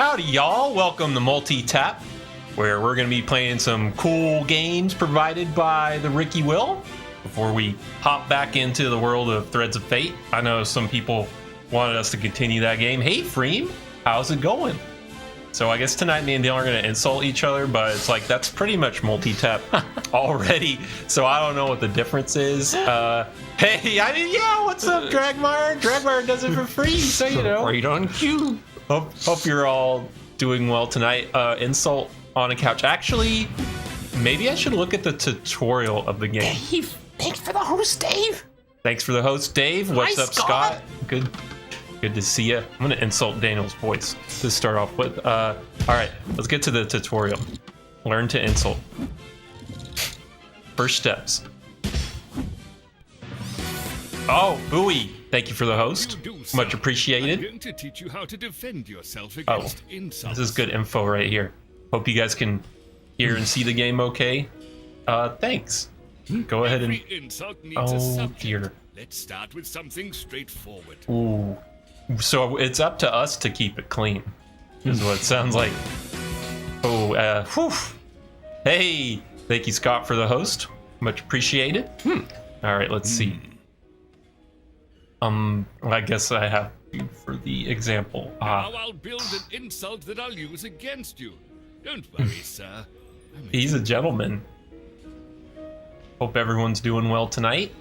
Howdy, y'all. Welcome to Multitap, where we're going to be playing some cool games provided by the Ricky Will. Before we hop back into the world of Threads of Fate, I know some people wanted us to continue that game. Hey, Freem, how's it going? So I guess tonight me and Dylan are going to insult each other, but it's like that's pretty much Multitap already, so I don't know what the difference is. Hey, what's up, Dragmire? Dragmire does it for free, so you know. Right on cue. Hope you're all doing well tonight. Insult on a couch. Actually, maybe I should look at the tutorial of the game. Dave, thanks for the host, Dave. Thanks for the host, Dave. What's Hi, up, Scott? Good to see you. I'm gonna insult Daniel's voice to start off with. All right, let's get to the tutorial. Learn to insult. First steps. Oh, Bowie. Thank you for the host. Much appreciated. I'm going to teach you how to defend yourself against insults. This is good info right here. Hope you guys can hear and see the game okay. Thanks. Go ahead and... Every insult needs a Oh, subject. dear. Let's start with something straightforward. Ooh. So it's up to us to keep it clean, is what it sounds like. Oh, whew. Hey, thank you, Scott, for the host. Much appreciated. All right, let's see. I guess I have you for the example. Now I'll build an insult that I'll use against you. Don't worry, sir. He's a gentleman. Hope everyone's doing well tonight.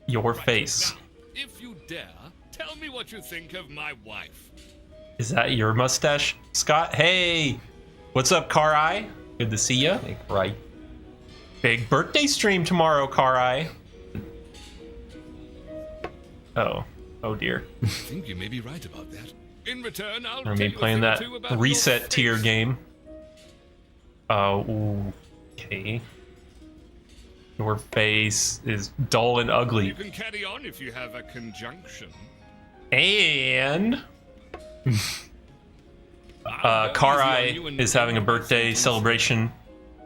Your face. Now, if you dare, tell me what you think of my wife. Is that your mustache, Scott? Hey, what's up, Car-Eye? Good to see ya. Right. Big birthday stream tomorrow, Car-Eye. Oh dear. I think you may be right about that. In return, I'll We're tell gonna be you a playing thing or that two about reset your tier face. game. Okay. Your face is dull and You ugly. can carry on if you have a conjunction. And I'll go Car-Eye easy on you and is having a tell you birthday something. celebration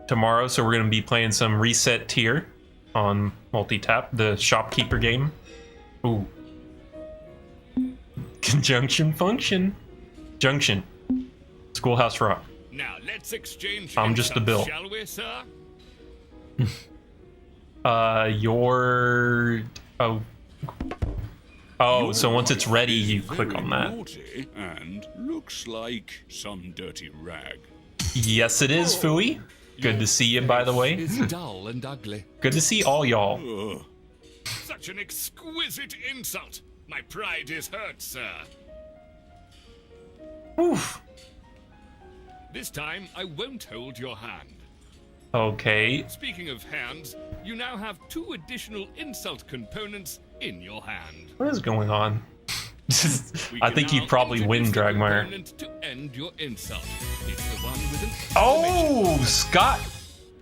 tomorrow, so we're gonna be playing some reset tier on Multitap, the shopkeeper game. Ooh. Conjunction function. Junction. Schoolhouse Rock. Now let's exchange. I'm just a insults, bill. shall we, sir? So once it's ready, you click on that. Naughty and looks like some dirty rag. Yes, it is, Fooey. Good to see you, by the way. Is dull and ugly. Good to see all y'all. Ugh. Such an exquisite insult. My pride is hurt, sir. Oof. This time, I won't hold your hand. Okay. Speaking of hands, you now have 2 additional insult components in your hand. What is going on? We I can think now you'd probably win, introduce the Dragmire. component to end your insult. It's the one with an exclamation. Oh, Scott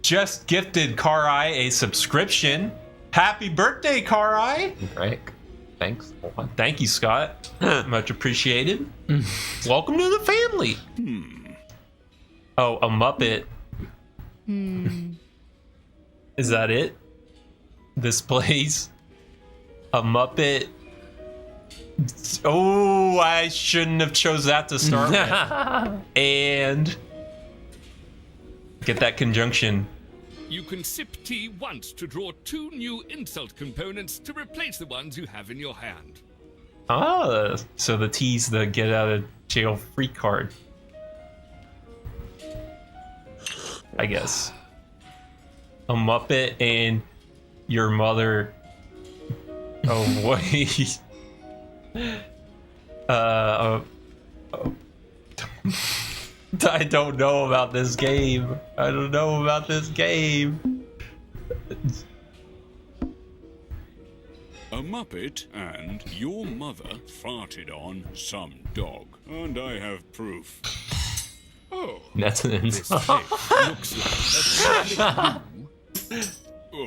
just gifted Car-Eye a subscription. Happy birthday, Car-Eye. Right. Thanks. Thank you, Scott. Much appreciated. Welcome to the family. Oh, a Muppet. Is that it? Displays a Muppet. Oh, I shouldn't have chose that to start with. And get that conjunction. You can sip tea once to draw 2 new insult components to replace the ones you have in your hand. Ah, so the T's the get out of jail free card. I guess. A Muppet and your mother. Oh wait. I don't know about this game. I don't know about this game. A Muppet and your mother farted on some dog. And I have proof. Oh, That's an this insult. face looks like a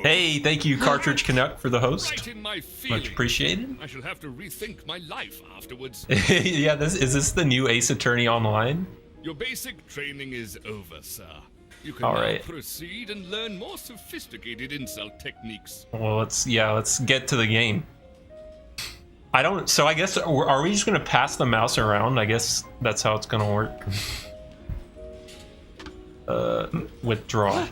Hey, thank you, Cartridge Canuck, for the host. right in my feelings. Much appreciated. I shall have to rethink my life afterwards. Yeah, is this the new Ace Attorney Online? Your basic training is over, sir. You can All now right. proceed and learn more sophisticated insult techniques. Well, let's get to the game. I don't. So I guess are we just gonna pass the mouse around? I guess that's how it's gonna work. Withdraw.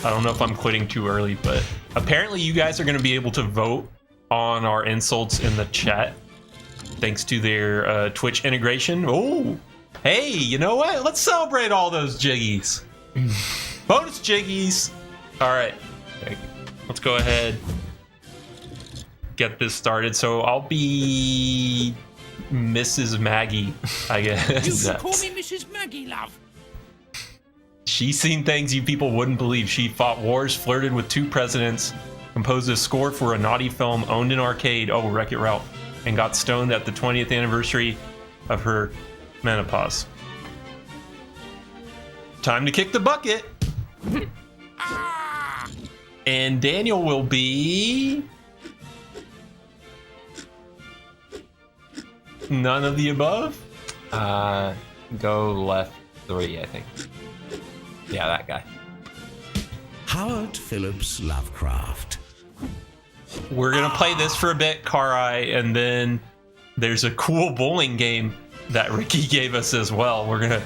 I don't know if I'm quitting too early, but apparently you guys are gonna be able to vote on our insults in the chat, thanks to their Twitch integration. Oh, hey, you know what? Let's celebrate all those jiggies. Bonus jiggies. All right, let's go ahead. Get this started. So I'll be Mrs. Maggie, I guess. You can call me Mrs. Maggie, love. She's seen things you people wouldn't believe. She fought wars, flirted with 2 presidents, composed a score for a naughty film, owned an arcade, oh, Wreck-It Ralph, and got stoned at the 20th anniversary of her menopause. Time to kick the bucket. And Daniel will be... none of the above? Go left 3, I think. Yeah, that guy. Howard Phillips Lovecraft. We're gonna play this for a bit, Karai, and then there's a cool bowling game that Ricky gave us as well. We're gonna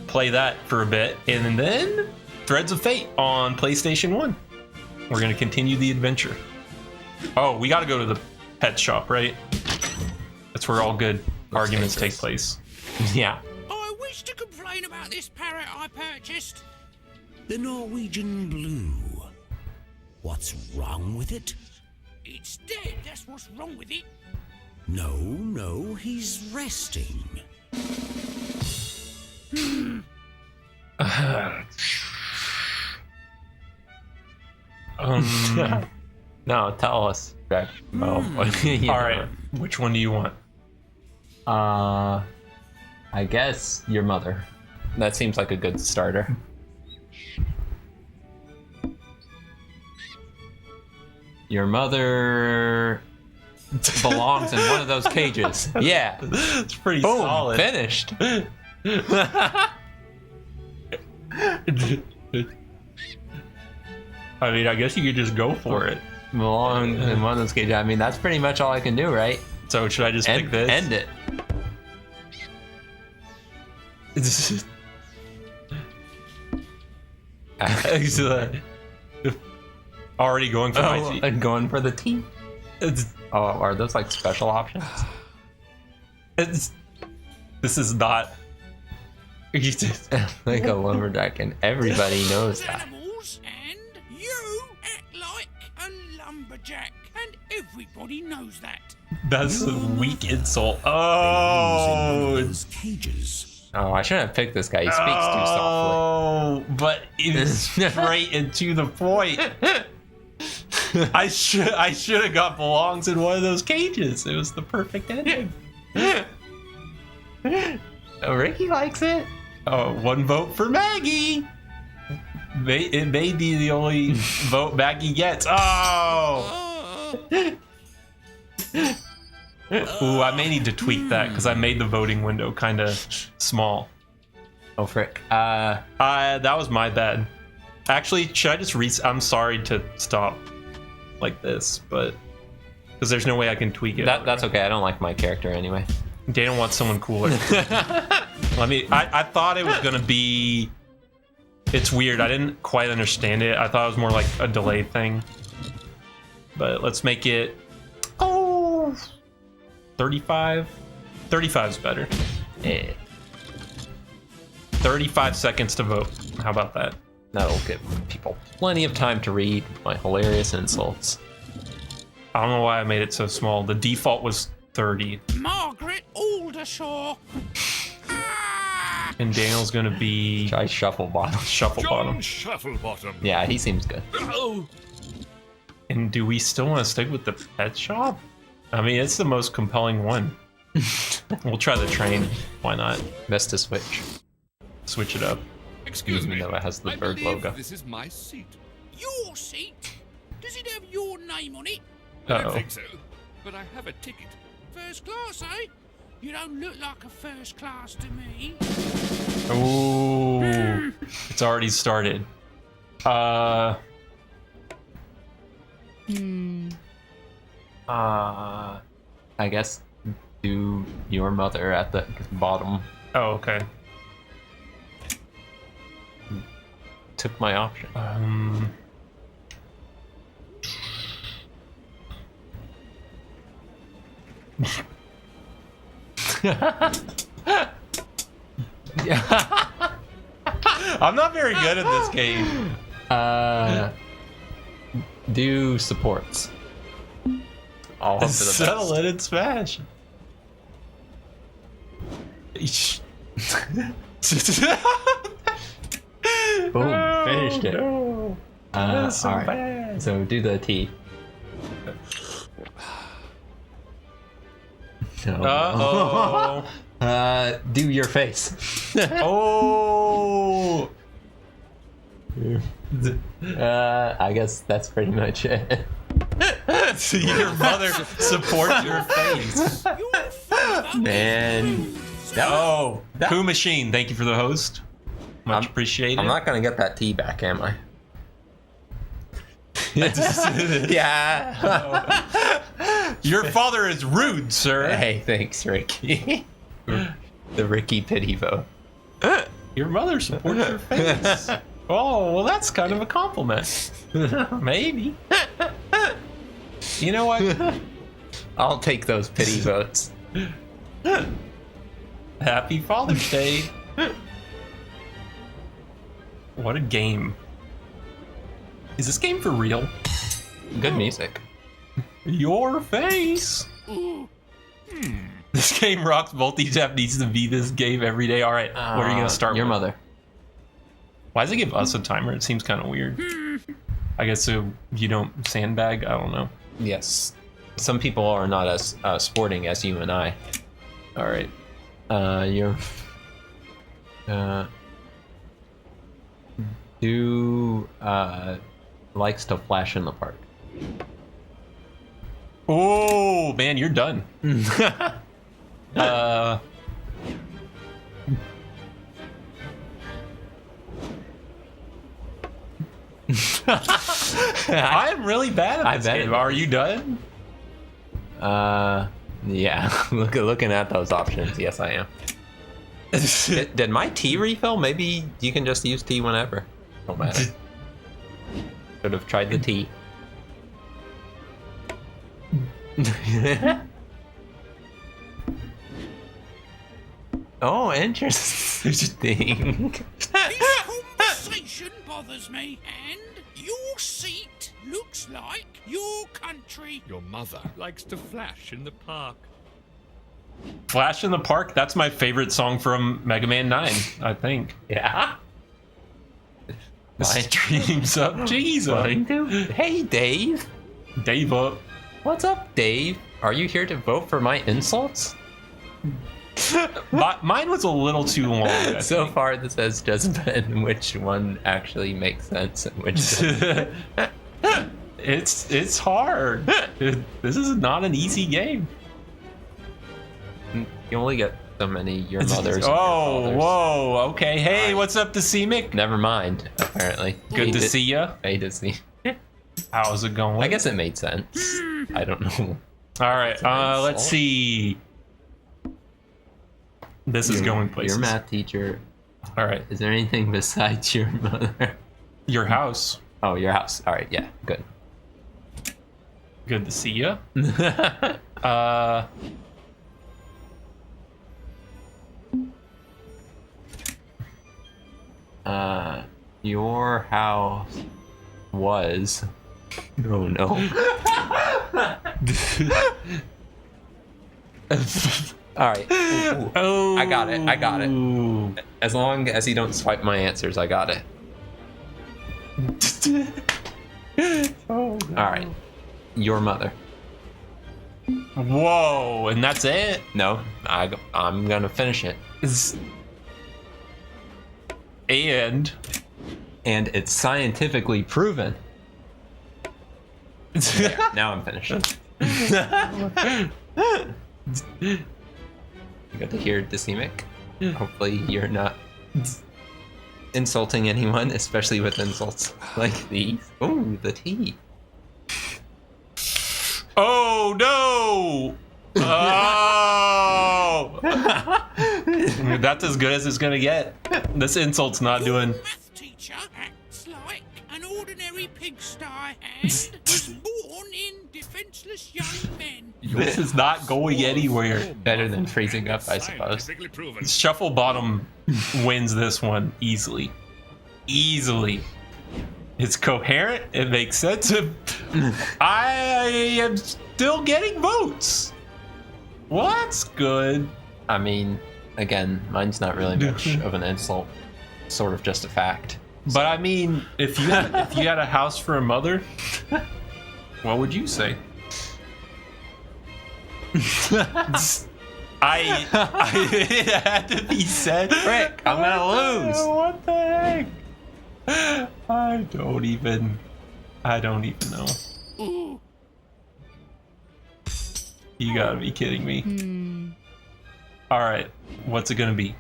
play that for a bit, and then Threads of Fate on PlayStation 1. We're gonna continue the adventure. Oh, we gotta go to the pet shop, right? That's where all good arguments take place. Yeah. I wish to complain about this parrot I purchased. The Norwegian blue. What's wrong with it? It's dead, that's what's wrong with it. No, he's resting. No, tell us, Jack. All right, which one do you want? I guess your mother. That seems like a good starter. Your mother belongs in one of those cages. Yeah. It's pretty Boom, solid. finished. I mean, I guess you could just go for it. Belong in one of those cages. I mean, that's pretty much all I can do, right? So should I just pick this? End it. Already going for my teeth. And going for the teeth. Oh, are those like special options? This is not Like a lumberjack, and everybody knows that. Animals, and you act like a lumberjack, and everybody knows that. That's a weak insult. Oh, Oh, those cages. Oh, I shouldn't have picked this guy. He speaks too softly. Oh, but it is straight and to the point. I should have got belongs in one of those cages. It was the perfect ending. Oh, Ricky likes it. Oh, 1 vote for Maggie. It may be the only vote Maggie gets. Oh. Ooh, I may need to tweak that because I made the voting window kind of small. Oh, frick. That was my bad. Actually, should I just I'm sorry to stop like this, but because there's no way I can tweak it. That's okay. I don't like my character anyway. Dana wants someone cooler. I thought it was gonna be. It's weird. I didn't quite understand it. I thought it was more like a delay thing. But let's make it. Oh, 35. 35 is better. Yeah. 35 seconds to vote. How about that? That'll give people plenty of time to read my hilarious insults. I don't know why I made it so small. The default was 30. Margaret Aldershaw. And Daniel's gonna be Try shuffle bottom. shuffle bottom. John Shufflebottom. Yeah, he seems good. Oh, And do we still want to stick with the pet shop? I mean, it's the most compelling one. We'll try the train. Why not? Best to switch. Switch it up. excuse me. Even though it has the I bird believe logo. This is my seat. Your seat? Does it have your name on it? I Uh-oh. don't think so, but I have a ticket. First class, eh? You don't look like a first class to me. Ooh, it's already started. I guess do your mother at the bottom. Oh, okay. Took my option. I'm not very good at this game. Do supports. All hope for the Settle best. it and smash. Boom, finished it. No. That's so all right. bad. So do the T. No. Uh-oh. Do your face. Oh. I guess that's pretty much it. So your mother supports your face. Man. Oh, Pooh Machine, thank you for the host. Much appreciated. I'm not gonna get that T back, am I? Yeah. Your father is rude, sir. Hey, thanks, Ricky. The Ricky pity vote. Your mother supports your face. Oh, well, that's kind of a compliment. Maybe. You know what? I'll take those pity votes. Happy Father's Day. What a game. Is this game for real? Good music. Your face. This game rocks. Multitap needs to be this game every day. All right, what are you gonna start Your with? mother. Why does it give us a timer? It seems kind of weird. I guess so you don't sandbag. I don't know. Yes. Some people are not as sporting as you and I. All right. Your do likes to flash in the park. Oh man, you're done. I am really bad at I this bet game. it Are you done? Yeah. Looking at those options, yes, I am. Did my tea refill? Maybe you can just use tea whenever. Don't matter. Should have tried the tea. Oh, interesting. This conversation bothers me, and your seat looks like your country. Your mother likes to flash in the park. Flash in the Park. That's my favorite song from Mega Man 9. I think. Yeah. Streams up. Jesus. Hey, Dave. Dave up. What's up, Dave? Are you here to vote for my insults? Mine was a little too long. I So think. far, this has just been which one actually makes sense and which doesn't. It's hard. This is not an easy game. You only get so many your mothers. And your Oh, fathers. whoa. Okay. Hey, Alright. what's up, Decemic? Never mind. Apparently, Good to see ya. Hey, to see. How's it going? I guess it made sense. I don't know. All right. Let's see. This is going places. Your math teacher. All right. Is there anything besides your mother? Your house. Oh, your house. All right. Yeah. Good. Good to see ya. Your house was. Oh no. All right. Ooh. Oh. I got it. As long as you don't swipe my answers, I got it. All right. Your mother. Whoa, and that's it? No, I'm gonna finish it. And And it's scientifically proven. Yeah, now I'm finished. You got to hear Decemic. Hopefully you're not insulting anyone, especially with insults like these. Ooh, the tea. Oh no! Oh! That's as good as it's gonna get. This insult's not doing. Math teacher acts like an ordinary pigsty and was born in defenseless young men. This is not going anywhere. Better than freezing up, I suppose. Scientifically proven. Shuffle Bottom wins this one easily. Easily. It's coherent. It makes sense. I am still getting votes. Well, that's good. I mean, again, mine's not really much of an insult. Sort of just a fact. But I mean, if you had a house for a mother, what would you say? It had to be said. Frick, I'm gonna lose. What the heck? I don't even know. Ooh. You gotta be kidding me. All right, what's it gonna be?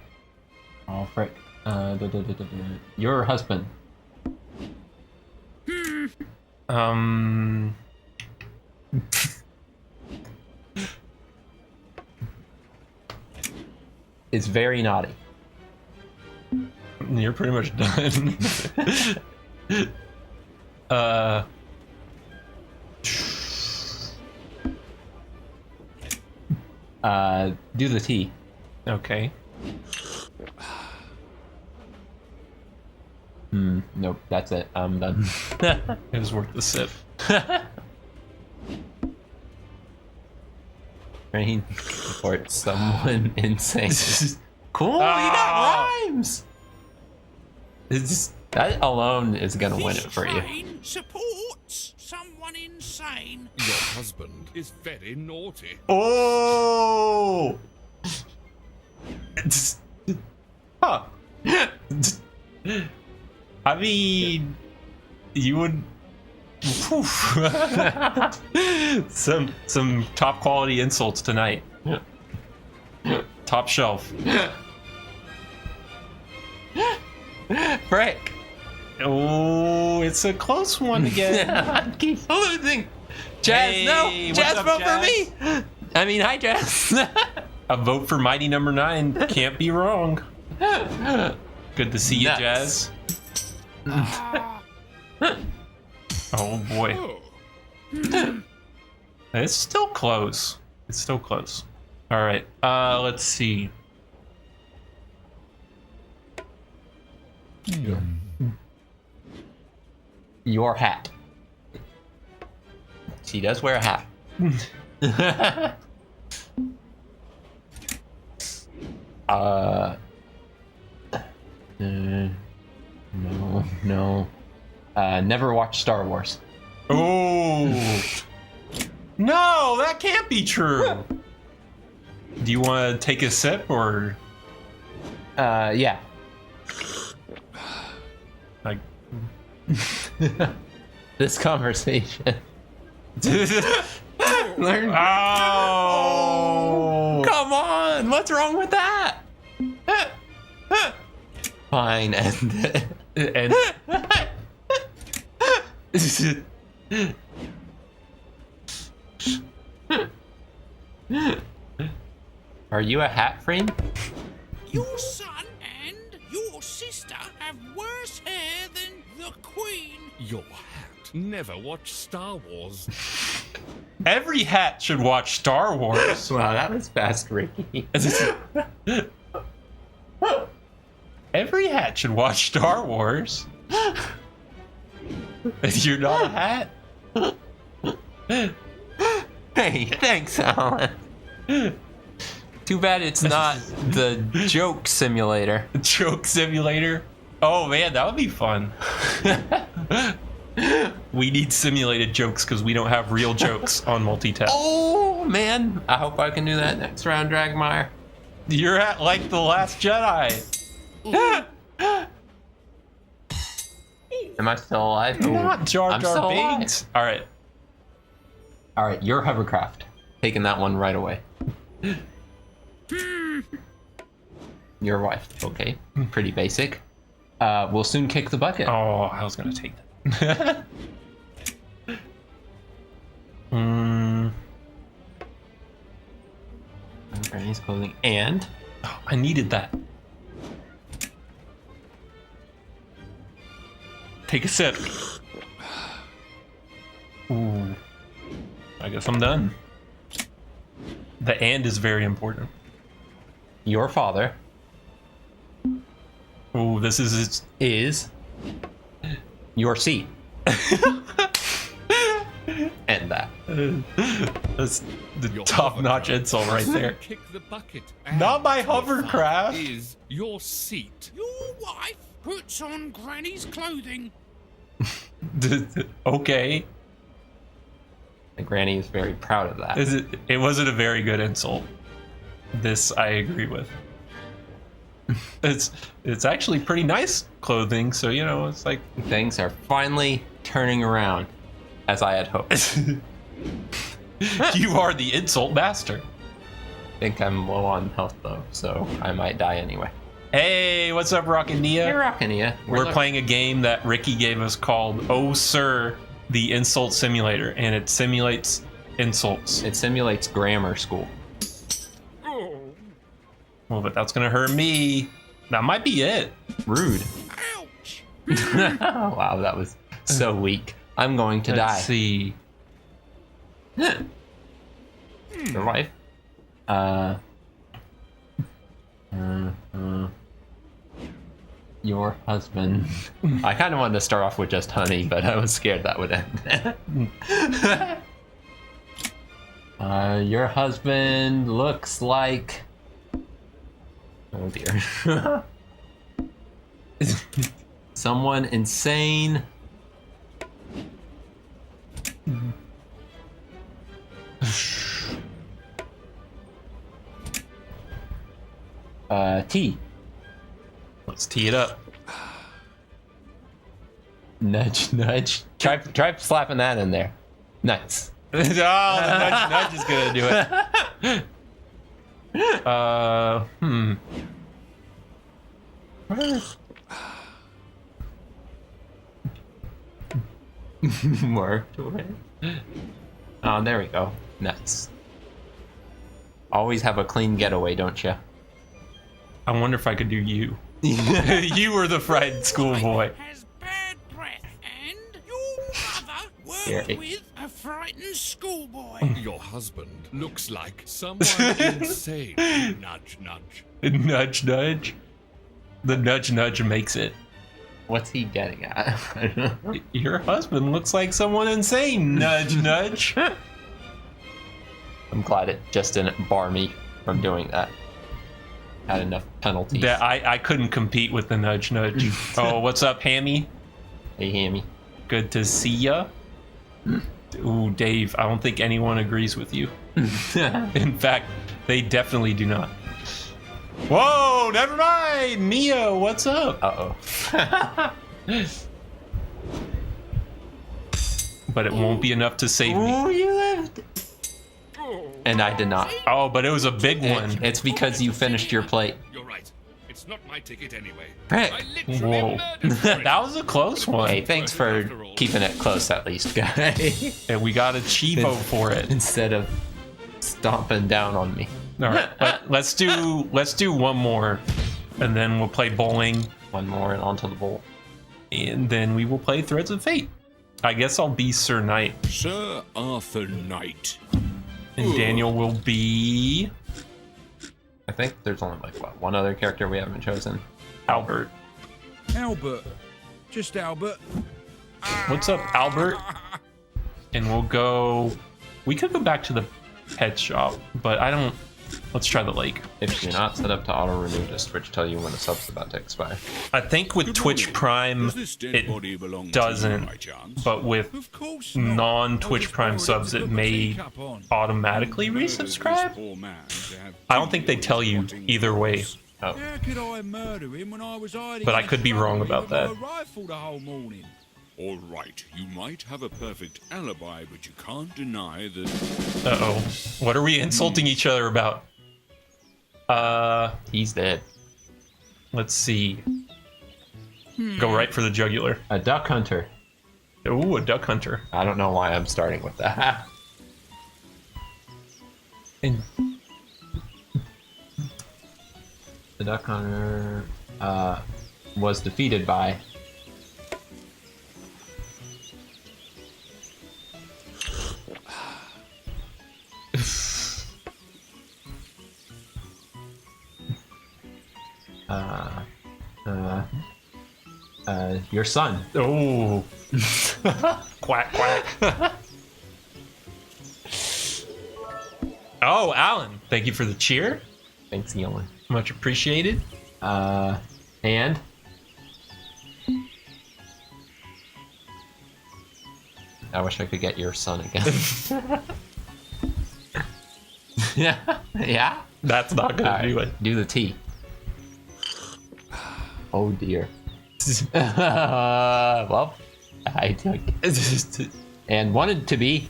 Oh, frick. Your husband. Is very naughty. You're pretty much done. Do the tea. Okay. Nope, that's it. I'm done. It was worth the sip. Train support someone insane. Cool, you got rhymes. It's just, that alone is gonna win it for you. Train supports someone insane. Your husband is very naughty. Oh! Huh. I mean, you would. some top quality insults tonight. Top shelf. Frick. Oh, it's a close one again. I keep losing. Jazz, Hey, no. what's Jazz, up, vote Jazz? for me. I mean, hi, Jazz. A vote for Mighty Number 9 can't be wrong. Good to see you, Nuts. Jazz. Oh boy. It's still close. It's still close. All right. Let's see. Your hat. She does wear a hat. No. Never watched Star Wars. Oh. No, that can't be true. Do you want to take a sip or Yeah. like? This conversation. Learn. Oh. Come on, what's wrong with that? Fine, end it. And Are you a hat frame? Your son and your sister have worse hair than the Queen. Your hat never watched Star Wars. every hat should watch Star Wars. Wow, that was fast, Ricky. Every hat should watch Star Wars. If you're not a hat. Hey, thanks, Alan. Too bad it's not the joke simulator. Joke simulator. Oh man, that would be fun. We need simulated jokes because we don't have real jokes on Multitap. Oh man, I hope I can do that next round, Dragmire. You're at like the Last Jedi. Am I still alive? Oh, Not Jar I'm Jar still Binks. All right. All right, your hovercraft. Taking that one right away. Your wife. Okay, pretty basic. We'll soon kick the bucket. Oh, I was gonna take that. Granny's clothing and... Oh, I needed that. Take a sip. Ooh. I guess I'm done. The and is very important. Your father Ooh, this is is your seat. And that. that's the Your top-notch hovercraft insult right there. Kick the bucket. Not and my your father hovercraft. Is your seat. Your wife puts on Granny's clothing. Okay. And Granny is very proud of that. It wasn't a very good insult. This I agree with. It's actually pretty nice clothing, so you know, it's like Things are finally turning around, as I had hoped. you are the insult master. I think I'm low on health though, so I might die anyway. Hey, what's up, Rockin' Hey, Nia? Rockania. We're playing a game that Ricky gave us called Oh Sir, the Insult Simulator, and it simulates insults. It simulates grammar school. Well, but that's gonna hurt me. That might be it. Rude. Ouch! Wow, that was so weak. I'm going to Let's die. see. Your wife? Your husband. I kind of wanted to start off with just honey, but I was scared that would end. Your husband looks like... Oh dear. Someone insane. T. Let's tee it up. Nudge, nudge. Try slapping that in there. Nice. Oh, the nudge is gonna do it. Worked away. Oh, there we go. Nice. Always have a clean getaway, don't you? I wonder if I could do you. You were the frightened schoolboy. Has bad breath, and your mother Here, worked it- with a frightened schoolboy. Your husband looks like someone insane. Nudge, nudge. Nudge, nudge. The nudge, nudge makes it. What's he getting at? I don't know. Your husband looks like someone insane. Nudge, nudge. I'm glad it just didn't bar me from doing that. Had enough penalties. That I couldn't compete with the nudge, nudge. Oh, what's up, Hammy? Hey, Hammy. Good to see ya. Ooh, Dave, I don't think anyone agrees with you. In fact, they definitely do not. Whoa, never mind. Neo, what's up? Uh-oh. But it won't be enough to save me. Ooh, you lived. And I did not. Oh, but it was a big one. It's because you finished your plate. You're right. It's not my ticket anyway. Hey. I literally Whoa. murdered Fred. That was a close one. Hey, thanks for keeping it close at least, guy. And we got a Chivo for it. Instead of stomping down on me. All right, but let's do one more, and then we'll play bowling, One more and onto the bowl. and then we will play Threads of Fate. I guess I'll be Sir Knight, Sir Arthur Knight. and Daniel will be I think there's only like what, one other character we haven't chosen. Albert. Albert. Just Albert. What's up, Albert? And we'll go. We could go back to the pet shop, but I don't. Let's try the lake. If you're not set up to auto renew, just Twitch tell you when a sub's about to expire. I think with Good Twitch morning. Prime, Does this dead body it belong to you doesn't. by chance? But with Of course not. non-Twitch I was Prime borrowed subs, to it put my may teacup on. automatically Murders this resubscribe. poor man to have I don't think they tell you rotting either way. corpse. Oh, How could I murder him when I was hiding? But I in could be front wrong of him about with that. my rifle the whole morning. All right, you might have a perfect alibi, but you can't deny that. Uh-oh. What are we insulting each other about? he's dead. Let's see. Go right for the jugular. A duck hunter. Ooh, a duck hunter. I don't know why I'm starting with that. And The Duck Hunter was defeated by. Your son. Oh. Quack, quack. Oh, Alan, thank you for the cheer. Thanks, Yolan. Much appreciated. And I wish I could get your son again. Yeah. That's not gonna do it. Do the T. Oh dear. Well, I took and wanted to be.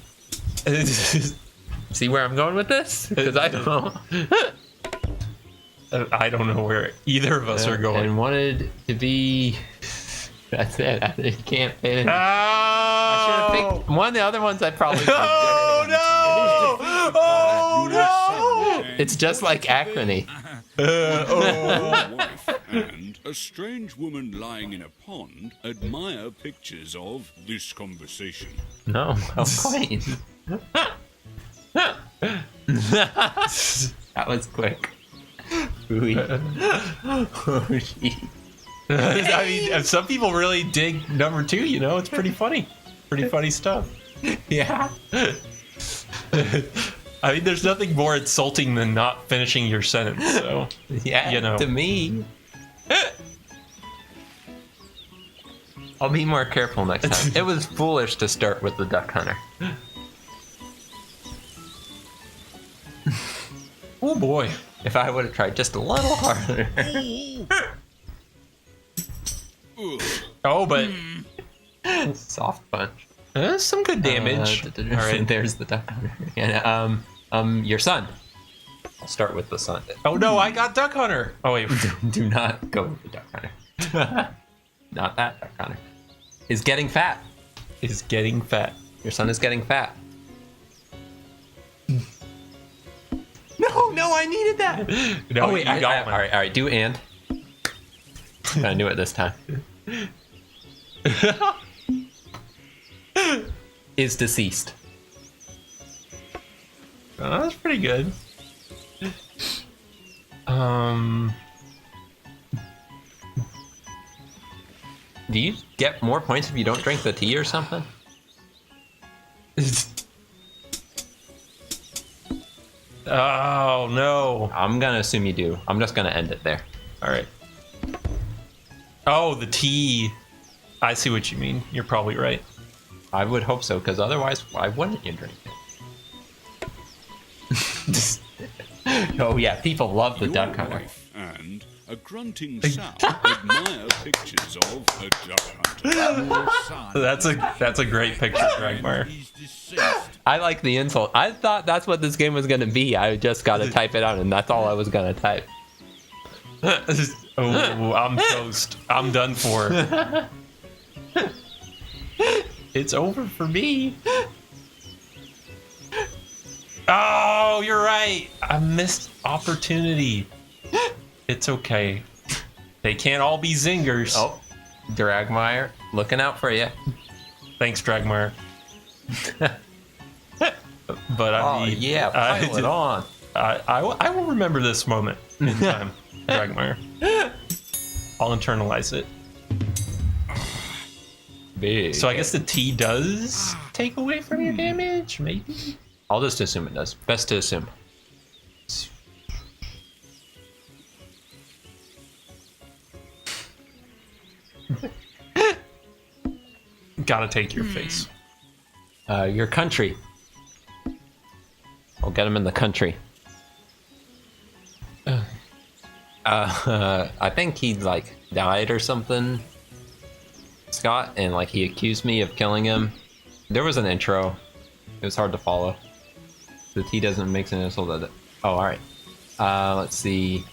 See where I'm going with this? Because I don't know. I don't know where either of us are going. And wanted to be. That's it. I can't fit it. Oh! I should have picked one of the other ones. I probably. Oh no! Oh no! It's just like acrony. Your wife and a strange woman lying in a pond admire pictures of this conversation. No, of course. That was quick. Oh, geez. I mean, some people really dig number 2. You know, it's pretty funny. Pretty funny stuff. Yeah. I mean, there's nothing more insulting than not finishing your sentence. So, Yeah. you know. To me. I'll be more careful next time. It was foolish to start with the Duck Hunter. Oh boy. If I would have tried just a little harder. Oh, but Soft punch. some good damage. All right, there's the Duck Hunter. And your son. I'll start with the son. Oh no, I got Duck Hunter. Oh wait. Do not go with the Duck Hunter. Not that Duck Hunter. Is getting fat. Is getting fat. Your son is getting fat. No, I needed that. No, Oh wait, you got one. all right. Do and. I knew it this time. Is deceased. Oh, that's pretty good. Do you get more points if you don't drink the tea or something? Oh no. I'm gonna assume you do. I'm just gonna end it there. All right. Oh, the tea. I see what you mean. You're probably right. I would hope so, because otherwise, why wouldn't you drink it? Oh yeah, people love the Your Duck Hunter. wife and a grunting sow admire pictures of a duck hunter. Your son. That's a great picture, Dragmire. He's deceased. I like the insult. I thought that's what this game was gonna be. I just gotta type it out, and that's all I was gonna type. Oh, I'm toast. I'm done for. It's over for me. Oh, you're right. I missed opportunity. It's okay. They can't all be zingers. Oh, Dragmire, looking out for you. Thanks, Dragmire. But I mean, yeah, pile it on. I will remember this moment in time, Dragmire. I'll internalize it. Big. So I guess the T does take away from your damage, maybe? I'll just assume it does. Best to assume. Gotta take your face. Your country. I'll get him in the country. I think he like died or something, Scott, and like he accused me of killing him. There was an intro. It was hard to follow. The T doesn't make sense. Oh, all right. Let's see.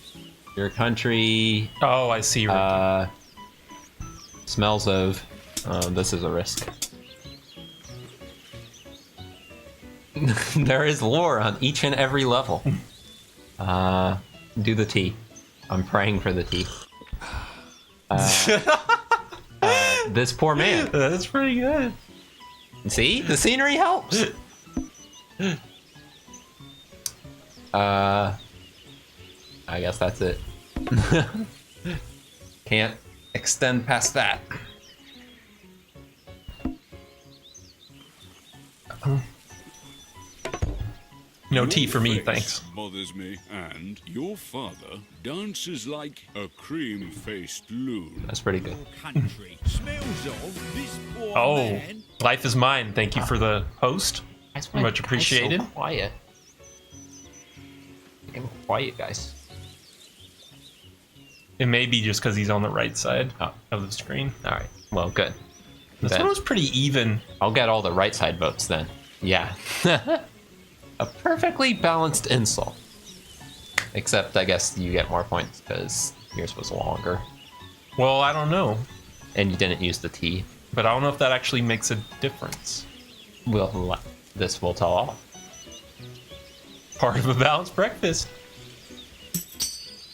Your country. Oh, I see. Smells of. This is a risk. There is lore on each and every level. Do the T. I'm praying for the tea. This poor man. That's pretty good. See, the scenery helps. I guess that's it. Can't extend past that. No tea for me, Your face thanks. Bothers me, and your father dances like a cream-faced loon. That's pretty good. Country smells of this poor Oh, man. life is mine. Thank you for the host. Much appreciated. So quiet. Get quiet, guys. It may be just because he's on the right side of the screen. All right. Well, good. This Then one was pretty even. I'll get all the right side votes then. Yeah. A perfectly balanced insult. Except I guess you get more points because yours was longer. Well, I don't know, And you didn't use the T. but I don't know if that actually makes a difference. This will tell all. Part of a balanced breakfast.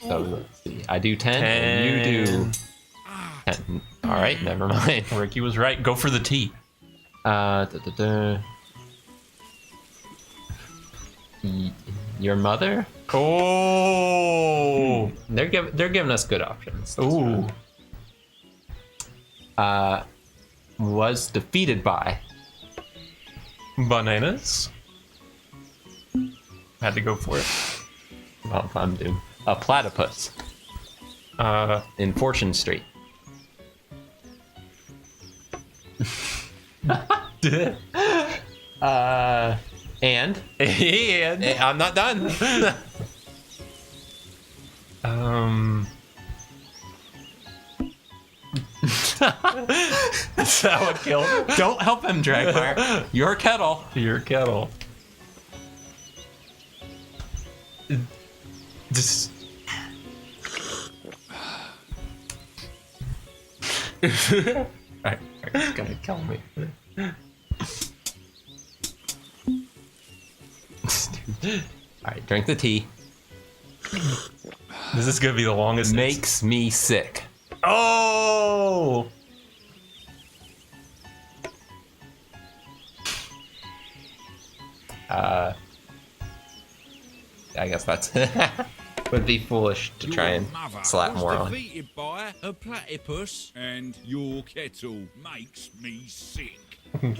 So let's see. I do 10 and you do 10. All right, never mind. Ricky was right. Go for the tea. Your mother? Oh. They're giving us good options. Ooh. Was defeated by Bananas. Had to go for it. well, I'm doomed. A platypus in Fortune Street. And I'm not done. Is that what killed him? Don't help him, Dragmire. Your kettle. Your kettle. Just. Alright, it's gonna kill me. Alright, drink the tea. This is gonna be the longest. Makes me sick. Oh! I guess that's would be foolish to try and Your mother slap was more on. defeated by a platypus, and your kettle makes me sick.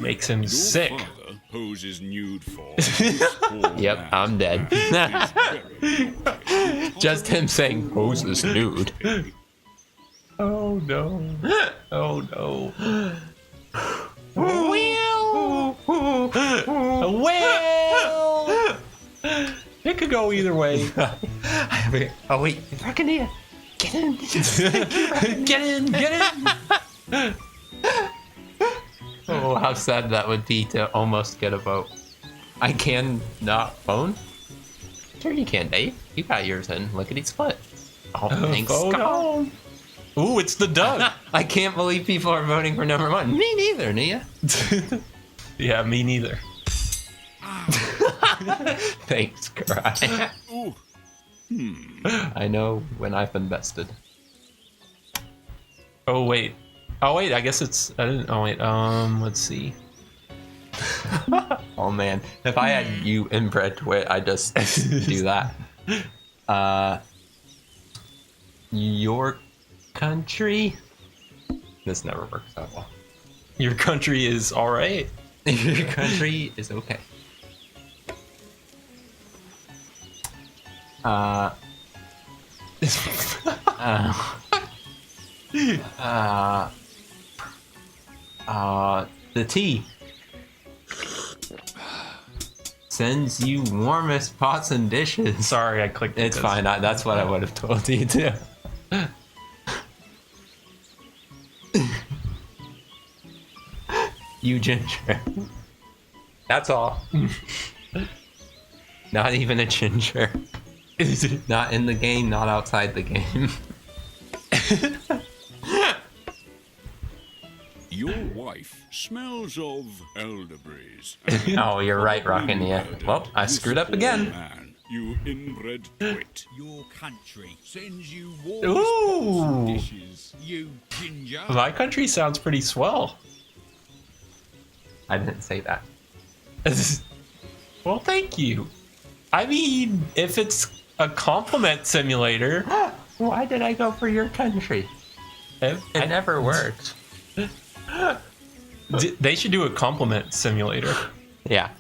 Makes him Your sick. father poses nude for this poor Yep, man. I'm dead. He's very naughty. Just him saying, "Who's this nude?" Oh no. Oh no. Well, it could go either way. Oh wait, Racconeer, get in! Get in, get in. Oh, how sad that would be to almost get a vote. I can not phone. Sure you can, Dave. You got yours in. Lickety split. Oh, thanks, Oh Scott. no. Ooh, it's the Doug. I can't believe people are voting for number one. Me neither, Nia. Yeah, me neither. Thanks, Cry. Ooh, I know when I've invested. Oh wait. Oh wait, I guess it's I didn't oh wait, let's see. Oh man, if I had you inbred to it, I'd just do that. Your country? This never works out well. Your country is alright. Your country is okay. The tea sends you warmest pots and dishes. Sorry, I clicked It's because- fine. That's what I would have told you too. You ginger. That's all. Not even a ginger. Not in the game, not outside the game. your wife smells of elderberries. Oh, you're right, Rockin'. Yeah. Well, I screwed up This again. poor man you inbred twit. Your country sends you warm Ooh. and dishes. You ginger. My country sounds pretty swell. I didn't say that. Well, thank you. I mean, if it's a compliment simulator, Why did I go for your country? It never worked. They should do a compliment simulator. Yeah.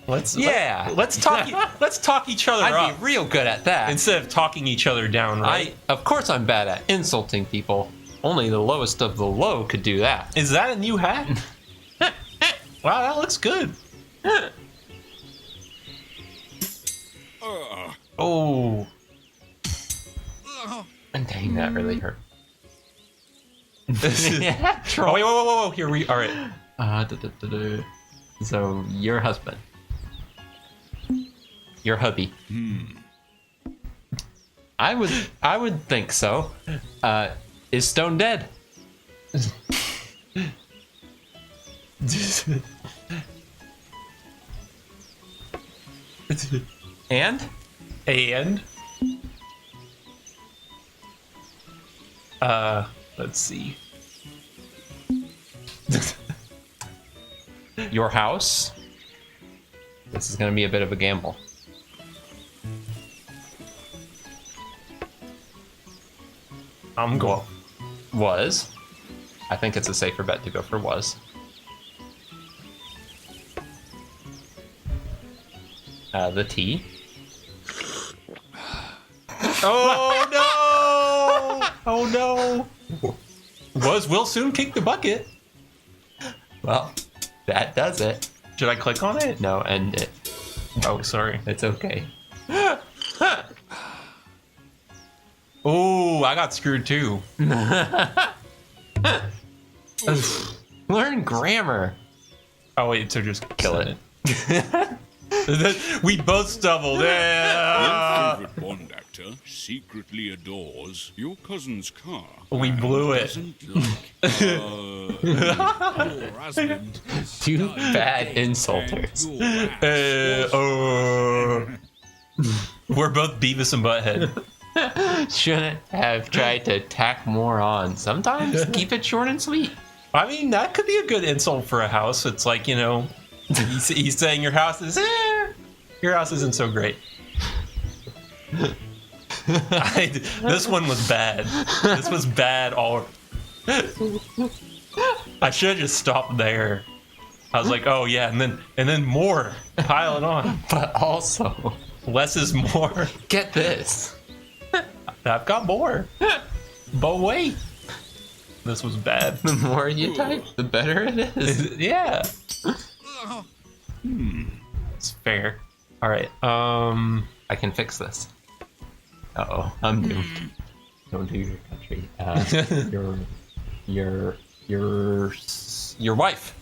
Let's Yeah. talk each other I'd up be real good at that. instead of talking each other down, right? Of course I'm bad at insulting people. Only the lowest of the low could do that. Is that a new hat? Wow, that looks good. Oh. And dang, that really hurt. Yeah, troll. Oh, wait, whoa. Here we all right. So your husband, your hubby. I would think so. Is stone dead? And let's see. your house. This is gonna be a bit of a gamble. I'm going. Was. I think it's a safer bet to go for was. The T. Oh no! Oh no! Will soon kick the bucket. Well, that does it. Should I click on it? No, end it. Oh, sorry. It's okay. Oh, I got screwed too. Learn grammar. Oh wait, so just Kill send it. We both stumbled. Yeah. Your favorite Bond actor secretly adores your cousin's car. We and blew it. doesn't like, Your husband is Two so bad dead, insulters. and your ass We're both Beavis and Butthead. Shouldn't have tried to tack more on. Sometimes keep it short and sweet. I mean, that could be a good insult for a house. It's like, you know, he's saying your house is, your house isn't so great. This one was bad. This was bad all. I should have just stopped there. I was like, oh yeah, and then more. Pile it on. But also, Less is more. get this. I've got more. But wait. This was bad. The more you type, the better it is. Yeah. It's fair. All right. I can fix this. Uh-oh, I'm doomed. Don't do your country. Your wife.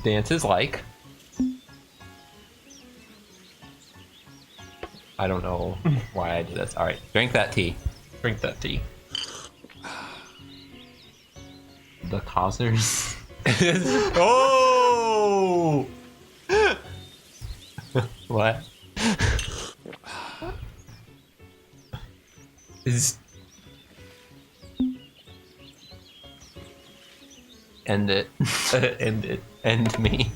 Dances like. I don't know why I did this. All right, drink that tea. Drink that tea. The causers. Oh! What? Is End it. end it. End me.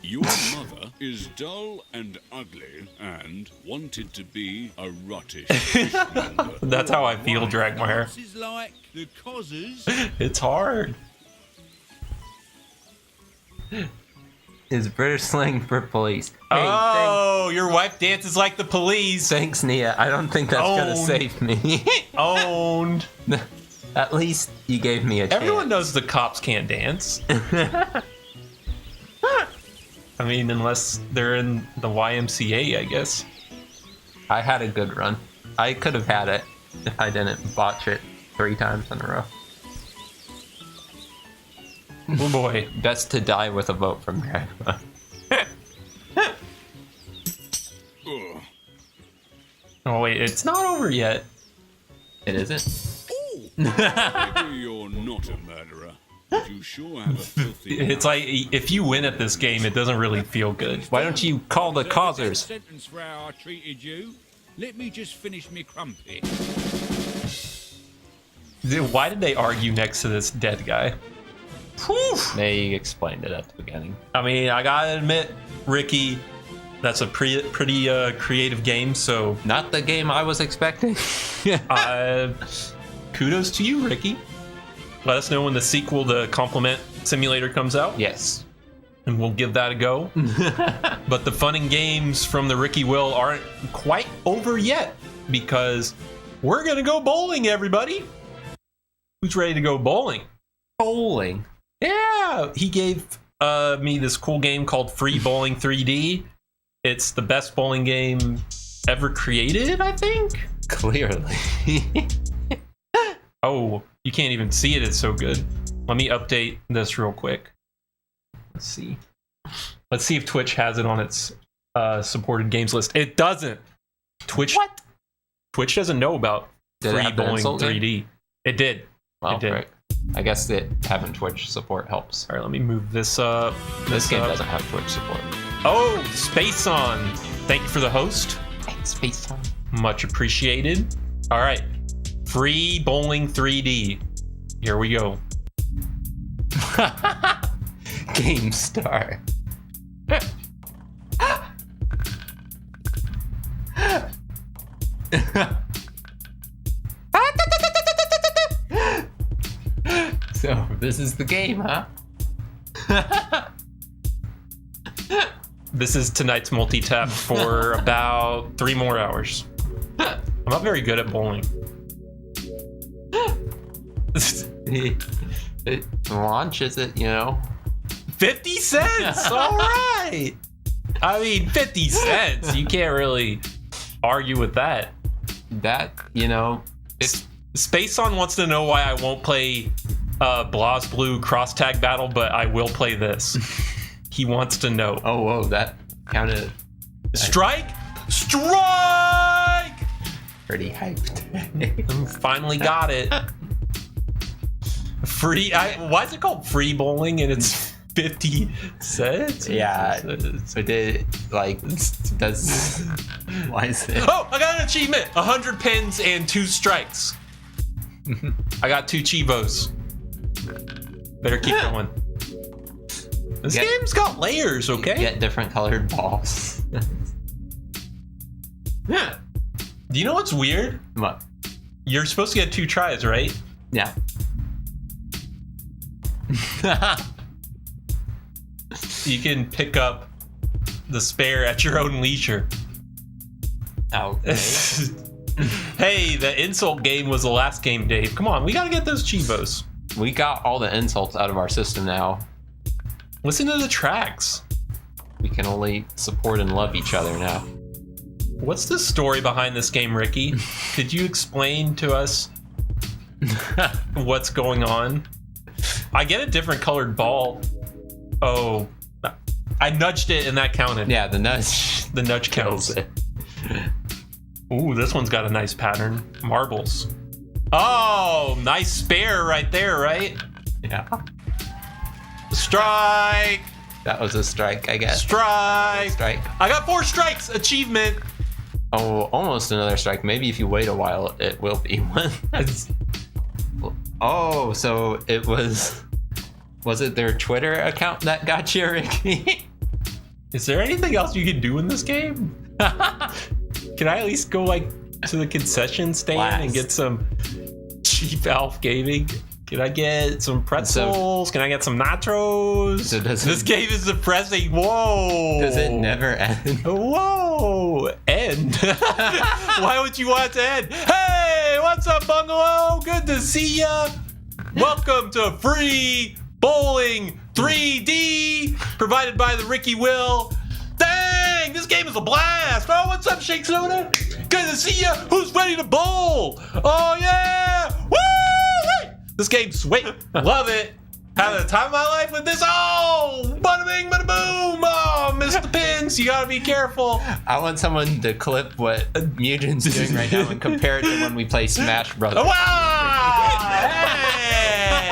Your mother is dull and ugly and wanted to be a rottish fishmonger. That's how I feel, Dragmire. This is like the causers. It's hard. Is British slang for police. Hey, Oh, your wife dances like the police. thanks, Nia. I don't think that's gonna Owned. save me. Owned. At least you gave me a chance. Everyone knows the cops can't dance. I mean, unless they're in the YMCA, I guess. I had a good run. I could have had it if I didn't botch it 3 times in a row. Oh boy. Best to die with a vote from Dragma. Oh wait, it's not over yet. It isn't. Maybe you're not a murderer, but you sure have a filthy. It's like if you win at this game, it doesn't really feel good. Why don't you call the causers? Sentence for how I treated you. Let me just finish me crumpet. Why did they argue next to this dead guy? Whew. They explained it at the beginning. I mean, I gotta admit, Ricky, that's a pretty creative game. So Not the game I was expecting. kudos to you, Ricky. Let us know when the sequel to Compliment Simulator comes out. Yes. And we'll give that a go. But the fun and games from the Ricky Will aren't quite over yet because we're gonna go bowling, everybody. Who's ready to go bowling? Bowling. Yeah, he gave me this cool game called Free Bowling 3D. It's the best bowling game ever created, I think. Clearly. Oh, you can't even see it. It's so good. Let me update this real quick. Let's see. Let's see if Twitch has it on its supported games list. It doesn't. Twitch. What? Twitch doesn't know about Did it Free have the Bowling insult 3D. game? It did. Well, It did. right. I guess that having Twitch support helps. All right, let me move this up. This game doesn't have Twitch support. Oh, Space On. Thank you for the host. Thanks, FaceTime. Much appreciated. All right. Free Bowling 3D. Here we go. Game start. So, this is the game, huh? This is tonight's multi-tap for about 3 more hours. I'm not very good at bowling. It launches it, 50 cents! All right! I mean, 50 cents. You can't really argue with that. That, it's Space On wants to know why I won't play Blah's Blue Cross Tag Battle, but I will play this. He wants to know. oh, whoa, that counted Strike! Strike! pretty hyped. Finally got it. Free. Why is it called Free Bowling and it's 50 cents? Yeah, so did, does, why is it? Oh, I got an achievement. 100 pins and 2 strikes. I got 2 Chivos. Better keep going. This game's got layers, okay? Get different colored balls. Yeah. Do you know what's weird? What? You're supposed to get 2 tries, right? Yeah. You can pick up the spare at your own leisure. Okay. Hey, the insult game was the last game, Dave. Come on, we gotta get those Chivos. We got all the insults out of our system now. Listen to the tracks. We can only support and love each other now. What's the story behind this game, Ricky? Could you explain to us what's going on? I get a different colored ball. Oh, I nudged it and that counted. Yeah, the nudge. The nudge counts. it. Ooh, this one's got a nice pattern. Marbles. Oh, nice spare right there, right? Yeah. Strike! That was a strike, I guess. Strike! Strike. I got 4 strikes! Achievement! Oh, almost another strike. Maybe if you wait a while, it will be one. Oh, so it was it their Twitter account that got you, Ricky? Is there anything else you can do in this game? Can I at least go to the concession stand and get some cheap Alf Gaming? Can I get some pretzels? Can I get some nachos? So this game is depressing. Whoa. Does it never end? Whoa. End? Why would you want it to end? Hey, what's up, Bungalow? Good to see ya. Welcome to Free Bowling 3D, provided by the Ricky Will. Dang, this game is a blast. Oh, what's up, Shake Soda? Good to see ya. Who's ready to bowl? Oh, yeah. Woo! This game's sweet. Love it. Having the time of my life with this. Oh, bada bing, bada boom. Oh, missed the pin. things. You gotta be careful. I want someone to clip what Mugen's doing right now and compare it to when we play Smash Brothers. Wow!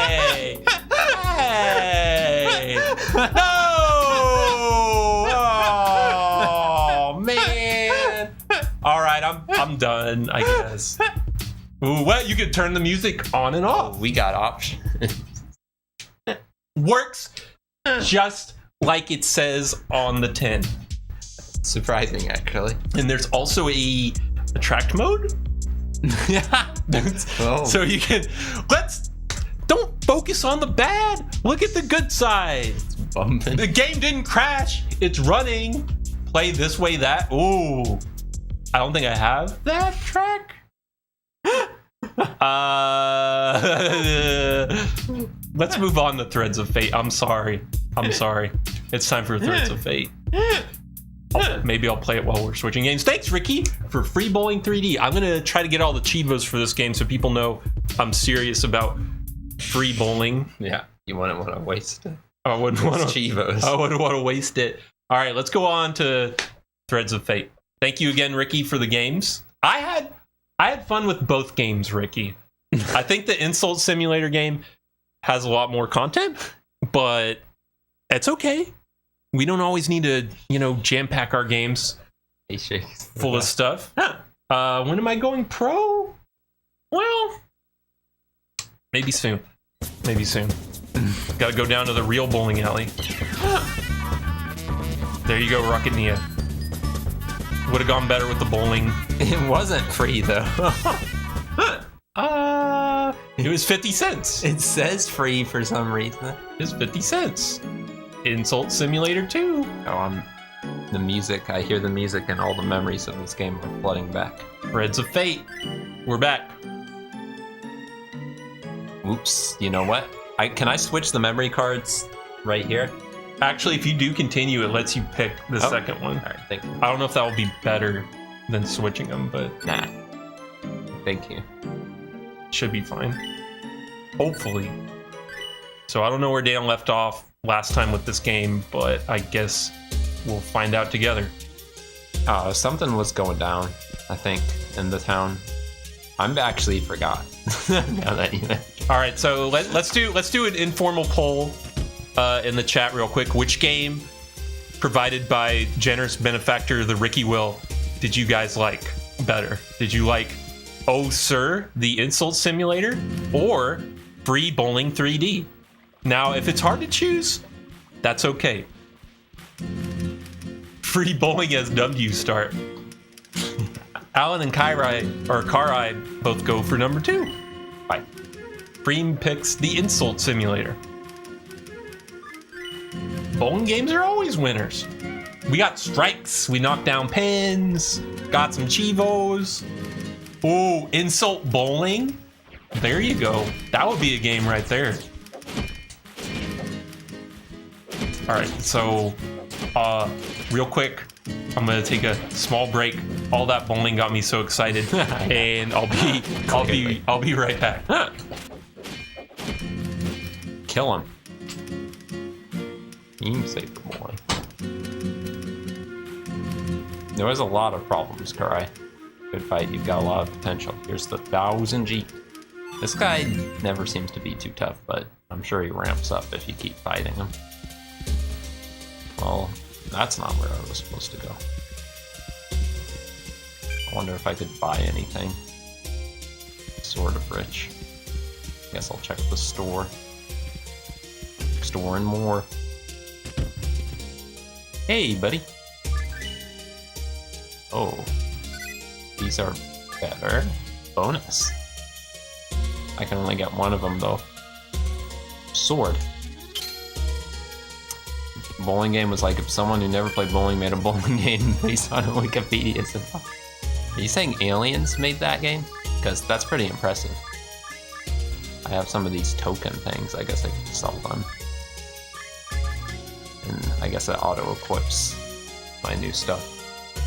Hey! Hey! No! Oh man! All right, I'm done. I guess. Ooh, well, you can turn the music on and off. We got options. Works just like it says on the tin. Surprising, actually. And there's also a attract mode. Yeah. Oh. So you can don't focus on the bad. Look at the good side. Bumping. The game didn't crash. It's running. Play this way, that. Ooh. I don't think I have that track. Let's move on to Threads of Fate. I'm sorry. It's time for Threads of Fate. Maybe I'll play it while we're switching games. Thanks, Ricky, for Free Bowling 3D. I'm gonna try to get all the Chivos for this game so people know I'm serious about free bowling. Yeah, you wouldn't want to waste it. I wouldn't want to. Chivos. I wouldn't want to waste it. All right, let's go on to Threads of Fate. Thank you again, Ricky, for the games. I had fun with both games, Ricky. I think the Insult Simulator game has a lot more content, but it's okay. We don't always need to, jam pack our games full of stuff. When am I going pro? Well, maybe soon. Gotta go down to the real bowling alley. There you go, Rocket Nia. Would have gone better with the bowling. It wasn't free, though. It was 50 cents. It says free for some reason. It was 50 cents. Insult Simulator 2. Oh, the music. I hear the music and all the memories of this game are flooding back. Threads of Fate. We're back. Oops. You know what? Can I switch the memory cards right here? Actually, if you do continue, it lets you pick the second one. All right, thank you. I don't know if that will be better than switching them, but Nah. Thank you. should be fine. Hopefully. So I don't know where Dan left off last time with this game, but I guess we'll find out together. Something was going down, I think, in the town. I'm actually forgot. Now that you mentioned. All right, so let's do an informal poll in the chat real quick. Which game provided by generous benefactor the Ricky Will did you guys like better? Did you like Oh Sir, the Insult Simulator, or Free Bowling 3D? Now, if it's hard to choose, that's okay. Free Bowling has W start. Alan and Karai both go for number 2. Bye. Freem picks the Insult Simulator. Bowling games are always winners. We got strikes, we knocked down pins, got some Chivos. Ooh, Insult Bowling. There you go. That would be a game right there. All right, so real quick, I'm gonna take a small break. All that bowling got me so excited, and I'll be right back. Kill him. You can save the boy. There was a lot of problems, Karai. Good fight, you've got a lot of potential. Here's the 1000G. This guy never seems to be too tough, but I'm sure he ramps up if you keep fighting him. Well, that's not where I was supposed to go. I wonder if I could buy anything. Sort of rich. Guess I'll check the store. Store and more. Hey, buddy. Oh. These are better. Bonus. I can only get one of them, though. Sword. Bowling game was like if someone who never played bowling made a bowling game based on Wikipedia. Are you saying aliens made that game? Because that's pretty impressive. I have some of these token things. I guess I can sell them. And I guess it auto-equips my new stuff.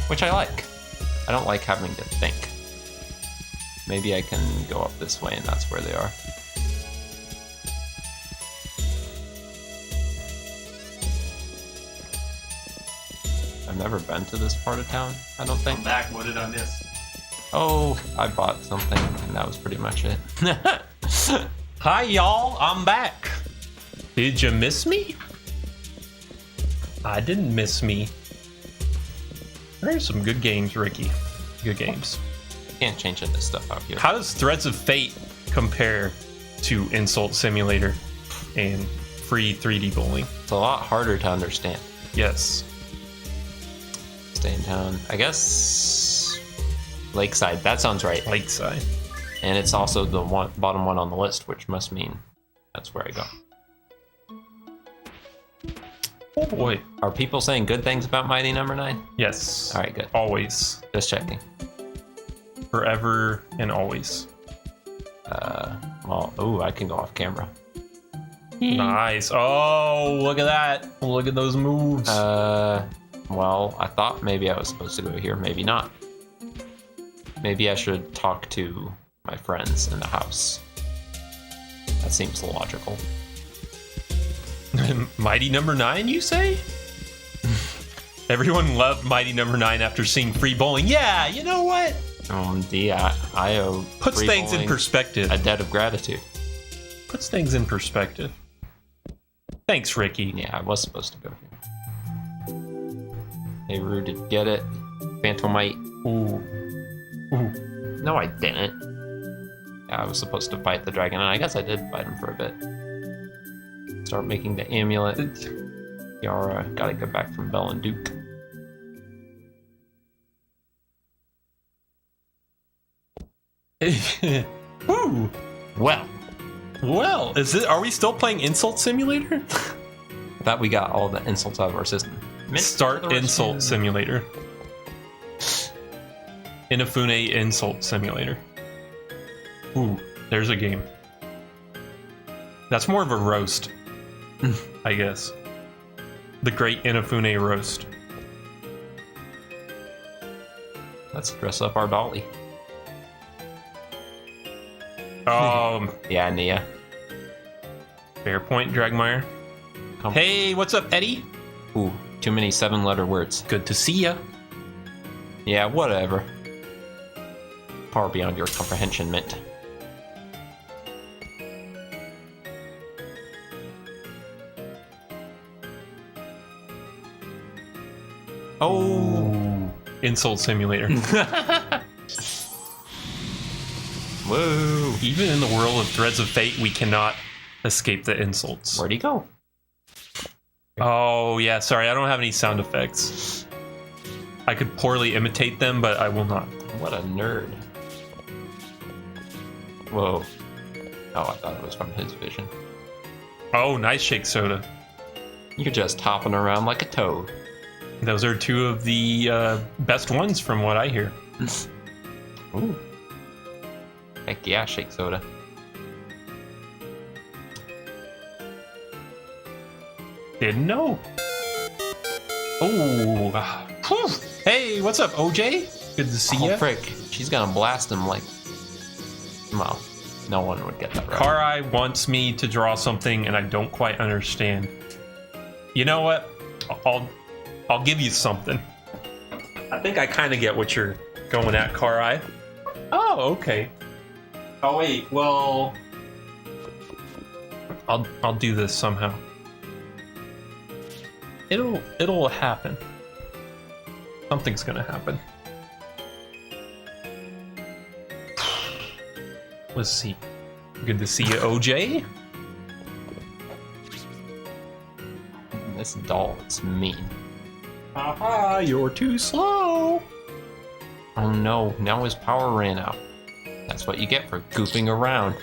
Which I like. I don't like having to think. Maybe I can go up this way and that's where they are. I've never been to this part of town, I don't think. Back, what did I miss? Oh, I bought something, and that was pretty much it. Hi, y'all. I'm back. Did you miss me? I didn't miss me. There's some good games, Ricky. Good games. Can't change this stuff out here. How does Threads of Fate compare to Insult Simulator and free 3D bowling? It's a lot harder to understand. Yes. Stay in town. I guess Lakeside. That sounds right. Lakeside. And it's also the bottom one on the list, which must mean that's where I go. Oh boy. Are people saying good things about Mighty Number 9? Yes. All right, good. Always. Just checking. Forever and always. Well, ooh, I can go off camera. Nice. Oh, look at that. Look at those moves. Well, I thought maybe I was supposed to go here, maybe not. Maybe I should talk to my friends in the house. That seems logical. Mighty Number 9, you say? Everyone loved Mighty Number 9 after seeing free bowling. Yeah, you know what? I owe Puts free things in bowling perspective. a debt of gratitude. Puts things in perspective. Thanks, Ricky. Yeah, I was supposed to go here. Hey, Rue, did you get it? Phantomite. Ooh. Ooh. No, I didn't. Yeah, I was supposed to fight the dragon, and I guess I did fight him for a bit. Start making the amulet. Yara, gotta get back from Bell and Duke. Ooh. Well, Are we still playing Insult Simulator? I thought we got all the insults out of our system. Start Insult Simulator. Inafune Insult Simulator. Ooh, there's a game. That's more of a roast, I guess. The Great Inafune Roast. Let's dress up our dolly. Yeah, Nia. fair point, Dragmire. Hey, what's up, Eddie? Ooh, too many 7-letter words. Good to see ya. Yeah, whatever. Far beyond your comprehension, Mint. Oh, Insult Simulator. Whoa. Even in the world of Threads of Fate, we cannot escape the insults. Where'd he go? Oh, yeah, sorry, I don't have any sound effects. I could poorly imitate them, but I will not. What a nerd. Whoa. Oh, I thought it was from his vision. Oh, nice Shake Soda. You're just hopping around like a toad. Those are two of the best ones from what I hear. Ooh. Heck yeah, Shake Soda. Didn't know. Oh. Hey, what's up, OJ? Good to see Oh, ya. frick. She's gonna blast him like... Well, no one would get that right. Karai wants me to draw something and I don't quite understand. You know what? I'll give you something. I think I kind of get what you're going at, Karai. Oh, okay. Oh wait, well, I'll do this somehow. It'll happen. Something's gonna happen. Let's see. Good to see you, OJ. This doll, it's mean. Haha, you're too slow. Oh no, now his power ran out. That's what you get for goofing around.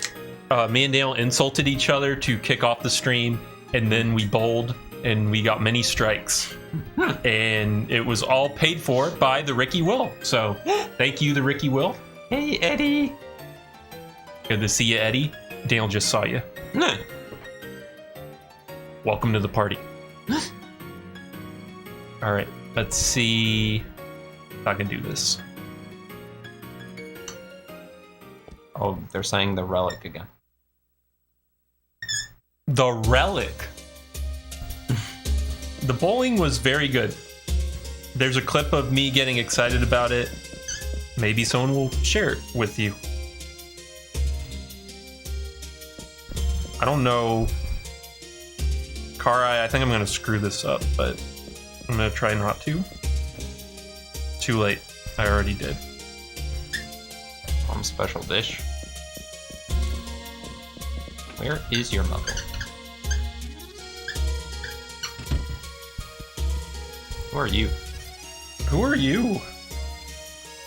Me and Dale insulted each other to kick off the stream, and then we bowled, and we got many strikes. And it was all paid for by the Ricky Will. So, thank you, the Ricky Will. Hey, Eddie. Good to see you, Eddie. Dale just saw you. Welcome to the party. All right, let's see if I can do this. Oh, they're saying the relic again. The relic. The bowling was very good. there's a clip of me getting excited about it. Maybe someone will share it with you. I don't know. Karai, I think I'm going to screw this up, but I'm going to try not to. Too late. I already did. Mom's special dish. Where is your mother? Who are you? Who are you?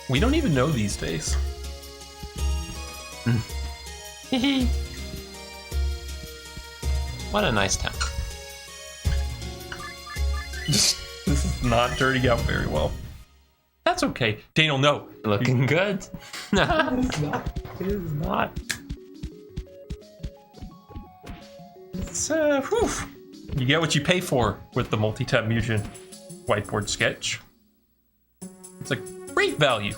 We don't even know these days. What a nice town. This is not turning out very well. That's okay. Daniel, no. Looking good. It is not. It's, whew. You get what you pay for with the Multitap Musion whiteboard sketch. It's a great value.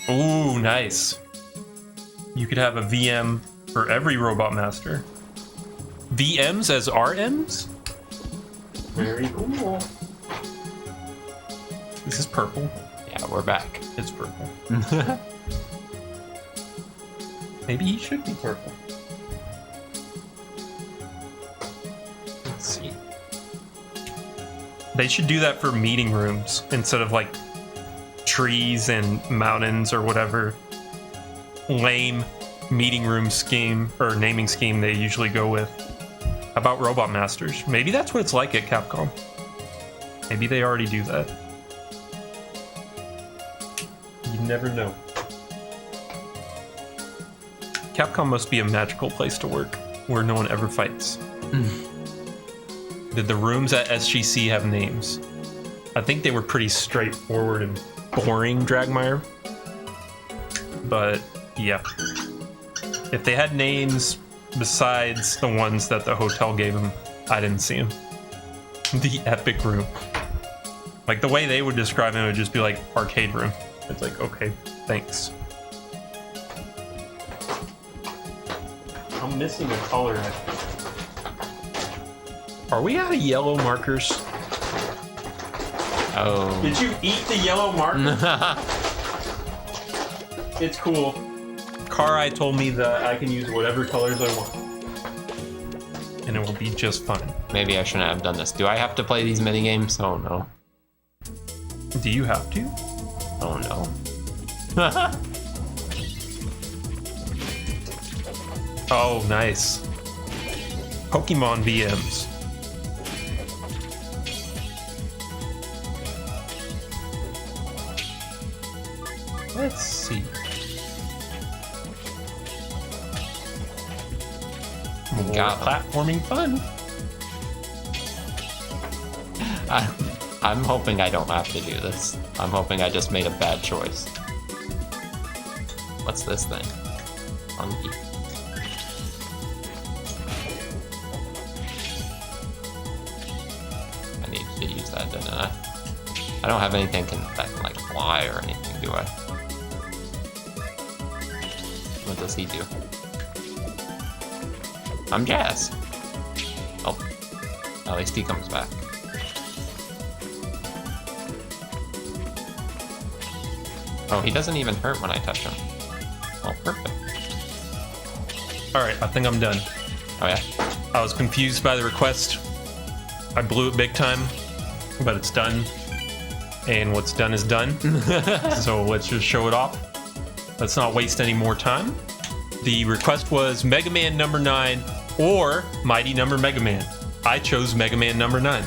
Ooh, nice. You could have a VM for every Robot Master. VMs as RMs? Very cool. This is purple. Yeah, we're back. It's purple. Maybe he should be purple. Let's see. They should do that for meeting rooms instead of like trees and mountains or whatever lame meeting room scheme or naming scheme they usually go with. How about Robot Masters? Maybe that's what it's like at Capcom. Maybe they already do that. You never know. Capcom must be a magical place to work where no one ever fights. Did the rooms at SGC have names? I think they were pretty straightforward and boring, Dragmire. But yeah. If they had names besides the ones that the hotel gave them, I didn't see them. The epic room. Like the way they would describe it would just be like arcade room. It's like, okay, thanks. I'm missing a color. Are we out of yellow markers? Oh. Did you eat the yellow marker? It's cool. Karai told me that I can use whatever colors I want. And it will be just fine. Maybe I shouldn't have done this. Do I have to play these minigames? Oh no. Do you have to? Oh no. Oh, nice. Pokemon VMs. Let's see. More Got it. platforming fun. I'm hoping I don't have to do this. I'm hoping I just made a bad choice. What's this thing? Monkey. I need to use that, didn't I? I don't have anything that can like fly or anything, do I? What does he do? I'm Jazz. Oh. At least he comes back. Oh, he doesn't even hurt when I touch him. Oh, perfect. Alright, I think I'm done. Oh yeah? I was confused by the request. I blew it big time, but it's done. And what's done is done. So let's just show it off. Let's not waste any more time. The request was Mega Man number 9 or Mighty Number Mega Man. I chose Mega Man number 9.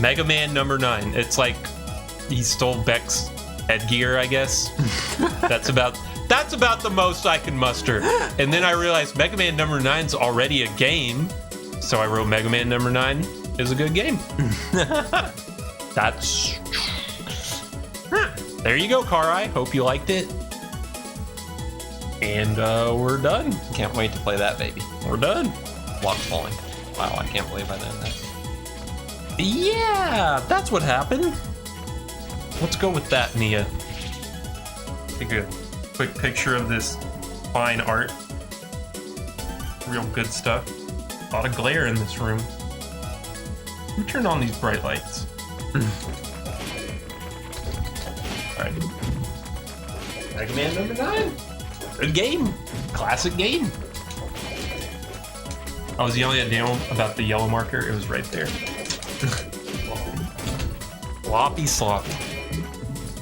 Mega Man number 9. It's like he stole Beck's headgear, I guess. That's about the most I can muster. And then I realized Mega Man number 9's already a game, so I wrote Mega Man number 9 is a good game. That's... There you go, Karai. Hope you liked it. And we're done. Can't wait to play that, baby. We're done. Blocks falling. Wow, I can't believe I did that. Yeah, that's what happened. Let's go with that, Nia. Take a quick picture of this fine art. Real good stuff. A lot of glare in this room. Who turned on these bright lights? Alright. Mega Man number 9. Good game. Classic game. I was yelling at Daniel about the yellow marker. It was right there. Sloppy sloppy.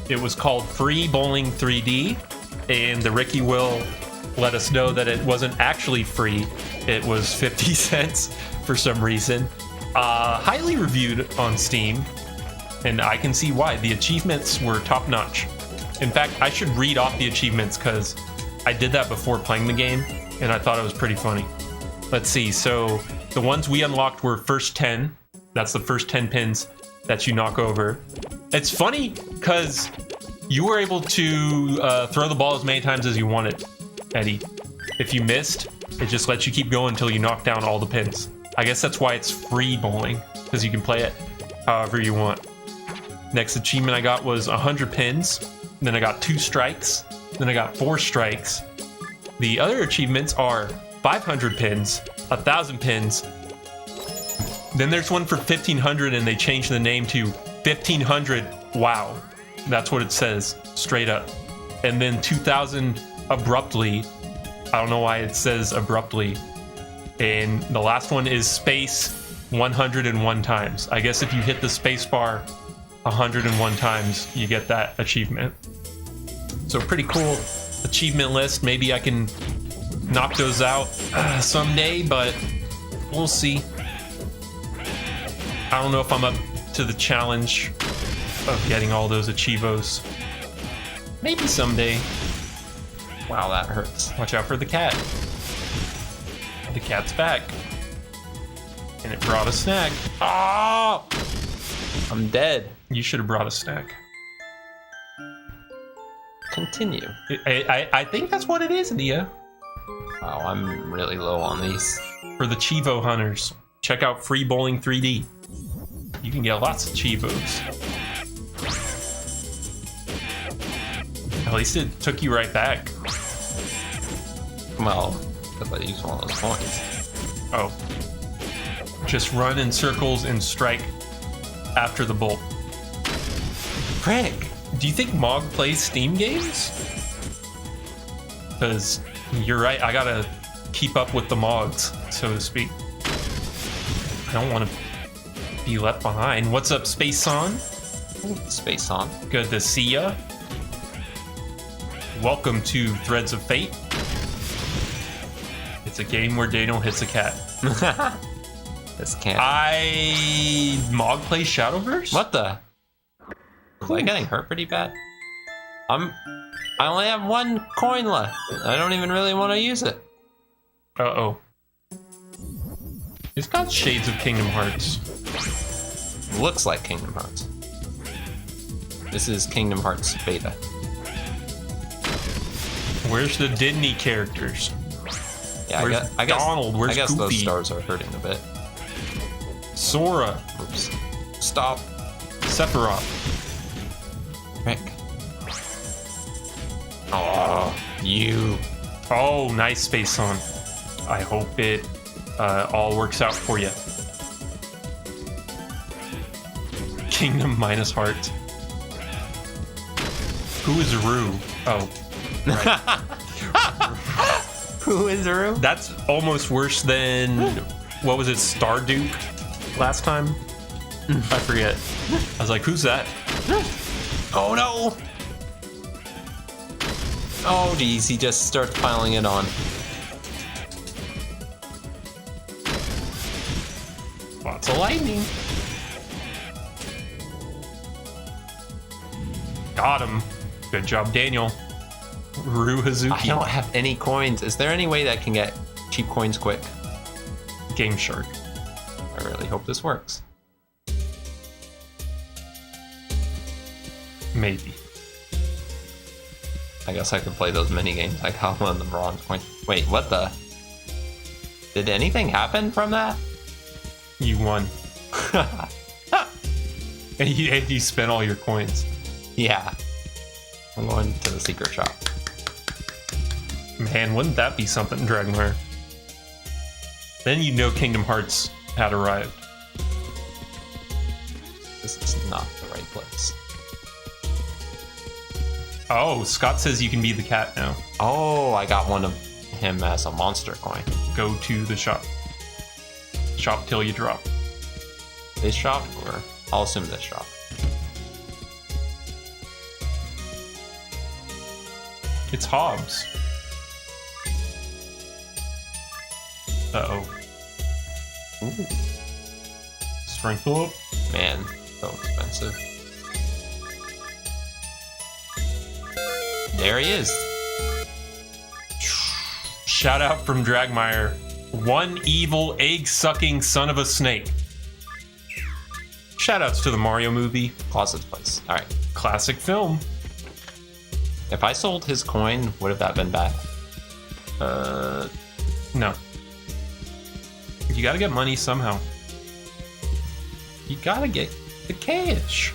It was called Free Bowling 3D, and the Ricky will let us know that it wasn't actually free. It was 50 cents for some reason. Highly reviewed on Steam, and I can see why. The achievements were top notch. In fact, I should read off the achievements because I did that before playing the game, and I thought it was pretty funny. Let's see. So the ones we unlocked were first 10. That's the first 10 pins that you knock over. It's funny because you were able to throw the ball as many times as you wanted, Eddie. If you missed, it just lets you keep going until you knock down all the pins. I guess that's why it's free bowling, because you can play it however you want. Next achievement I got was 100 pins. Then I got 2 strikes. Then I got 4 strikes. The other achievements are 500 pins, 1,000 pins. Then there's one for 1,500, and they changed the name to 1,500 Wow. That's what it says, straight up. And then 2,000 abruptly. I don't know why it says abruptly. And the last one is space 101 times. I guess if you hit the space bar 101 times, you get that achievement. So pretty cool achievement list. Maybe I can knock those out someday, but we'll see. I don't know if I'm up to the challenge of getting all those achievos. Maybe someday. Wow, that hurts. Watch out for the cat. The cat's back. And it brought a snack. Oh! I'm dead. You should have brought a snack. Continue. I think that's what it is, Nia. Wow, I'm really low on these. For the Chivo hunters, check out Free Bowling 3D. You can get lots of Chivos. At least it took you right back. Well, if I use one of those coins. Oh. Just run in circles and strike after the bolt. Frank, do you think Mog plays Steam games? Because you're right, I gotta keep up with the Mogs, so to speak. I don't want to be left behind. What's up, Space On? Space On. Good to see ya. Welcome to Threads of Fate. It's a game where Daniel hits a cat. This cat. Mog plays Shadowverse? What the? Was I getting hurt pretty bad? I only have 1 coin left. I don't even really want to use it. Uh-oh. It's got shades of Kingdom Hearts. Looks like Kingdom Hearts. This is Kingdom Hearts beta. Where's the Disney characters? Yeah, Where's Donald? Where's I guess those Goofy? stars are hurting a bit. Sora. Oops. Stop. Sephiroth. Rick. Oh, you. Oh, nice, Space On. I hope it all works out for you. Kingdom minus heart. Who is Rue? Oh. Right. Who is Rue? That's almost worse than, what was it, Starduke last time? I forget. I was like, who's that? Oh no! Oh geez, he just starts piling it on. Lots of lightning. Got him. Good job, Daniel. Rue Hazuki. I don't have any coins. Is there any way that I can get cheap coins quick? Game Shark. I really hope this works. Maybe. I guess I could play those mini games. I got one of the bronze coins. Wait, what the? Did anything happen from that? You won. and you spent all your coins. Yeah. I'm going to the secret shop. Man, wouldn't that be something, Dragmar? Then you know Kingdom Hearts had arrived. This is not the right place. Oh, Scott says you can be the cat now. Oh, I got one of him as a monster coin. Go to the shop. Shop till you drop. This shop, or I'll assume this shop. It's Hobbs. Uh-oh. Ooh, Sprinkle up. man, so expensive. There he is. Shout out from Dragmire. One evil egg-sucking son of a snake. Shout outs to the Mario movie. Closet's place. All right. Classic film. If I sold his coin, would have that been bad? No. You gotta get money somehow. You gotta get the cash.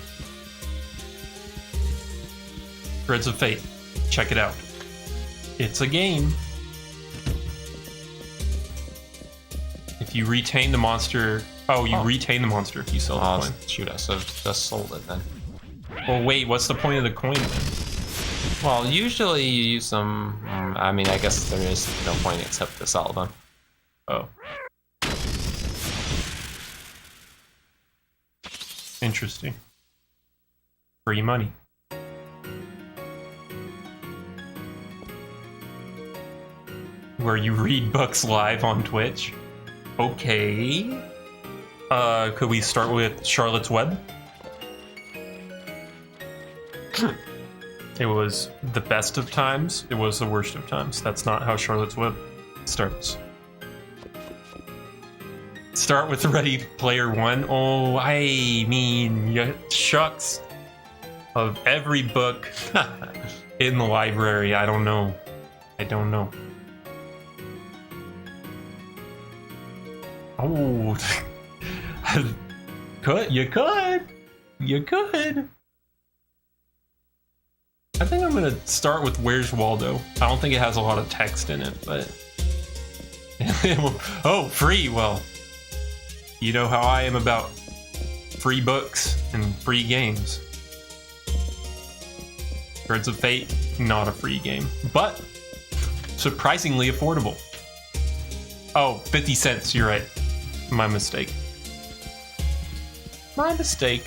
Threads of Fate. Check it out. It's a game. If you retain the monster... Oh, you retain the monster if you sell the Oh, coin. shoot, I should have just sold it then. Well, wait, what's the point of the coin then? Well, usually you use them... I mean, I guess there is no point except to sell them. Oh. Interesting. Free money. Where you read books live on Twitch. Okay. Could we start with Charlotte's Web? It was the best of times. It was the worst of times. That's not how Charlotte's Web starts. Start with Ready Player One. Oh, I mean, shucks. Of every book in the library, I don't know. I don't know. Oh, you could. I think I'm gonna start with Where's Waldo. I don't think it has a lot of text in it, but oh, free. Well, you know how I am about free books and free games. Threads of Fate, not a free game, but surprisingly affordable. Oh, 50 cents, you're right. My mistake. My mistake.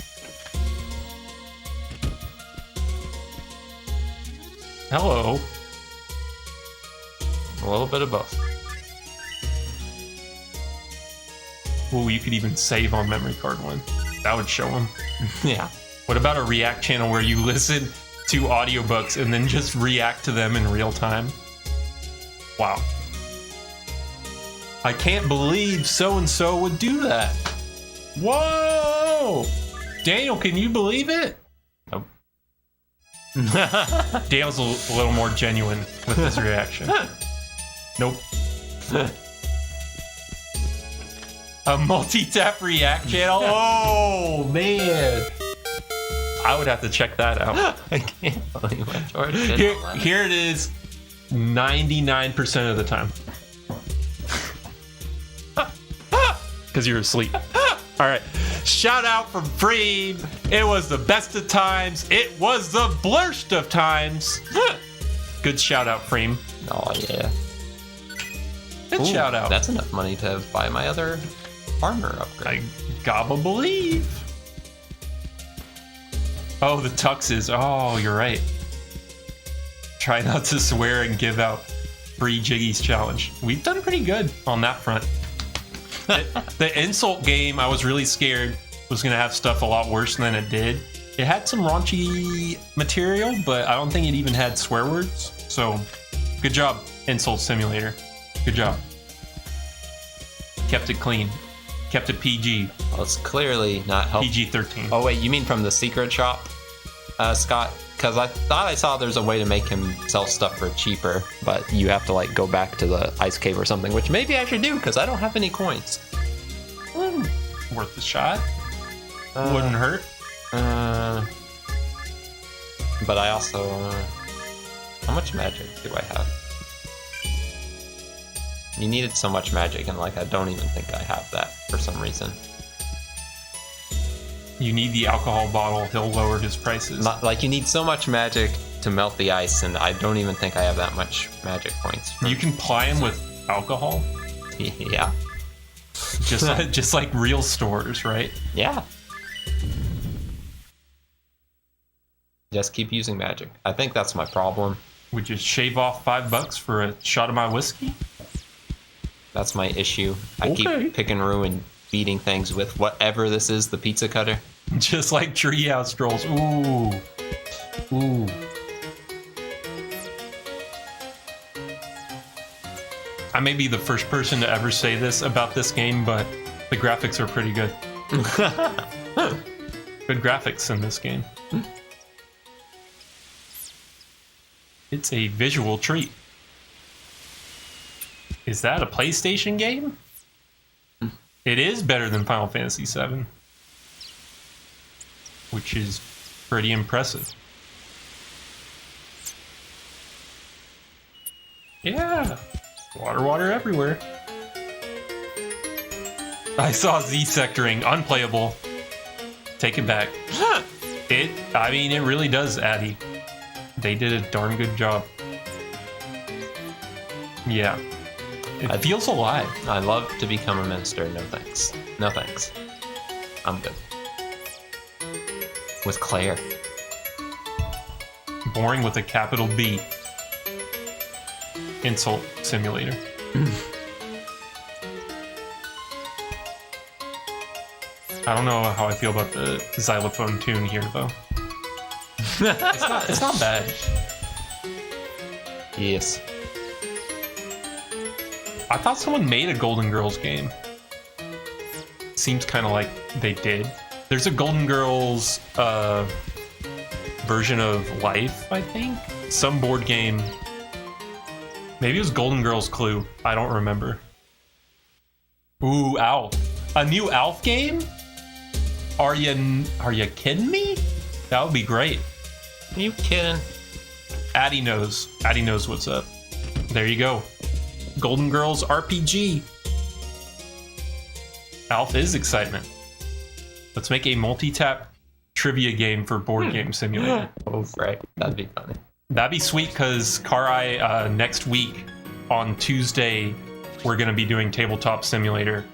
Hello. A little bit of both. Ooh, you could even save on memory card one. That would show them. Yeah. What about a React channel where you listen to audiobooks and then just react to them in real time? Wow. I can't believe so-and-so would do that. Whoa! Daniel, can you believe it? Nope. Daniel's a little more genuine with his reaction. Nope. A multi-tap react channel? Oh, man. I would have to check that out. I can't believe I George did all that. Here it is 99% of the time. Because you're asleep. All right. Shout out from Freem. It was the best of times. It was the blurst of times. Good shout out, Freem. Oh, yeah. Good Ooh, shout out. That's enough money to buy my other armor upgrade. I gotta believe. Oh, the tuxes. Oh, you're right. Try not to swear and give out free Jiggy's challenge. We've done pretty good on that front. The insult game, I was really scared was going to have stuff a lot worse than it did. It had some raunchy material, but I don't think it even had swear words. So, good job, Insult Simulator. Good job. Kept it clean. Kept it PG. Well, it's clearly not helpful. PG-13. Oh, wait, you mean from the secret shop, Scott? Because I thought I saw there's a way to make him sell stuff for cheaper, but you have to, like, go back to the ice cave or something, which maybe I should do, because I don't have any coins. Worth a shot. Wouldn't hurt. But I also... how much magic do I have? You needed so much magic, and, like, I don't even think I have that for some reason. You need the alcohol bottle. He'll lower his prices. Not like you need so much magic to melt the ice, and I don't even think I have that much magic points. You can ply him with alcohol, Yeah. just like real stores, right? Yeah. Just keep using magic. I think that's my problem. Would you shave off $5 for a shot of my whiskey? That's my issue. I Okay. keep picking room and beating things with whatever this is, the pizza cutter. Just like treehouse trolls. Ooh. Ooh. I may be the first person to ever say this about this game, but the graphics are pretty good. Good graphics in this game. It's a visual treat. Is that a PlayStation game? It is better than Final Fantasy VII, which is pretty impressive. Yeah, water everywhere. I saw Z-sectoring, unplayable. Take it back. I mean, it really does, Addy. They did a darn good job. Yeah. It feels alive. I love to become a minister. No thanks. No thanks. I'm good. With Claire. Boring with a capital B. Insult simulator. I don't know how I feel about the xylophone tune here, though. It's not bad. Yes. I thought someone made a Golden Girls game. Seems kind of like they did. There's a Golden Girls version of Life, I think. Some board game. Maybe it was Golden Girls Clue. I don't remember. Ooh, Alf. A new Alf game? Are you kidding me? That would be great. Are you kidding? Addy knows. Addy knows what's up. There you go. Golden Girls RPG. Alf is excitement. Let's make a multi-tap trivia game for Board Game Simulator. Oh, right. That'd be funny. That'd be sweet because Karai, next week on Tuesday, we're going to be doing Tabletop Simulator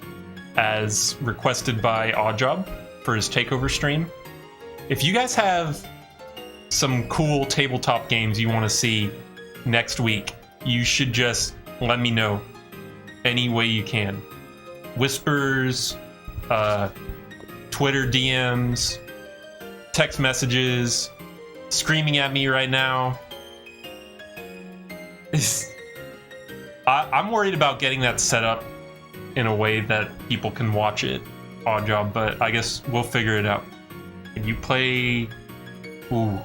as requested by Oddjob for his takeover stream. If you guys have some cool tabletop games you want to see next week, you should just let me know any way you can. Whispers, Twitter DMs, text messages, screaming at me right now. I'm worried about getting that set up in a way that people can watch it, Oddjob, but I guess we'll figure it out. Can you play... Ooh,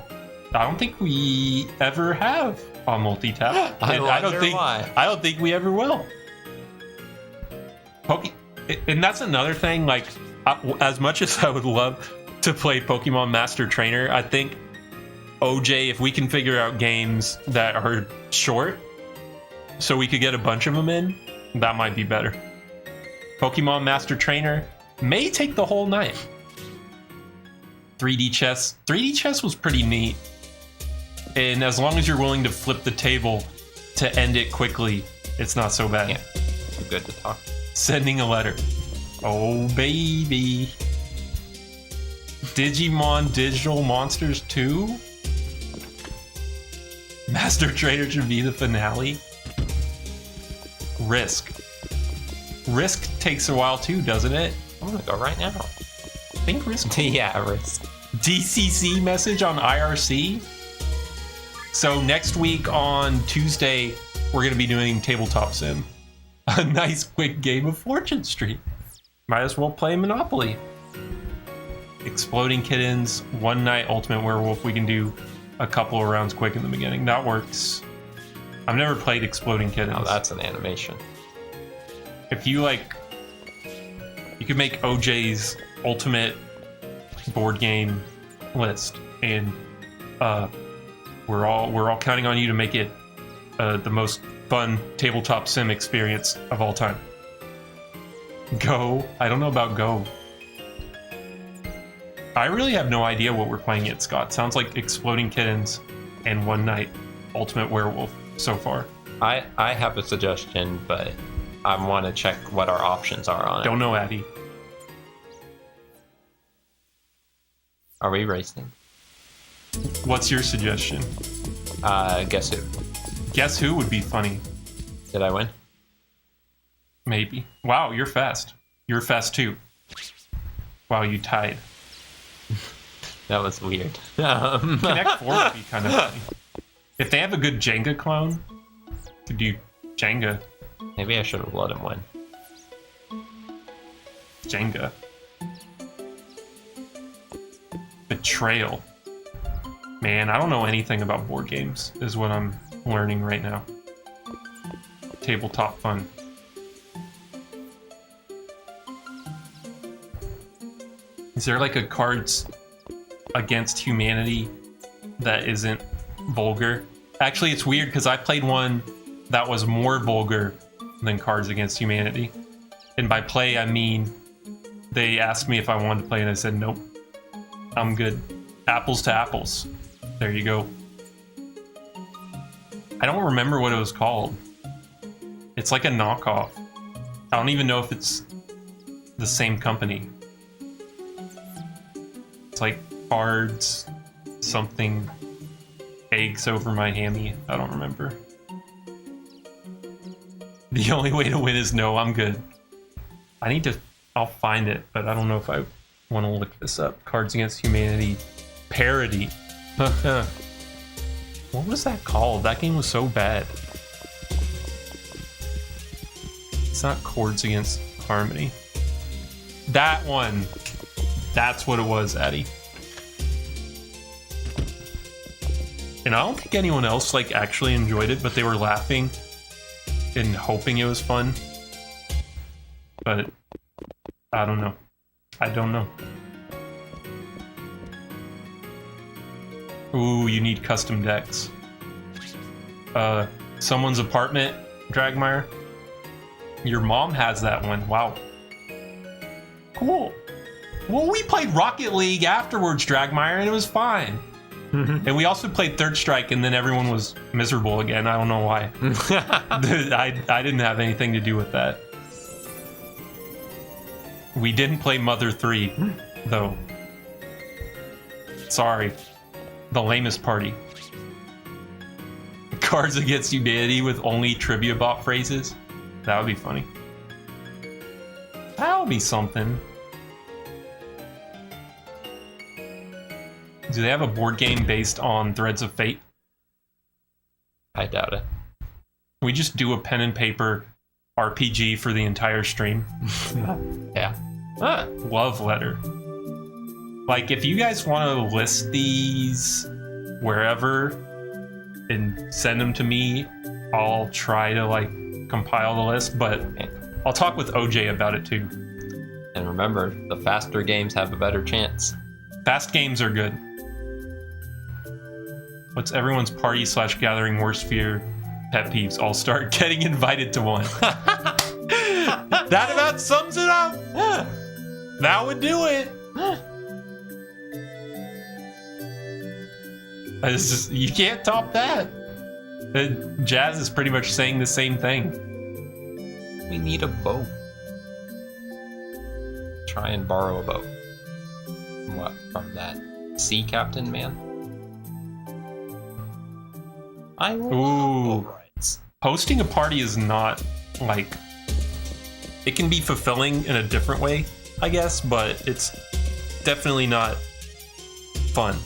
I don't think we ever have on Multitap. I don't think why. I don't think we ever will. And that's another thing. Like, as much as I would love to play Pokemon Master Trainer, I think OJ, if we can figure out games that are short, so we could get a bunch of them in, that might be better. Pokemon Master Trainer may take the whole night. 3D chess. 3D chess was pretty neat. And as long as you're willing to flip the table to end it quickly, it's not so bad. Yeah. Too good to talk. Sending a letter. Oh, baby. Digimon Digital Monsters 2? Master Trainer should be the finale. Risk. Risk takes a while too, doesn't it? I'm gonna go right now. I think Risk. Yeah, Risk. DCC message on IRC. So next week on Tuesday, we're going to be doing Tabletop Sim. A nice quick game of Fortune Street. Might as well play Monopoly. Exploding Kittens, One Night Ultimate Werewolf. We can do a couple of rounds quick in the beginning. That works. I've never played Exploding Kittens. Oh, that's an animation. If you like, you could make OJ's ultimate board game list, and we're all counting on you to make it the most fun tabletop sim experience of all time. Go. I don't know about Go. I really have no idea what we're playing yet, Scott. Sounds like Exploding Kittens and One Night Ultimate Werewolf so far. I have a suggestion, but I want to check what our options are on it. Don't know, Addy. Are we racing? What's your suggestion? Guess who? Guess Who would be funny. Did I win? Maybe. Wow, you're fast. You're fast too. Wow, you tied. That was weird. Connect 4 would be kind of funny. If they have a good Jenga clone, could do Jenga. Maybe I should have let him win. Jenga. Betrayal. Man, I don't know anything about board games, is what I'm learning right now. Tabletop fun. Is there like a Cards Against Humanity that isn't vulgar? Actually, it's weird because I played one that was more vulgar than Cards Against Humanity. And by play, I mean they asked me if I wanted to play and I said nope. I'm good. Apples to apples. There you go. I don't remember what it was called. It's like a knockoff. I don't even know if it's the same company. It's like Cards something eggs over my hammy. I don't remember. The only way to win is no, I'm good. I'll find it, but I don't know if I want to look this up. Cards Against Humanity parody. What was that called? That game was so bad. It's not Chords Against Harmony. That one. That's what it was, Addy. And I don't think anyone else like actually enjoyed it, but they were laughing and hoping it was fun. But I don't know. I don't know. Ooh, you need custom decks. Someone's apartment, Dragmire. Your mom has that one. Wow. Cool. Well, we played Rocket League afterwards, Dragmire, and it was fine. And we also played Third Strike, and then everyone was miserable again. I don't know why. I didn't have anything to do with that. We didn't play Mother 3, though. Sorry. The lamest party. Cards Against Humanity with only trivia bot phrases. That would be funny. That would be something. Do they have a board game based on Threads of Fate? I doubt it. We just do a pen and paper RPG for the entire stream. Yeah. Love letter. Like, if you guys want to list these wherever and send them to me, I'll try to, like, compile the list, but I'll talk with OJ about it, too. And remember, the faster games have a better chance. Fast games are good. What's everyone's party/gathering worst fear pet peeves? I'll start getting invited to one. That about sums it up. That would do it. You can't top that. Jazz is pretty much saying the same thing. We need a boat. Try and borrow a boat. What, from that sea captain man? I Ooh. Hosting a party is not, like... It can be fulfilling in a different way, I guess, but it's definitely not fun.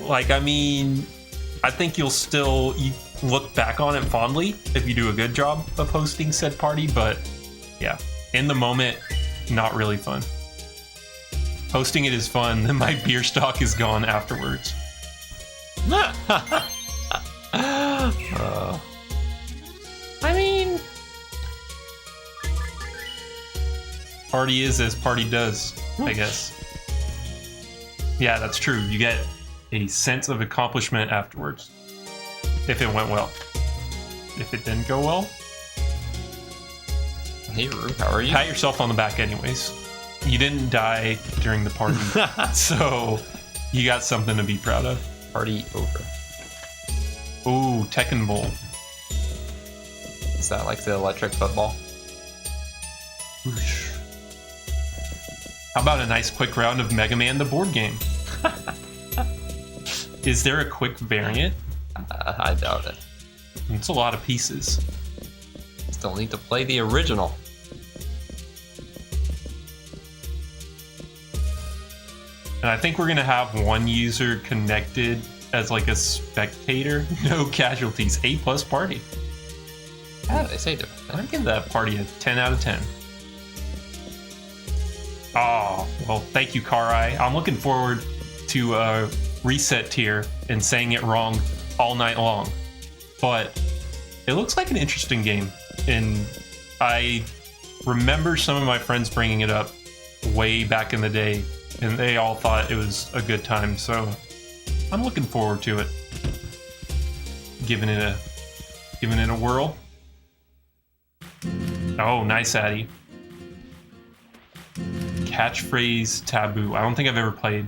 Like, I mean, I think you look back on it fondly if you do a good job of hosting said party, but yeah, in the moment, not really fun. Hosting it is fun, then my beer stock is gone afterwards. I mean, party is as party does, I guess. Yeah, that's true. You get a sense of accomplishment afterwards. If it went well. If it didn't go well, hey, Rue, how are you? pat yourself on the back anyways. You didn't die during the party, so you got something to be proud of. Party over. Ooh, Tekken Bowl. Is that like the electric football? Whoosh. How about a nice quick round of Mega Man the board game? Is there a quick variant? I doubt it. It's a lot of pieces. Still need to play the original. And I think we're gonna have one user connected as like a spectator. No casualties. A+ party. Yeah, they say I'd give that party a 10 out of 10. Oh, well, thank you, Karai. I'm looking forward to a reset tier and saying it wrong all night long. But it looks like an interesting game. And I remember some of my friends bringing it up way back in the day, and they all thought it was a good time. So I'm looking forward to it. Giving it a whirl. Oh, nice, Addy. Catchphrase Taboo. I don't think I've ever played.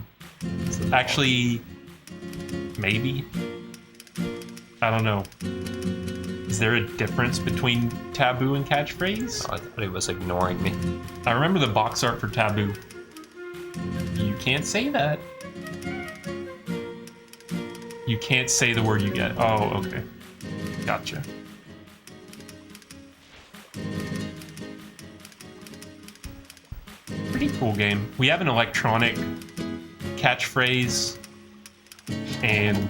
Actually, maybe. I don't know. Is there a difference between Taboo and Catchphrase? Oh, I thought he was ignoring me. I remember the box art for Taboo. You can't say that. You can't say the word you get. Oh, okay. Gotcha. Pretty cool game. We have an electronic catchphrase, and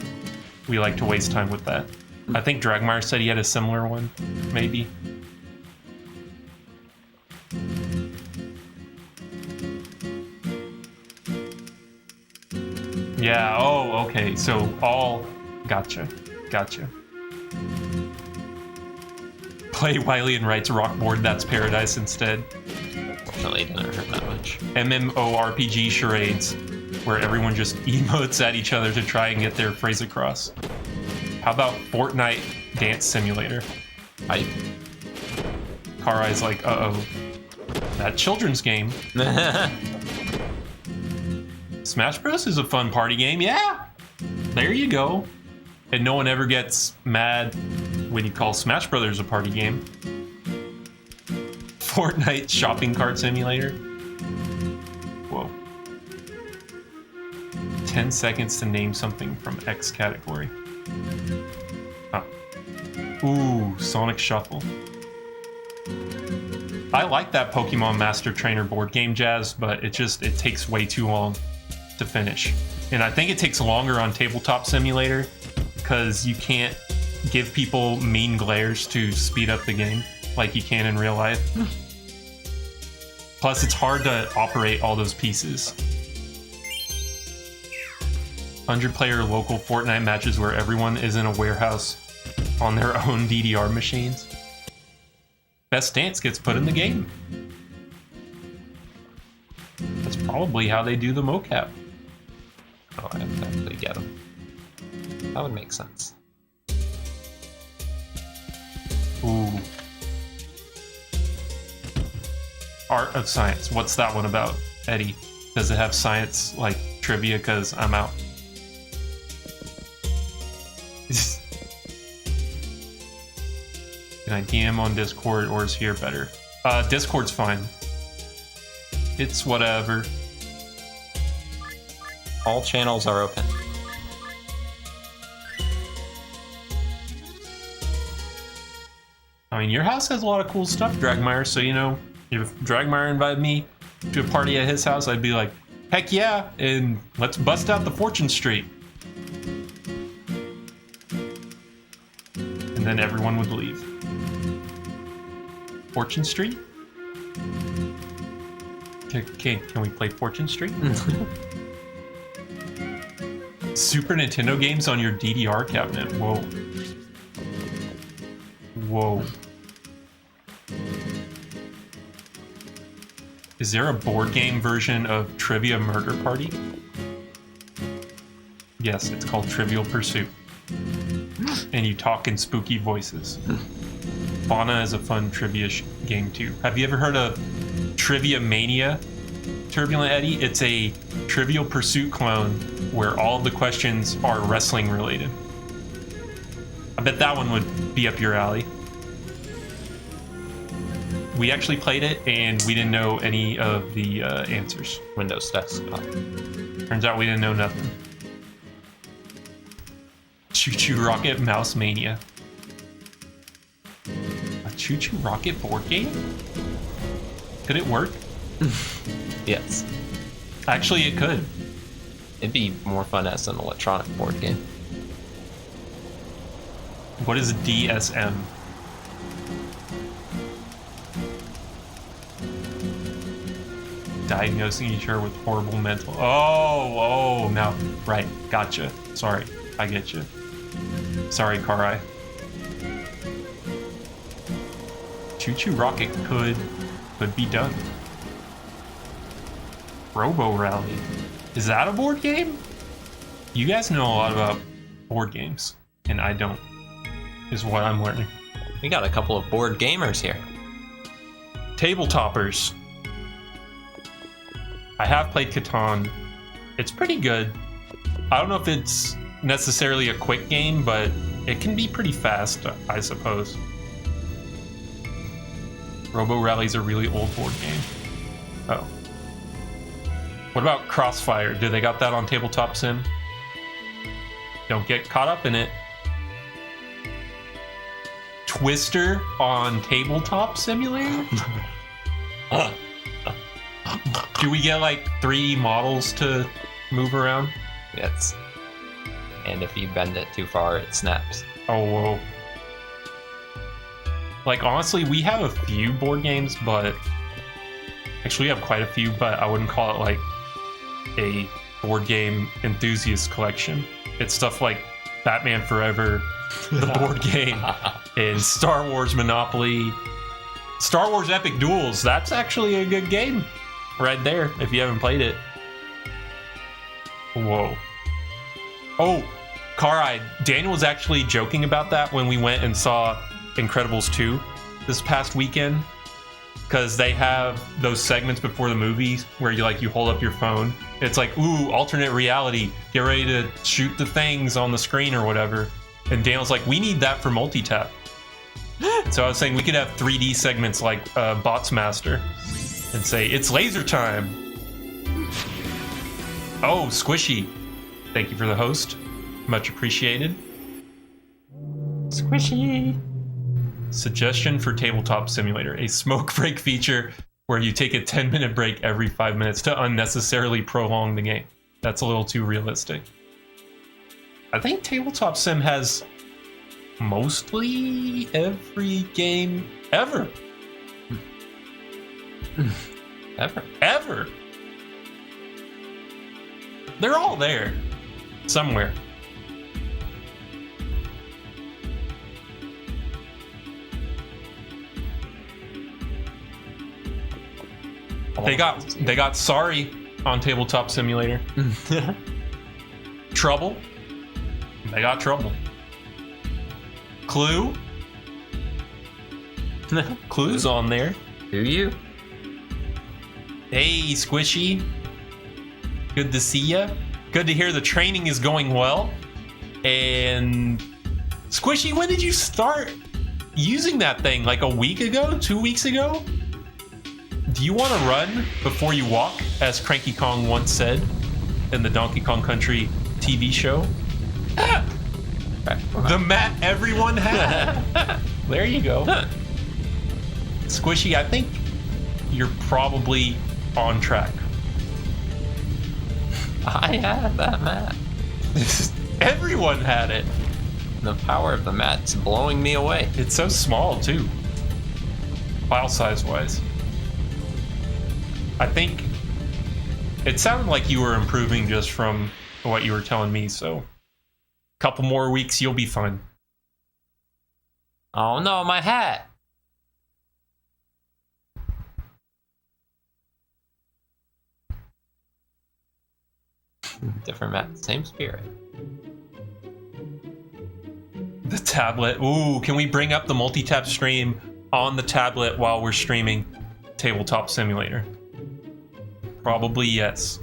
we like to waste time with that. I think Dragmire said he had a similar one, maybe. Yeah, oh, okay, so all... Gotcha. Play Wily and Wright's Rockboard, That's Paradise instead. Fortunately, it didn't hurt that much. MMORPG charades, where everyone just emotes at each other to try and get their phrase across. How about Fortnite Dance Simulator? Karai's like, uh-oh. That children's game. Smash Bros. Is a fun party game, yeah! There you go. And no one ever gets mad when you call Smash Brothers a party game. Fortnite Shopping Cart Simulator. Whoa. 10 seconds to name something from X category. Oh. Ooh, Sonic Shuffle. I like that Pokemon Master Trainer board game, Jazz, but it takes way too long to finish. And I think it takes longer on Tabletop Simulator because you can't give people mean glares to speed up the game like you can in real life. Plus, it's hard to operate all those pieces. 100-player local Fortnite matches where everyone is in a warehouse on their own DDR machines. Best dance gets put in the game. That's probably how they do the mocap. Oh, I have to actually get him. That would make sense. Ooh. Art of Science. What's that one about, Eddie? Does it have science, like, trivia? Because I'm out. Can I DM on Discord, or is here better? Discord's fine. It's whatever. All channels are open. I mean, your house has a lot of cool stuff, Dragmire, so, you know, if Dragmire invited me to a party at his house, I'd be like, heck yeah, and let's bust out the Fortune Street. And then everyone would leave. Fortune Street? Can we play Fortune Street? Super Nintendo games on your DDR cabinet. Whoa. Whoa. Is there a board game version of Trivia Murder Party? Yes, it's called Trivial Pursuit. And you talk in spooky voices. Fauna is a fun trivia game too. Have you ever heard of Trivia Mania? Turbulent Eddie. It's a Trivial Pursuit clone where all the questions are wrestling related. I bet that one would be up your alley. We actually played it and we didn't know any of the answers. Windows desktop. Turns out we didn't know nothing. Choo Choo Rocket Mouse Mania. A Choo Choo Rocket board game? Could it work? Yes. Actually, it could. It'd be more fun as an electronic board game. What is DSM? Diagnosing each other with horrible mental. Oh, now. Right. Gotcha. Sorry. I get you. Sorry, Karai. Choo Choo Rocket could be done. Robo Rally. Is that a board game? You guys know a lot about board games, and I don't, is what I'm learning. We got a couple of board gamers here. Tabletoppers. I have played Catan. It's pretty good. I don't know if it's necessarily a quick game, but it can be pretty fast, I suppose. Robo Rally's a really old board game. Oh. What about Crossfire? Do they got that on Tabletop Sim? Don't get caught up in it. Twister on Tabletop Simulator? Do we get like 3 models to move around? Yes. And if you bend it too far, it snaps. Oh, whoa. Like, honestly, we have a few board games, but... Actually, we have quite a few, but I wouldn't call it like a board game enthusiast collection. It's stuff like Batman Forever, the board game, and Star Wars Monopoly. Star Wars Epic Duels, that's actually a good game right there, if you haven't played it. Whoa. Oh, Karai, Daniel was actually joking about that when we went and saw Incredibles 2 this past weekend, because they have those segments before the movies where you hold up your phone. It's like, ooh, alternate reality, get ready to shoot the things on the screen or whatever. And Daniel's like, we need that for Multitap. So I was saying we could have 3D segments like Bots Master and say, it's laser time. Oh, Squishy. Thank you for the host. Much appreciated. Squishy. Suggestion for Tabletop Simulator. A smoke break feature where you take a 10-minute break every 5 minutes to unnecessarily prolong the game. That's a little too realistic. I think Tabletop Sim has mostly every game ever. Ever. They're all there. Somewhere. They got Sorry on Tabletop Simulator. Trouble. They got Trouble. Clue. Clue's on there. Do you? Hey, Squishy. Good to see ya. Good to hear the training is going well. And Squishy, when did you start using that thing? Like a week ago? 2 weeks ago? Do you want to run before you walk, as Cranky Kong once said in the Donkey Kong Country TV show? The mat everyone had. There you go. Squishy, I think you're probably on track. I had that mat. Everyone had it. The power of the mat's blowing me away. It's so small, too. File size-wise. I think it sounded like you were improving just from what you were telling me, so a couple more weeks, you'll be fine. Oh no, my hat! Different mat, same spirit. The tablet. Ooh, can we bring up the multi-tap stream on the tablet while we're streaming Tabletop Simulator? Probably yes.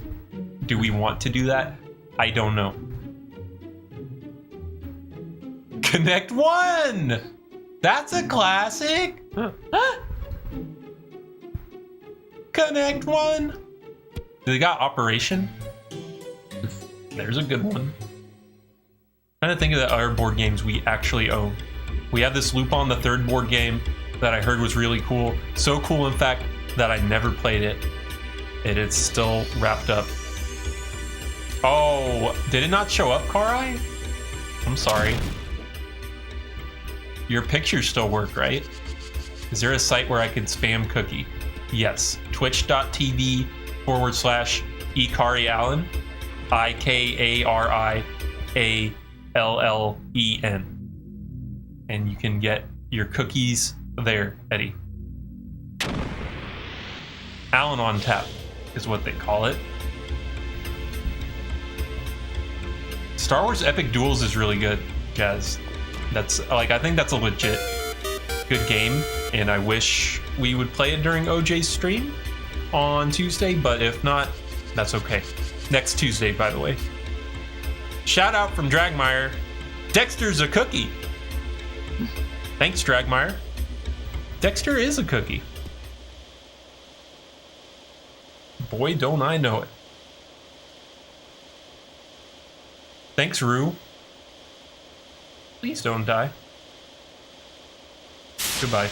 Do we want to do that? I don't know. Connect One! That's a classic! Connect One! They got Operation? There's a good one. I'm trying to think of the other board games we actually own. We have this Lupin the Third board game that I heard was really cool. So cool, in fact, that I never played it. And it's still wrapped up. Oh, did it not show up, Karai? I'm sorry. Your pictures still work, right? Is there a site where I can spam cookie? Yes. Twitch.tv/eKariAllen. IKARIALLEN. And you can get your cookies there, Eddie. Allen on tap is what they call it. Star Wars Epic Duels is really good, Jazz. That's like, I think that's a legit good game, and I wish we would play it during OJ's stream on Tuesday, but if not, that's okay. Next Tuesday, by the way. Shout out from Dragmeyer. Dexter's a cookie. Thanks, Dragmeyer. Dexter is a cookie. Boy, don't I know it. Thanks, Rue. Please don't die. Goodbye.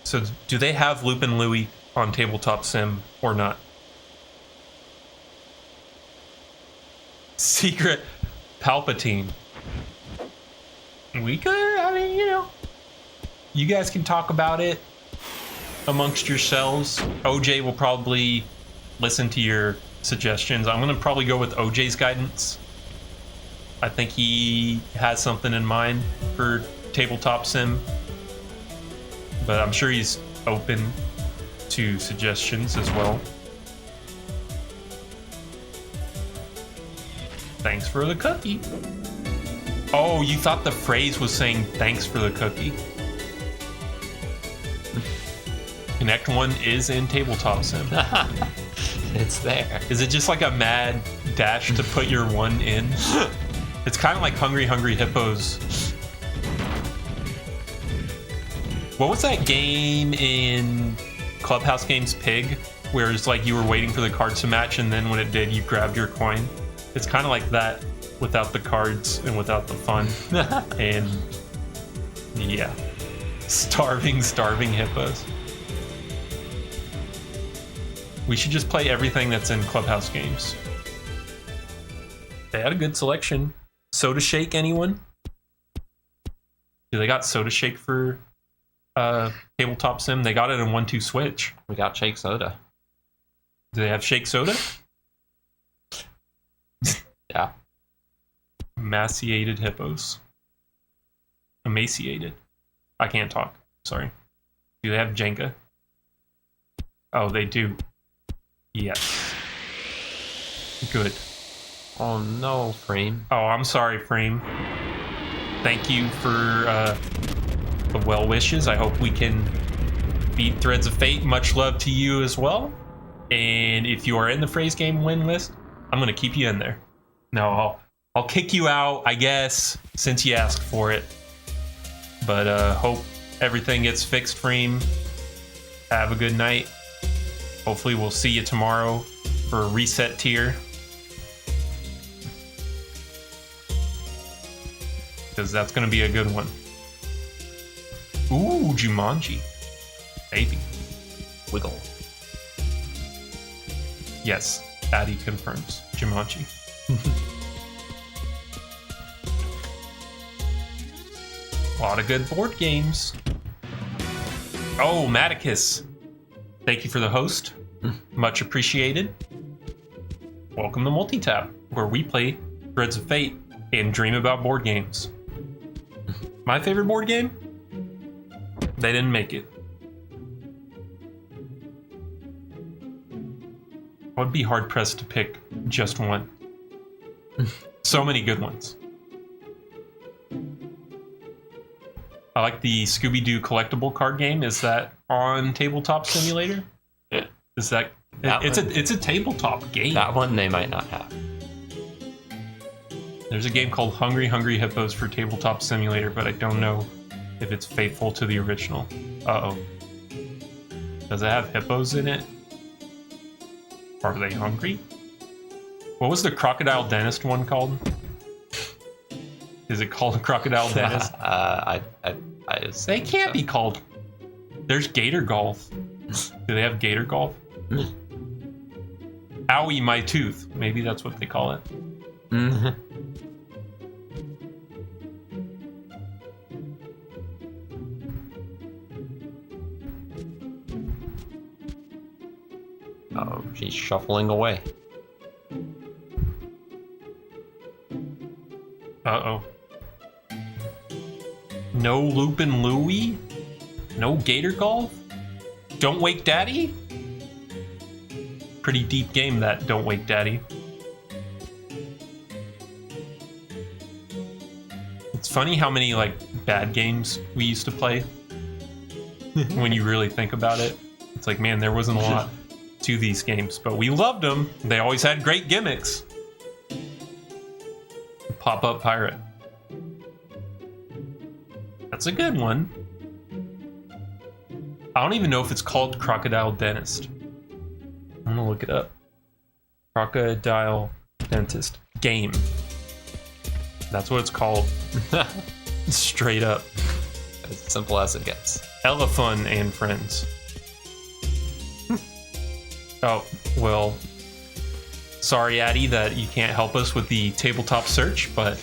So, do they have Lupin Louie on Tabletop Sim or not? Secret Palpatine. We could, I mean, you know. You guys can talk about it amongst yourselves. OJ will probably listen to your suggestions. I'm going to probably go with OJ's guidance. I think he has something in mind for Tabletop Sim. But I'm sure he's open to suggestions as well. Thanks for the cookie. Oh, you thought the phrase was saying thanks for the cookie? Connect One is in Tabletop Sim. It's there. Is it just like a mad dash to put your one in? It's kind of like Hungry Hungry Hippos. What was that game in Clubhouse Games Pig? Where it's like you were waiting for the cards to match, and then when it did, you grabbed your coin. It's kind of like that without the cards and without the fun. And yeah, starving hippos. We should just play everything that's in Clubhouse Games. They had a good selection. Soda Shake, anyone? Do they got Soda Shake for Tabletop Sim? They got it in 1-2 Switch. We got Shake Soda. Do they have Shake Soda? Yeah. Emaciated hippos. Emaciated. I can't talk. Sorry. Do they have Jenga? Oh, they do. Yes. Good. Oh no, Frame. Oh, I'm sorry, Frame. Thank you for the well wishes. I hope we can beat Threads of Fate. Much love to you as well. And if you are in the phrase game win list, I'm gonna keep you in there. No, I'll kick you out, I guess, since you asked for it. But hope everything gets fixed, Frame. Have a good night. Hopefully we'll see you tomorrow for a reset tier. Because that's going to be a good one. Ooh, Jumanji. Maybe. Wiggle. Yes, Addy confirms. Jumanji. A lot of good board games. Oh, Maticus. Thank you for the host. Much appreciated. Welcome to Multitap, where we play Threads of Fate and dream about board games. My favorite board game? They didn't make it. I'd be hard pressed to pick just one. So many good ones. I like the Scooby-Doo collectible card game. Is that on Tabletop Simulator? Is that It's a tabletop game. That one they might not have. There's a game called Hungry Hungry Hippos for Tabletop Simulator, but I don't know if it's faithful to the original. Uh-oh. Does it have hippos in it? Are they hungry? What was the Crocodile Dentist one called? Is it called Crocodile Dentist? They Can't be called. There's Gator Golf. Do they have Gator Golf? Owie, my tooth. Maybe that's what they call it. Oh, she's shuffling away. Uh-oh. No Lupin Louie? No Gator Golf? Don't Wake Daddy? Pretty deep game, that Don't Wake Daddy. It's funny how many, like, bad games we used to play. When you really think about it. It's like, man, there wasn't a lot to these games, but we loved them. They always had great gimmicks. Pop-up pirate. That's a good one. I don't even know if it's called Crocodile Dentist. I'm gonna look it up. Crocodile Dentist game. That's what it's called. Straight up. As simple as it gets. Elefun and Friends. Oh, well, sorry, Addy, that you can't help us with the tabletop search, but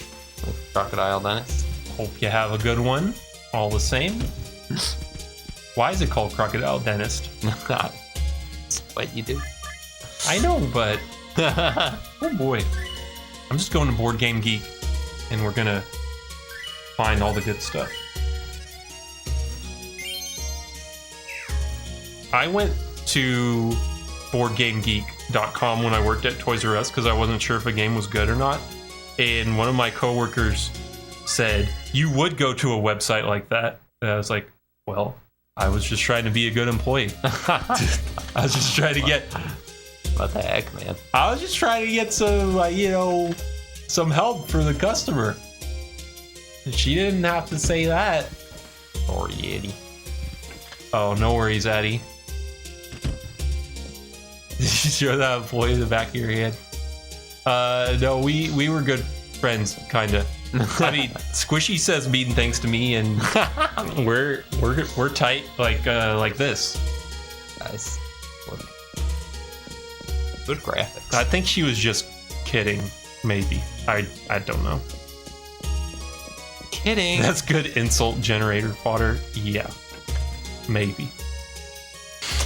Crocodile Dentist. hope you have a good one, all the same. Why is it called Crocodile Dentist? It's what you do. I know, but oh boy. I'm just going to Board Game Geek, and we're gonna find all the good stuff. I went to BoardGameGeek.com when I worked at Toys R Us because I wasn't sure if a game was good or not. And one of my coworkers said, "You would go to a website like that." And I was like, well, I was just trying to be a good employee. I was just trying to get... What the heck, man? I was just trying to get some, some help for the customer. She didn't have to say that. Sorry, Eddie. Oh, no worries, Addy. Did you show that employee in the back of your hand? No, we were good friends, kinda. I mean, Squishy says mean things to me, and we're tight like this. Guys, good graphics. I think she was just kidding. Maybe I don't know. Kidding. That's good insult generator fodder. Yeah, maybe.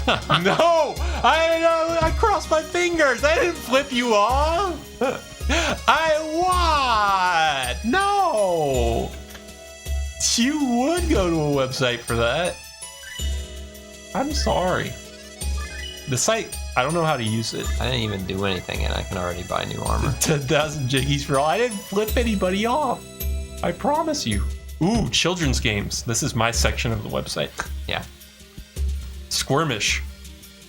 No, I crossed my fingers. I didn't flip you off. What? No. You would go to a website for that. I'm sorry. The site, I don't know how to use it. I didn't even do anything, and I can already buy new armor. 10,000 jiggies for all. I didn't flip anybody off. I promise you. Ooh, children's games. This is my section of the website. Yeah. Squirmish.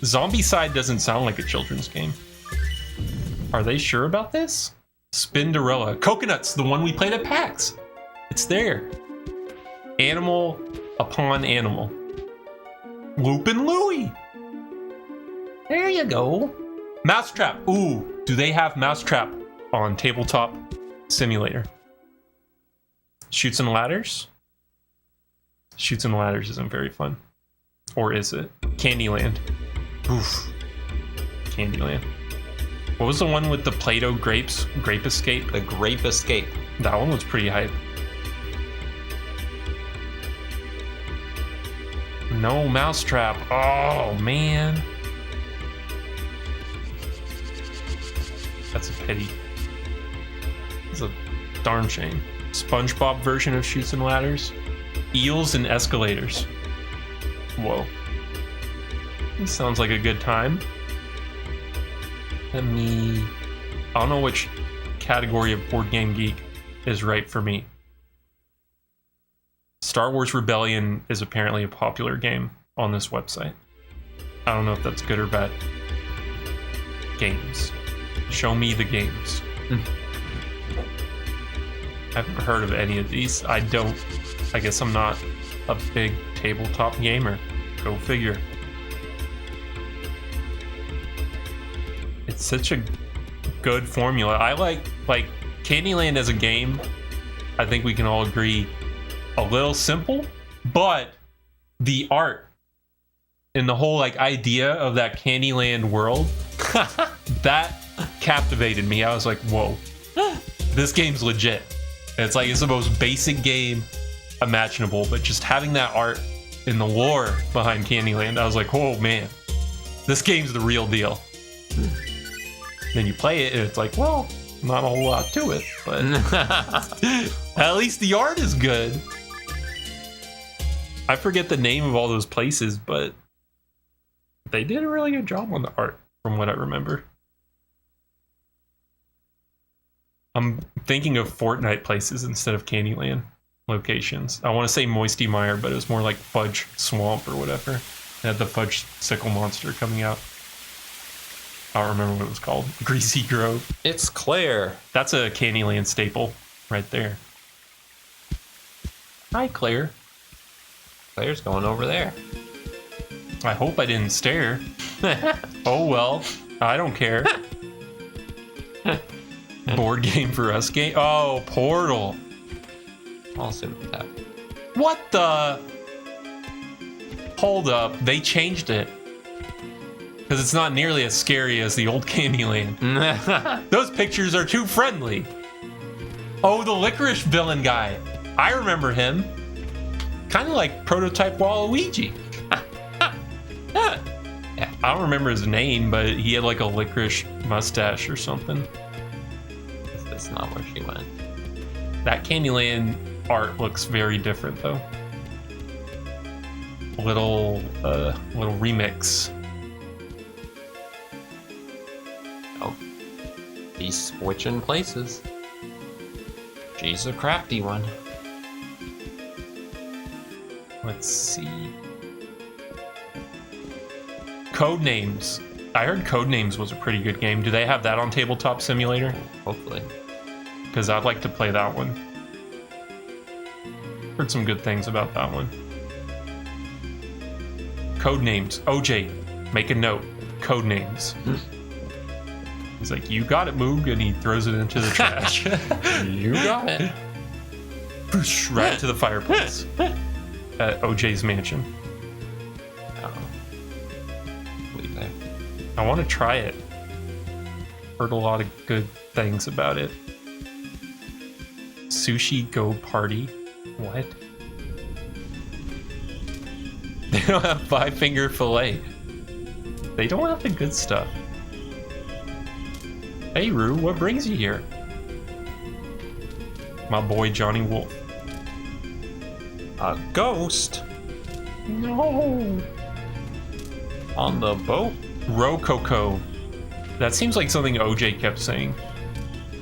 Zombicide doesn't sound like a children's game. Are they sure about this? Spinderella. Coconuts, the one we played at PAX. It's there. Animal upon animal. Lupin Louie. There you go. Mousetrap. Ooh, do they have Mousetrap on Tabletop Simulator? Shoots and Ladders? Shoots and Ladders isn't very fun. Or is it? Candyland. Oof. Candyland. What was the one with the Play-Doh grapes? Grape Escape? The Grape Escape. That one was pretty hype. No Mousetrap. Oh, man. That's a pity. It's a darn shame. SpongeBob version of Shoots and Ladders. Eels and Escalators. Whoa. This sounds like a good time. I don't know which category of Board Game Geek is right for me. Star Wars Rebellion is apparently a popular game on this website. I don't know if that's good or bad. games. Show me the games. I've never heard of any of these. I guess I'm not a big tabletop gamer. Go figure. It's such a good formula. I like Candyland as a game. I think we can all agree a little simple, but the art and the whole like idea of that Candyland world that captivated me. I was like, whoa, this game's legit. And it's like it's the most basic game imaginable, but just having that art and the lore behind Candyland, I was like, oh man, this game's the real deal. Then you play it and it's like, well, not a whole lot to it, but at least the art is good. I forget the name of all those places, but they did a really good job on the art from what I remember. I'm thinking of Fortnite places instead of Candyland locations. I want to say Moisty Mire, but it was more like Fudge Swamp or whatever. It had the Fudge Sickle Monster coming out. I don't remember what it was called. Greasy Grove. It's Claire. That's a Candyland staple right there. Hi, Claire. Claire's going over there. I hope I didn't stare. Oh well, I don't care. Board game for us game. Oh, Portal. I'll assume that. What the? Hold up, they changed it. Because it's not nearly as scary as the old Candyland. Those pictures are too friendly. Oh, the licorice villain guy. I remember him. Kind of like prototype Waluigi. Yeah, I don't remember his name, but he had like a licorice mustache or something. That's not where she went. That Candyland art looks very different though. Little remix. Oh, he's switching places. She's a crafty one. Let's see. Codenames. I heard Codenames was a pretty good game. Do they have that on Tabletop Simulator? Hopefully. Because I'd like to play that one. Heard some good things about that one. Codenames. OJ, make a note. Codenames. He's like, you got it, Moog, and he throws it into the trash. You got it. Right to the fireplace at OJ's mansion. Leave there. I want to try it. Heard a lot of good things about it. Sushi Go Party. What? They don't have 5-finger fillet. They don't have the good stuff. Hey, Rue, what brings you here? My boy Johnny Wolf. A ghost No. on the boat. Rococo. That seems like something OJ kept saying.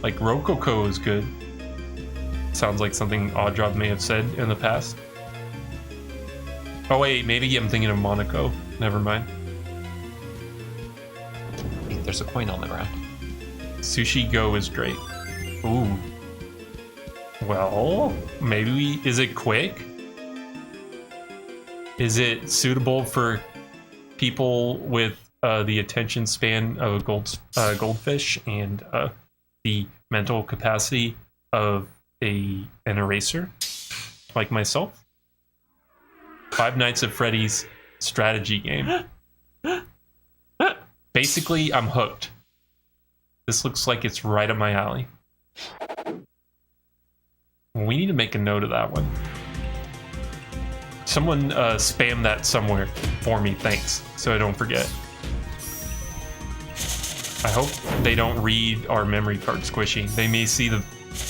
Like, Rococo is good. Sounds like something Oddjob may have said in the past. Oh wait, maybe I'm thinking of Monaco. Never mind. There's a coin on the ground. Sushi Go is great. Ooh. Well, maybe is it quick? Is it suitable for people with the attention span of a goldfish and the mental capacity of an eraser, like myself? Five Nights at Freddy's strategy game. Basically, I'm hooked. This looks like it's right up my alley. We need to make a note of that one. Someone spam that somewhere for me, thanks, so I don't forget. I hope they don't read our memory card squishing. They may see the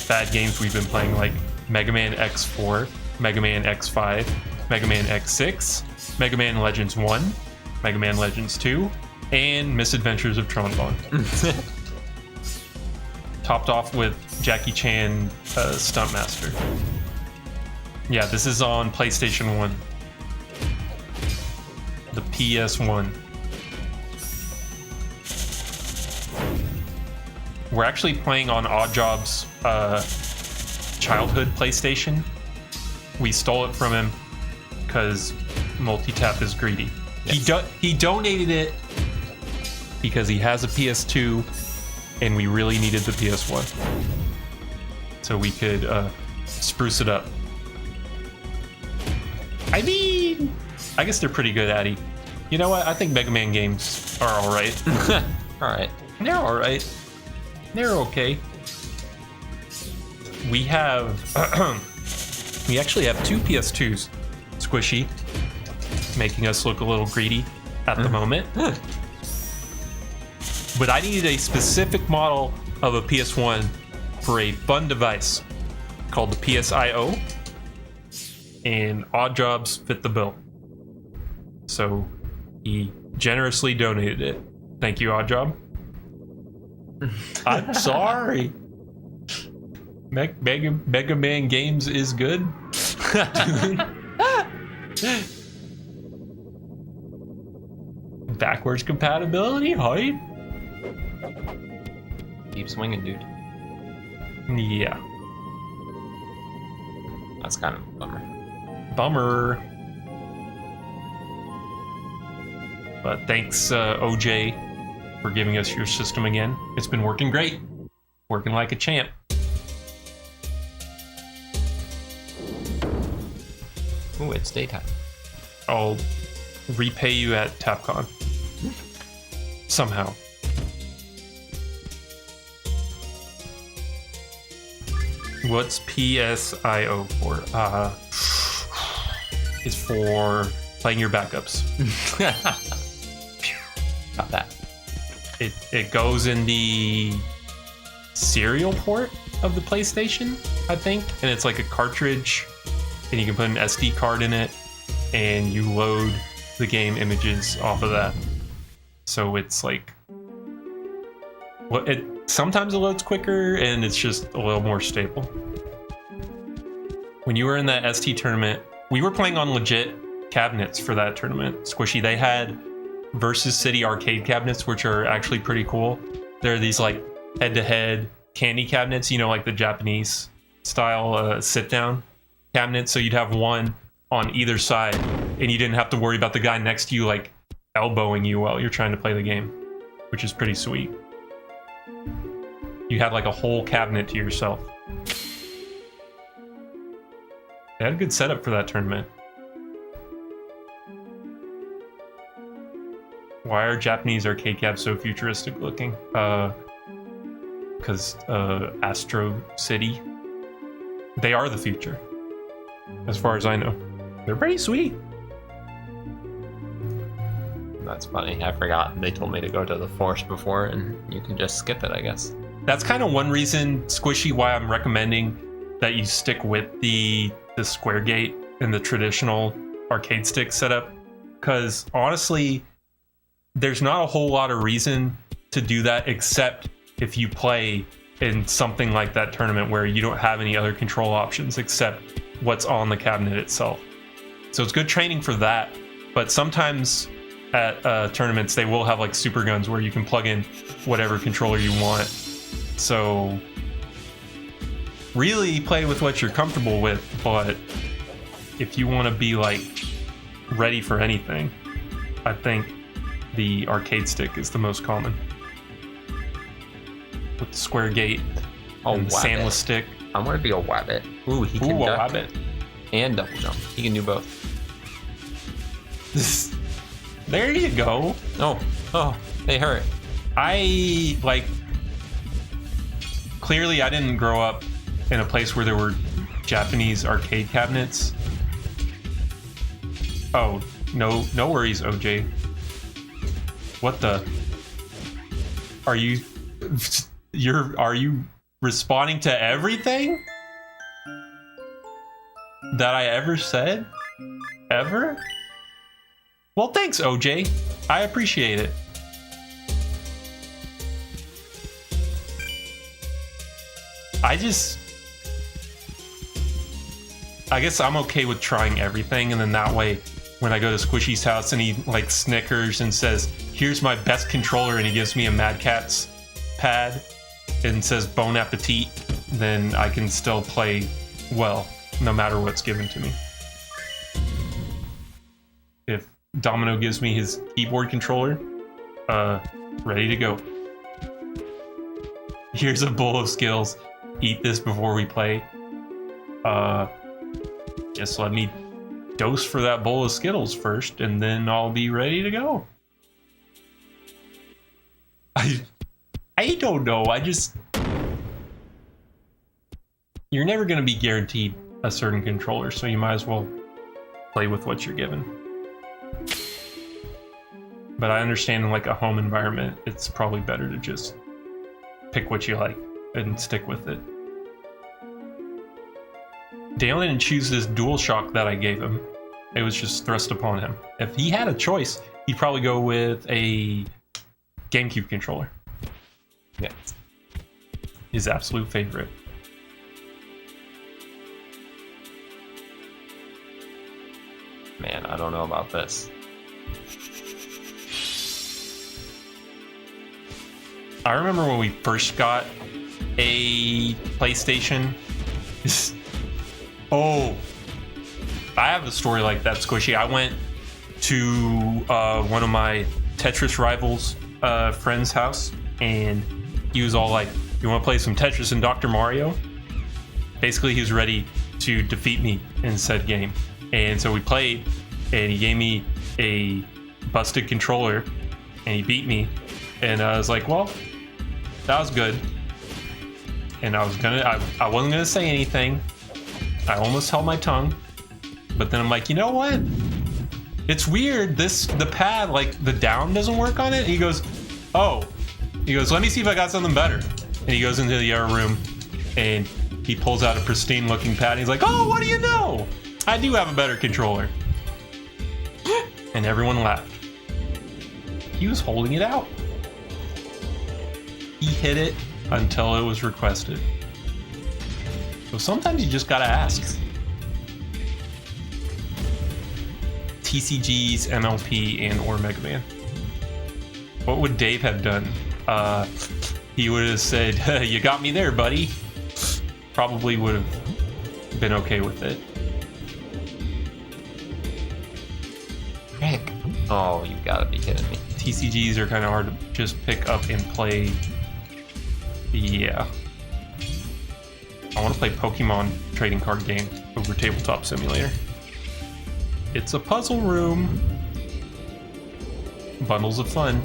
bad games we've been playing, like Mega Man X4, Mega Man X5, Mega Man X6, Mega Man Legends 1, Mega Man Legends 2, and Misadventures of Tronbon. Topped off with Jackie Chan Stuntmaster. Yeah, this is on PlayStation 1. The PS1. We're actually playing on Oddjob's childhood PlayStation. We stole it from him because Multitap is greedy. Yes. He donated it because he has a PS2 and we really needed the PS1. So we could spruce it up. I mean, I guess they're pretty good, Addy. You know what? I think Mega Man games are alright. Alright. They're alright. They're okay. We have... we actually have 2 PS2s. Squishy. Making us look a little greedy at the moment. But I needed a specific model of a PS1 for a fun device called the PSIO. And Oddjobs fit the bill. So he generously donated it. Thank you, Oddjob. I'm sorry. Mega Man Games is good. Backwards compatibility, hype. Keep swinging, dude. Yeah. That's kind of a bummer. Bummer. But thanks, OJ, for giving us your system again. It's been working great. Working like a champ. Ooh, it's daytime. I'll repay you at TapCon. Somehow. What's PSIO for? It's for playing your backups. Got that. It goes in the serial port of the PlayStation, I think, and it's like a cartridge, and you can put an SD card in it, and you load the game images off of that. So it's like, well, sometimes it loads quicker, and it's just a little more stable. When you were in that ST tournament, we were playing on legit cabinets for that tournament. Squishy, they had Versus City arcade cabinets, which are actually pretty cool. They're these like head-to-head candy cabinets, you know, like the Japanese style sit-down cabinets. So you'd have one on either side, and you didn't have to worry about the guy next to you like elbowing you while you're trying to play the game, which is pretty sweet. You had like a whole cabinet to yourself. They had a good setup for that tournament. Why are Japanese arcade cabs so futuristic looking? Because Astro City. They are the future. As far as I know. They're pretty sweet. That's funny. I forgot. They told me to go to the Force before, and you can just skip it, I guess. That's kind of one reason, Squishy, why I'm recommending that you stick with the square gate and the traditional arcade stick setup. Because honestly, there's not a whole lot of reason to do that except if you play in something like that tournament where you don't have any other control options except what's on the cabinet itself. So it's good training for that. But sometimes at tournaments, they will have like super guns where you can plug in whatever controller you want. So really play with what you're comfortable with, but if you want to be like ready for anything, I think the arcade stick is the most common. With the square gate and the sandless stick. I'm gonna be a wabbit. Ooh, he can duck a wabbit. and double jump. He can do both. There you go. Oh, they hurt. I like. Clearly, I didn't grow up in a place where there were Japanese arcade cabinets. Oh, no worries, OJ. What the? Are you responding to everything that I ever said? Ever? Well, thanks, OJ. I appreciate it. I guess I'm okay with trying everything, and then that way, when I go to Squishy's house and he like snickers and says, "Here's my best controller," and he gives me a Mad Catz pad, and says Bon Appetit, then I can still play well, no matter what's given to me. If Domino gives me his keyboard controller, ready to go. Here's a bowl of Skittles. Eat this before we play. Just let me dose for that bowl of Skittles first, and then I'll be ready to go. I don't know. You're never going to be guaranteed a certain controller, so you might as well play with what you're given. But I understand in like a home environment, it's probably better to just pick what you like and stick with it. Dale didn't choose this DualShock that I gave him. It was just thrust upon him. If he had a choice, he'd probably go with a GameCube controller. Yeah. His absolute favorite. Man, I don't know about this. I remember when we first got a PlayStation. Oh, I have a story like that, Squishy. I went to one of my Tetris Rivals friend's house, and he was all like, "You want to play some Tetris and Dr. Mario?" Basically, he was ready to defeat me in said game. And so we played, and he gave me a busted controller, and he beat me. And I was like, well, that was good. And I wasn't gonna say anything. I almost held my tongue. But then I'm like, you know what? It's weird. The pad, like the down doesn't work on it. And he goes, oh. He goes, let me see if I got something better. And he goes into the other room, and he pulls out a pristine looking pad. And he's like, oh, what do you know? I do have a better controller. And everyone laughed. He was holding it out. He hit it until it was requested. So sometimes you just gotta ask. TCGs, MLP, and or Mega Man. What would Dave have done? He would have said, you got me there, buddy. Probably would have been okay with it. Heck. Oh, you gotta be kidding me. TCGs are kind of hard to just pick up and play. Yeah. I want to play Pokemon trading card game over Tabletop Simulator. It's a puzzle room. Bundles of fun.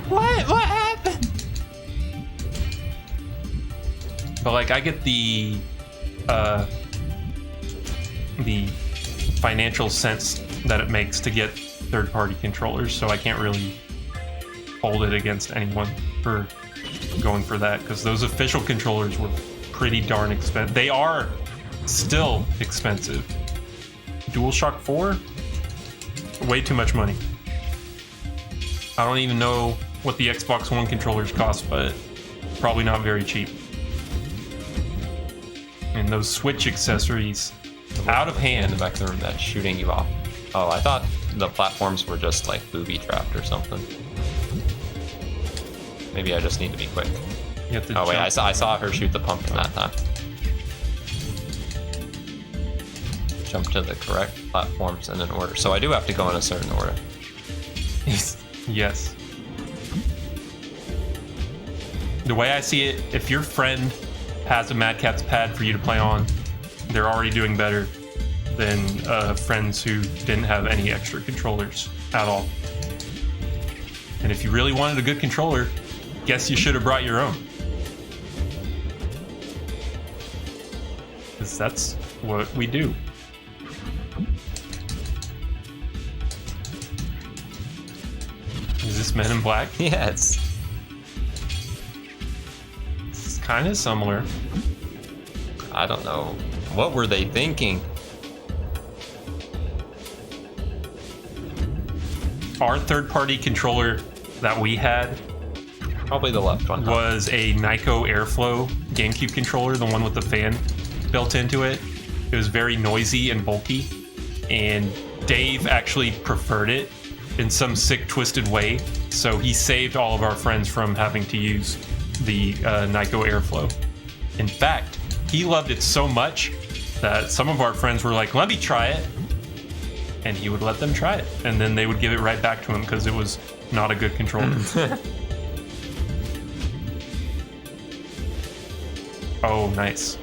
What? What happened? But like, I get the financial sense that it makes to get third-party controllers, so I can't really hold it against anyone for going for that, because those official controllers were pretty darn expensive. They are still expensive. DualShock 4? Way too much money. I don't even know what the Xbox One controllers cost, but probably not very cheap. And those Switch accessories, out of hand. In the back of the room that's shooting you off. Oh, I thought the platforms were just like booby trapped or something. Maybe I just need to be quick. You have to Oh wait, jump. I saw her shoot the pumpkin that time. Jump to the correct platforms in an order. So I do have to go in a certain order. Yes. The way I see it, if your friend has a Mad Catz pad for you to play on, they're already doing better than friends who didn't have any extra controllers at all. And if you really wanted a good controller, guess you should have brought your own. Because that's what we do. Is this Men in Black? Yes. It's kind of similar. I don't know. What were they thinking? Our third-party controller that we had Probably the left one. was a Nyko Airflow GameCube controller, the one with the fan built into it. It was very noisy and bulky, and Dave actually preferred it in some sick, twisted way, so he saved all of our friends from having to use the Nyko Airflow. In fact, he loved it so much that some of our friends were like, let me try it. And he would let them try it. And then they would give it right back to him because it was not a good controller. Oh, nice.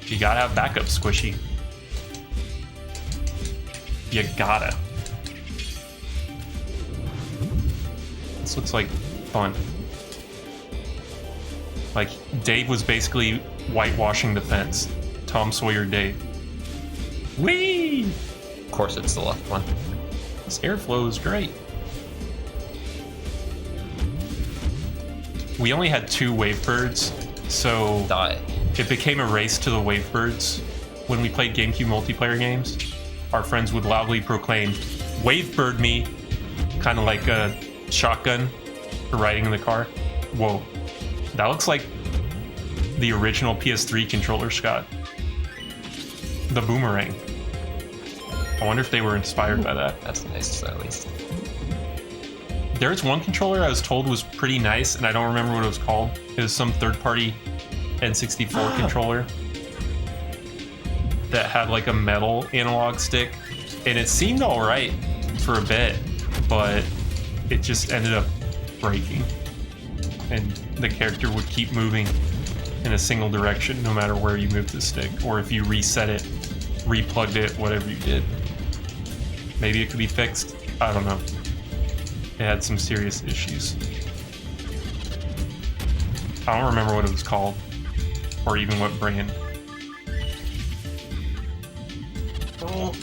You gotta have backup, Squishy. You gotta. This looks like fun. Like, Dave was basically whitewashing the fence. Tom Sawyer Dave. Whee! Of course, it's the left one. This airflow is great. We only had 2 Wavebirds, so Die. it became a race to the Wavebirds. When we played GameCube multiplayer games, our friends would loudly proclaim, Wavebird me, kind of like a shotgun for riding in the car. Whoa. That looks like the original PS3 controller, Scott. The boomerang. I wonder if they were inspired by that. That's nice, at least. There's one controller I was told was pretty nice, and I don't remember what it was called. It was some third-party N64 controller that had like a metal analog stick, and it seemed all right for a bit, but it just ended up breaking, and the character would keep moving in a single direction no matter where you moved the stick, or if you reset it, replugged it, whatever you did. Maybe it could be fixed. I don't know. It had some serious issues. I don't remember what it was called, or even what brand. Oh.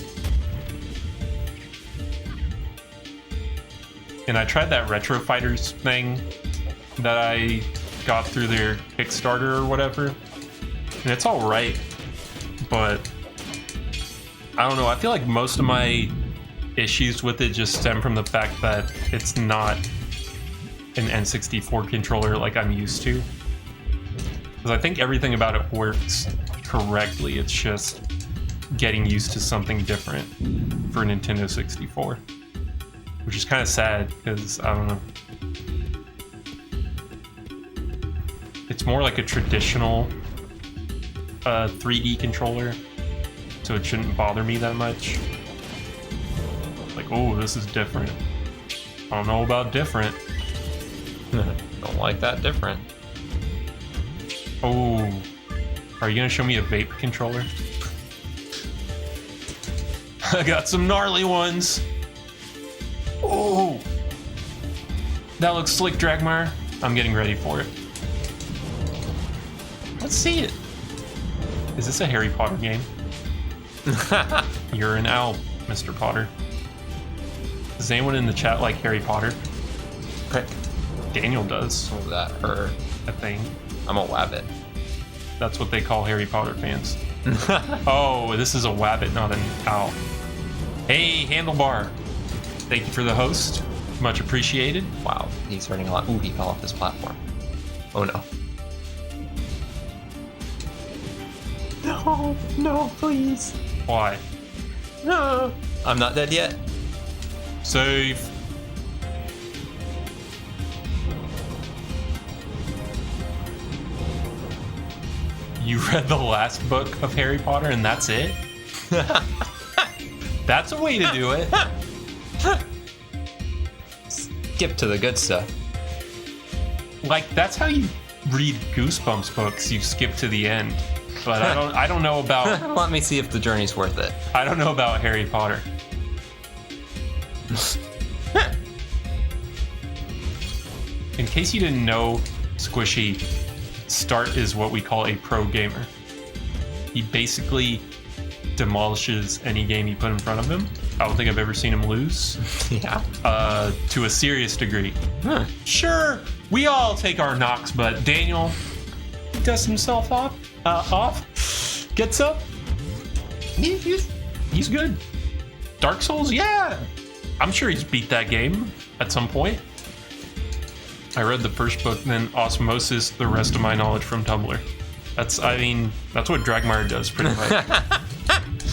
And I tried that Retro Fighters thing that I got through their Kickstarter or whatever, and it's all right, but I don't know. I feel like most of my issues with it just stem from the fact that it's not an N64 controller like I'm used to. Because I think everything about it works correctly. It's just getting used to something different for Nintendo 64. Which is kind of sad, because, I don't know. It's more like a traditional 3D controller, so it shouldn't bother me that much. Like, oh, this is different. I don't know about different. Don't like that different. Oh, are you gonna show me a vape controller? I got some gnarly ones. Oh, that looks slick, Dragmire. I'm getting ready for it. Let's see it. Is this a Harry Potter game? You're an owl, Mr. Potter. Does anyone in the chat like Harry Potter? Daniel does, Oh, that her. I think. I'm a wabbit. That's what they call Harry Potter fans. Oh, this is a wabbit, not an owl. Hey, Handlebar. Thank you for the host. Much appreciated. Wow, he's hurting a lot. Ooh, he fell off this platform. Oh no. No, no, please. Why? No. I'm not dead yet. Save. You read the last book of Harry Potter and that's it? That's a way to do it. Skip to the good stuff. Like, that's how you read Goosebumps books. You skip to the end. But I don't know about Let me see if the journey's worth it. I don't know about Harry Potter. In case you didn't know, Squishy, Start is what we call a pro gamer. He basically demolishes any game you put in front of him. I don't think I've ever seen him lose. Yeah. To a serious degree. Huh. Sure, we all take our knocks, but Daniel dusts himself off, gets up. He's good. Dark Souls, yeah. I'm sure he's beat that game at some point. I read the first book, then Osmosis, the rest of my knowledge from Tumblr. That's what Dragmire does pretty much.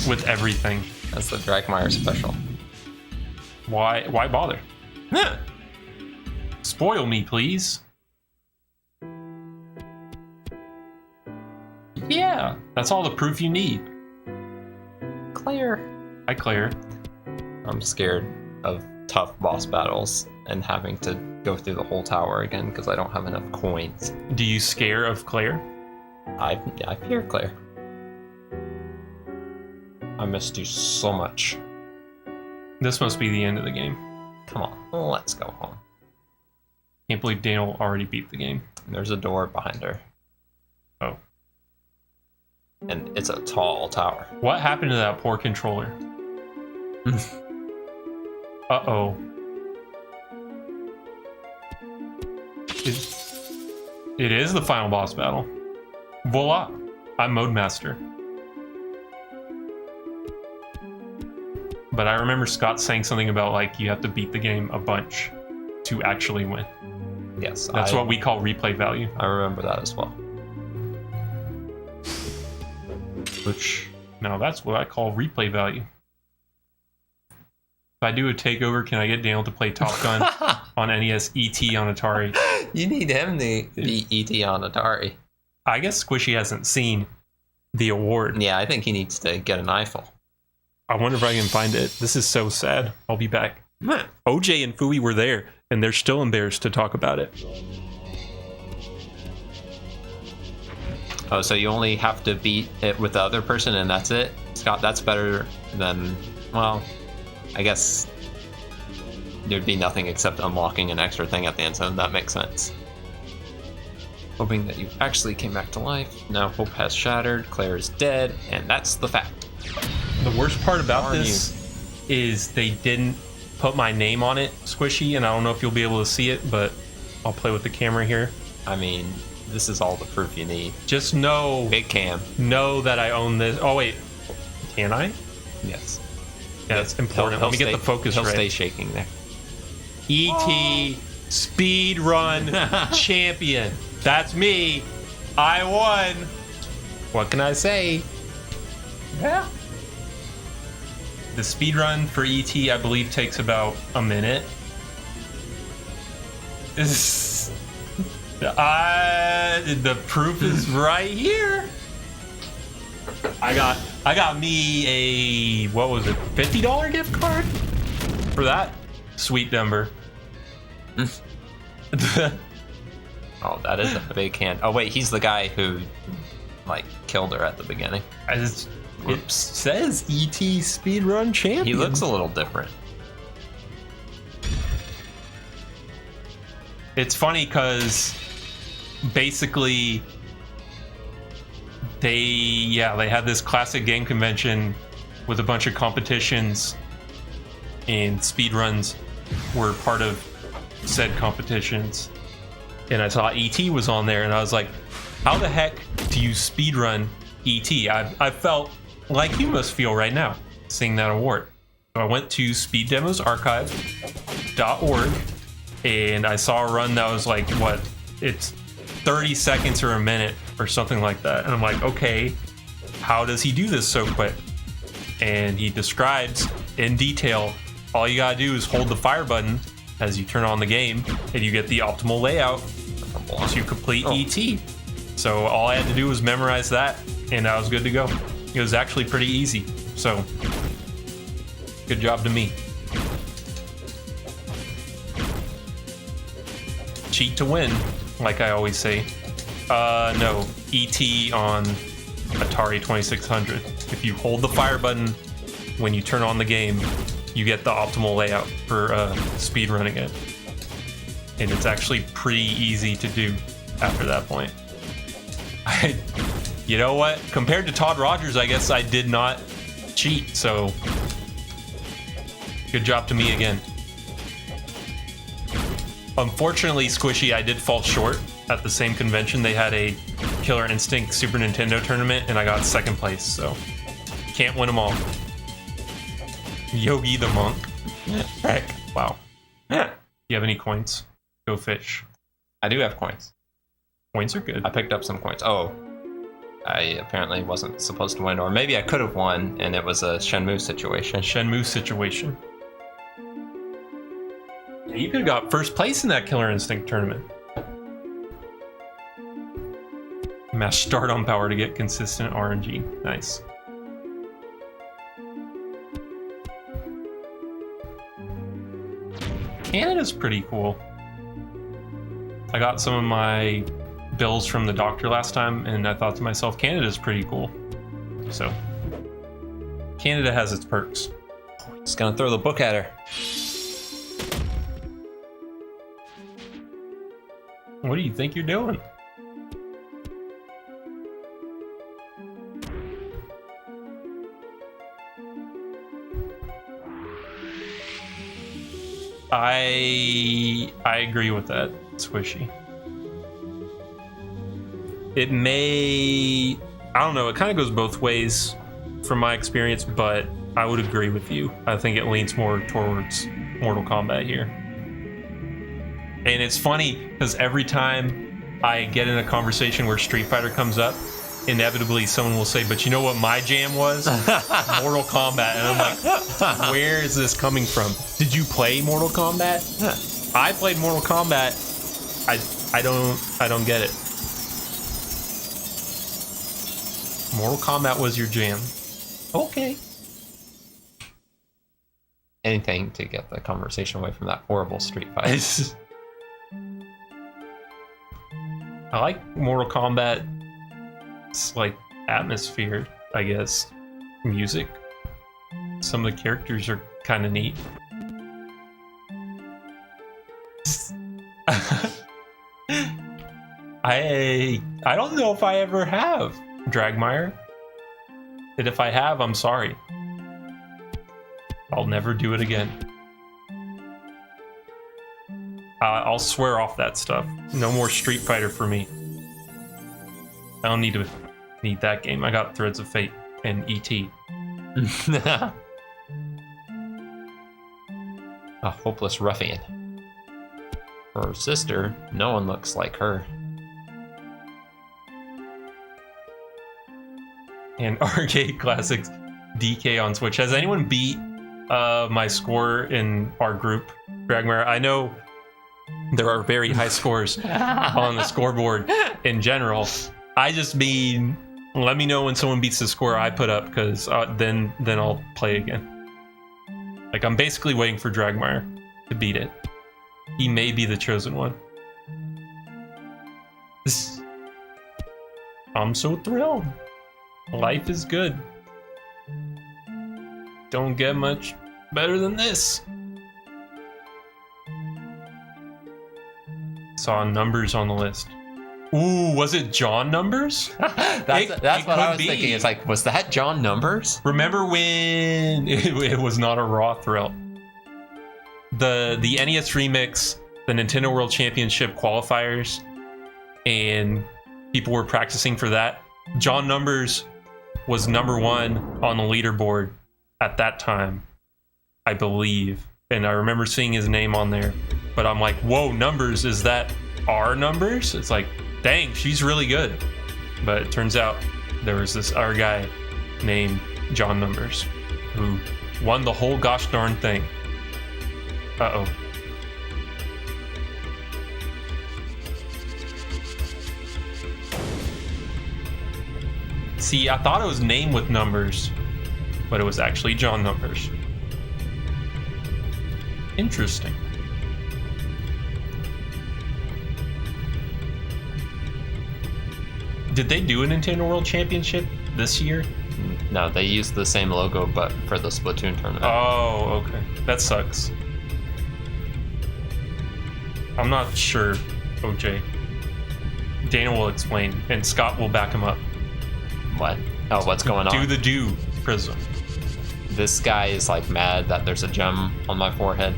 With everything. That's the Dragmire special. Why bother? Spoil me, please. Yeah, that's all the proof you need. Claire. Hi, Claire. I'm scared of tough boss battles and having to go through the whole tower again because I don't have enough coins. Do you scare of Claire? I fear Claire. I missed you so much. This must be the end of the game. Come on, let's go home. Can't believe Daniel already beat the game. There's a door behind her. Oh. And it's a tall tower. What happened to that poor controller? Uh-oh. It is the final boss battle. Voila! I'm Mode Master. But I remember Scott saying something about, like, you have to beat the game a bunch to actually win. Yes. That's what we call replay value. I remember that as well. Which... No, that's what I call replay value. If I do a takeover, can I get Daniel to play Top Gun on NES ET on Atari? You need him to be ET on Atari. I guess Squishy hasn't seen the award. Yeah, I think he needs to get an Eiffel. I wonder if I can find it. This is so sad. I'll be back. OJ and Fooey were there, and they're still embarrassed to talk about it. Oh, so you only have to beat it with the other person and that's it? Scott, that's better than... Well, I guess there'd be nothing except unlocking an extra thing at the end, so that makes sense. Hoping that you actually came back to life. Now hope has shattered, Claire is dead, and that's the fact. The worst part about this is they didn't put my name on it, Squishy, and I don't know if you'll be able to see it, but I'll play with the camera here. I mean, this is all the proof you need. Just know that I own this. Oh wait, can I? Yes. Yeah, that's important. Let me get the focus right. He'll stay shaking there. ET Speedrun Champion. That's me. I won. What can I say? Yeah. The speedrun for ET, I believe, takes about a minute. The proof is right here. I got me a, what was it, $50 gift card for that? Sweet Denver. Oh, that is a big hand. Oh wait, he's the guy who like killed her at the beginning. It says ET Speedrun Champion. He looks a little different. It's funny because basically they had this classic game convention with a bunch of competitions, and speedruns were part of said competitions. And I saw ET was on there, and I was like, how the heck do you speedrun ET? I felt like you must feel right now seeing that award. So I went to speeddemosarchive.org and I saw a run that was like, what, it's 30 seconds or a minute or something like that. And I'm like, okay, how does he do this so quick? And he describes in detail, all you gotta do is hold the fire button as you turn on the game and you get the optimal layout to complete ET. So all I had to do was memorize that and I was good to go. It was actually pretty easy. So good job to me. Cheat to win, like I always say. No, ET on Atari 2600. If you hold the fire button when you turn on the game, you get the optimal layout for speedrunning it. And it's actually pretty easy to do after that point. You know what? Compared to Todd Rogers, I guess I did not cheat, so good job to me again. Unfortunately, Squishy, I did fall short at the same convention. They had a Killer Instinct Super Nintendo tournament, and I got second place, so can't win them all. Yogi the Monk. Heck, wow. Do you have any coins? Go fish. I do have coins. Coins are good. I picked up some coins. Oh, I apparently wasn't supposed to win, or maybe I could have won, and it was a Shenmue situation. Shenmue situation. You could have got first place in that Killer Instinct tournament. Mash start on power to get consistent RNG. Nice. Canada's pretty cool. I got some of my bills from the doctor last time, and I thought to myself, Canada's pretty cool. So, Canada has its perks. Just gonna throw the book at her. What do you think you're doing? I agree with that, Squishy. It may, I don't know, it kind of goes both ways from my experience, but I would agree with you. I think it leans more towards Mortal Kombat here. And it's funny because every time I get in a conversation where Street Fighter comes up, inevitably someone will say, but you know what my jam was? Mortal Kombat. And I'm like, where is this coming from? Did you play Mortal Kombat? I played Mortal Kombat. I don't get it. Mortal Kombat was your jam. Okay. Anything to get the conversation away from that horrible Street Fighter. I like Mortal Kombat. It's like atmosphere, I guess. Music. Some of the characters are kind of neat. I don't know if I ever have Dragmire. And if I have, I'm sorry. I'll never do it again. I'll swear off that stuff. No more Street Fighter for me. I don't need that game. I got Threads of Fate and E.T. A hopeless ruffian. For her sister, no one looks like her. And Arcade Classics DK on Switch. Has anyone beat my score in our group, Dragmare? I know there are very high scores on the scoreboard in general. I just mean, let me know when someone beats the score I put up, because then I'll play again. Like, I'm basically waiting for Dragmire to beat it. He may be the chosen one. I'm so thrilled. Life is good. Don't get much better than this. Saw numbers on the list. Ooh, was it John Numbers? That's what I was thinking. It's like, was that John Numbers? Remember when it was not a Raw thrill? The NES Remix, the Nintendo World Championship qualifiers, and people were practicing for that. John Numbers was number 1 on the leaderboard at that time, I believe. And I remember seeing his name on there. But I'm like, whoa, Numbers, is that our Numbers? It's like, dang, she's really good. But it turns out there was this other guy named John Numbers who won the whole gosh darn thing. Uh-oh. See, I thought it was named with numbers, but it was actually John Numbers. Interesting. Did they do a Nintendo World Championship this year? No, they used the same logo, but for the Splatoon tournament. Oh, okay. That sucks. I'm not sure, OJ. Dana will explain, and Scott will back him up. What? Oh, what's going on? Do the do, Prism. This guy is like mad that there's a gem on my forehead.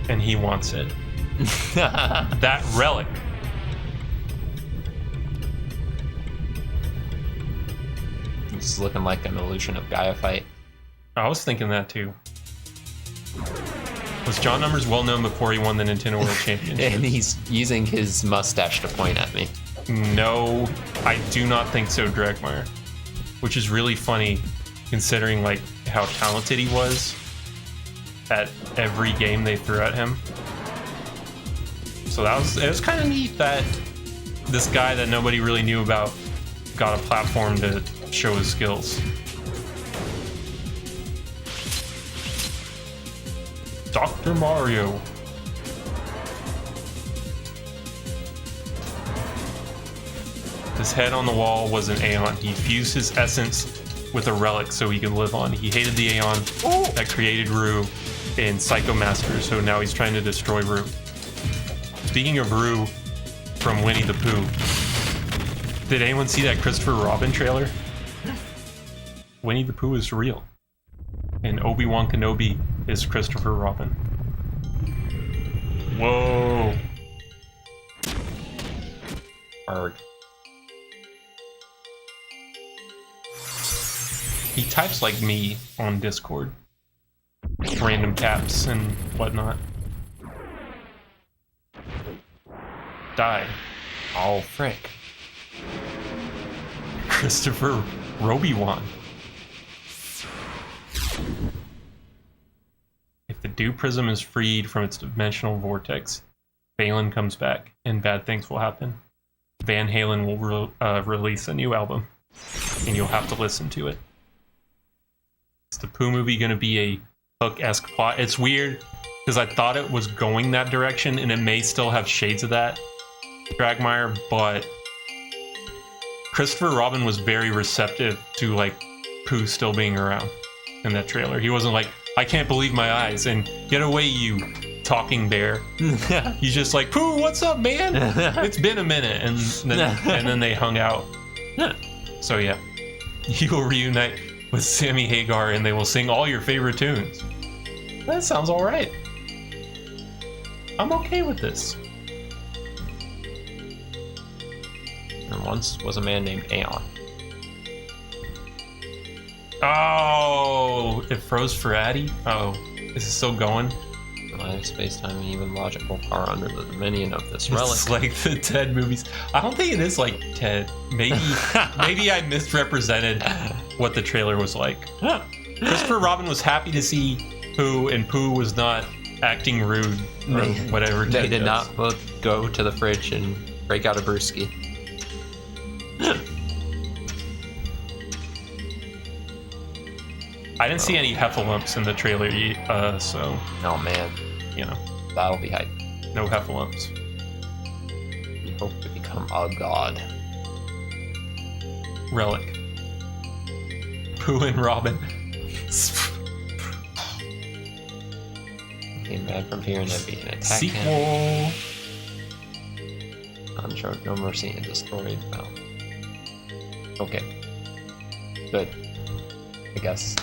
And he wants it. That relic. This is looking like an illusion of Gaia fight. I was thinking that too. Was John Numbers well known before he won the Nintendo World Championship? And he's using his mustache to point at me. No, I do not think so, Dragmire. Which is really funny, considering like how talented he was. at every game they threw at him. So it was kind of neat that this guy that nobody really knew about got a platform to show his skills. Dr. Mario. His head on the wall was an Aeon. He fused his essence with a relic so he could live on. He hated the Aeon that created Rue in Psycho Master, so now he's trying to destroy Rue. Speaking of Rue from Winnie the Pooh, did anyone see that Christopher Robin trailer? Winnie the Pooh is real. And Obi-Wan Kenobi is Christopher Robin. Whoa. Arg. He types like me on Discord. Random caps and whatnot. Die. Oh, frick. Christopher Roby-Wan. If the Dew Prism is freed from its dimensional vortex, Valen comes back and bad things will happen. Van Halen will release a new album, and you'll have to listen to it. Is the Pooh movie going to be a Hook-esque plot? It's weird, because I thought it was going that direction, and it may still have shades of that, Dragmire, but Christopher Robin was very receptive to, like, Pooh still being around in that trailer. He wasn't like, I can't believe my eyes, and get away, you talking bear. He's just like, Pooh, what's up, man? It's been a minute, and then they hung out. So yeah, you will reunite with Sammy Hagar, and they will sing all your favorite tunes. That sounds all right. I'm okay with this. There once was a man named Aeon. Oh, it froze for Addy? Oh, is it still going? Life, space-time, and even logical are under the dominion of this relic. It's like the Ted movies. I don't think it is like Ted. Maybe I misrepresented what the trailer was like. Christopher Robin was happy to see Pooh, and Pooh was not acting rude or whatever. They Ted did does. not both go to the fridge and break out a brewski. I didn't see any heffalumps in the trailer, so Oh man, you know, that'll be hype. no heffalumps. We hope to become a god. Relic. Pooh and Robin. Came back from here and then beat an attack. Sequel. Unshowed no mercy and destroyed. Well, okay, good. I guess.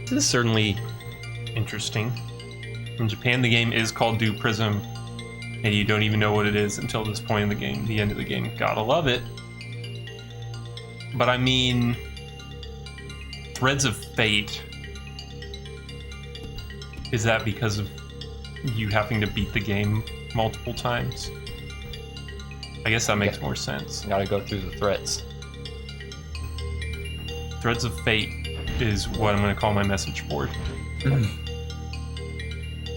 This is certainly interesting. In Japan, the game is called Dew Prism, and you don't even know what it is until this point in the game, the end of the game. Gotta love it. But I mean, Threads of Fate. Is that because of you having to beat the game multiple times? I guess that makes more sense. Gotta go through the threats. Threads of Fate is what I'm going to call my message board.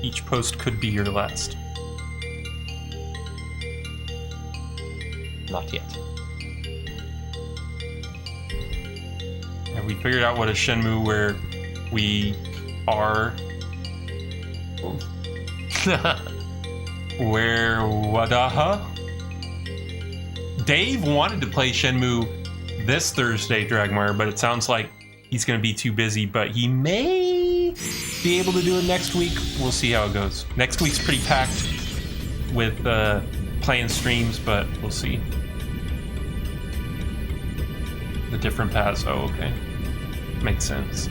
Each post could be your last. Not yet. Have we figured out what a Shenmue where we are? Where Wadaha? Dave wanted to play Shenmue this Thursday, Dragmire, but it sounds like he's going to be too busy, but he may be able to do it next week. We'll see how it goes. Next week's pretty packed with playing streams, but we'll see. The different paths. Oh, okay. Makes sense.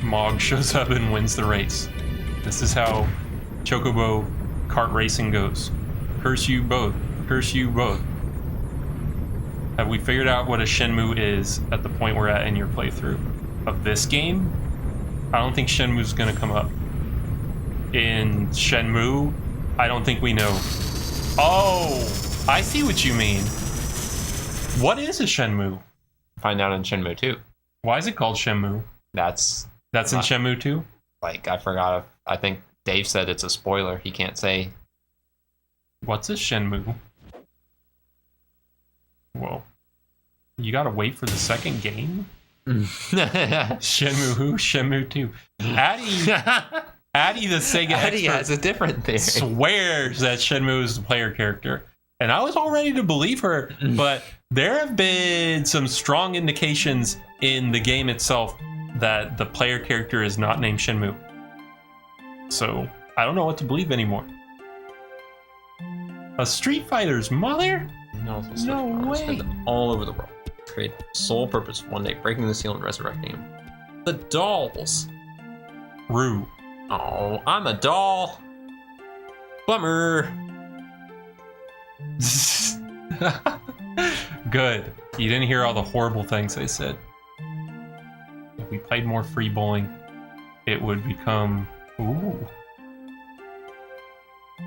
Mog shows up and wins the race. This is how Chocobo kart racing goes. Curse you both. Curse you both. Have we figured out what a Shenmue is at the point we're at in your playthrough of this game? I don't think Shenmue's gonna come up. In Shenmue, I don't think we know. Oh, I see what you mean. What is a Shenmue? Find out in Shenmue 2. Why is it called Shenmue? That's in Shenmue 2? like, I forgot. I think Dave said it's a spoiler. He can't say. What's a Shenmue? Whoa. You gotta wait for the second game? Shenmue who? Shenmue 2. Addy, the Sega Eddie expert, has a different theory. swears that Shenmue is the player character. And I was all ready to believe her, but there have been some strong indications in the game itself that the player character is not named Shenmue. So, I don't know what to believe anymore. A Street Fighter's mother? No way. Spread them all over the world. Create the sole purpose of one day breaking the seal and resurrecting him. The dolls. Rue. Oh, I'm a doll. Bummer. Good. You didn't hear all the horrible things I said. If we played more free bowling, it would become... Ooh.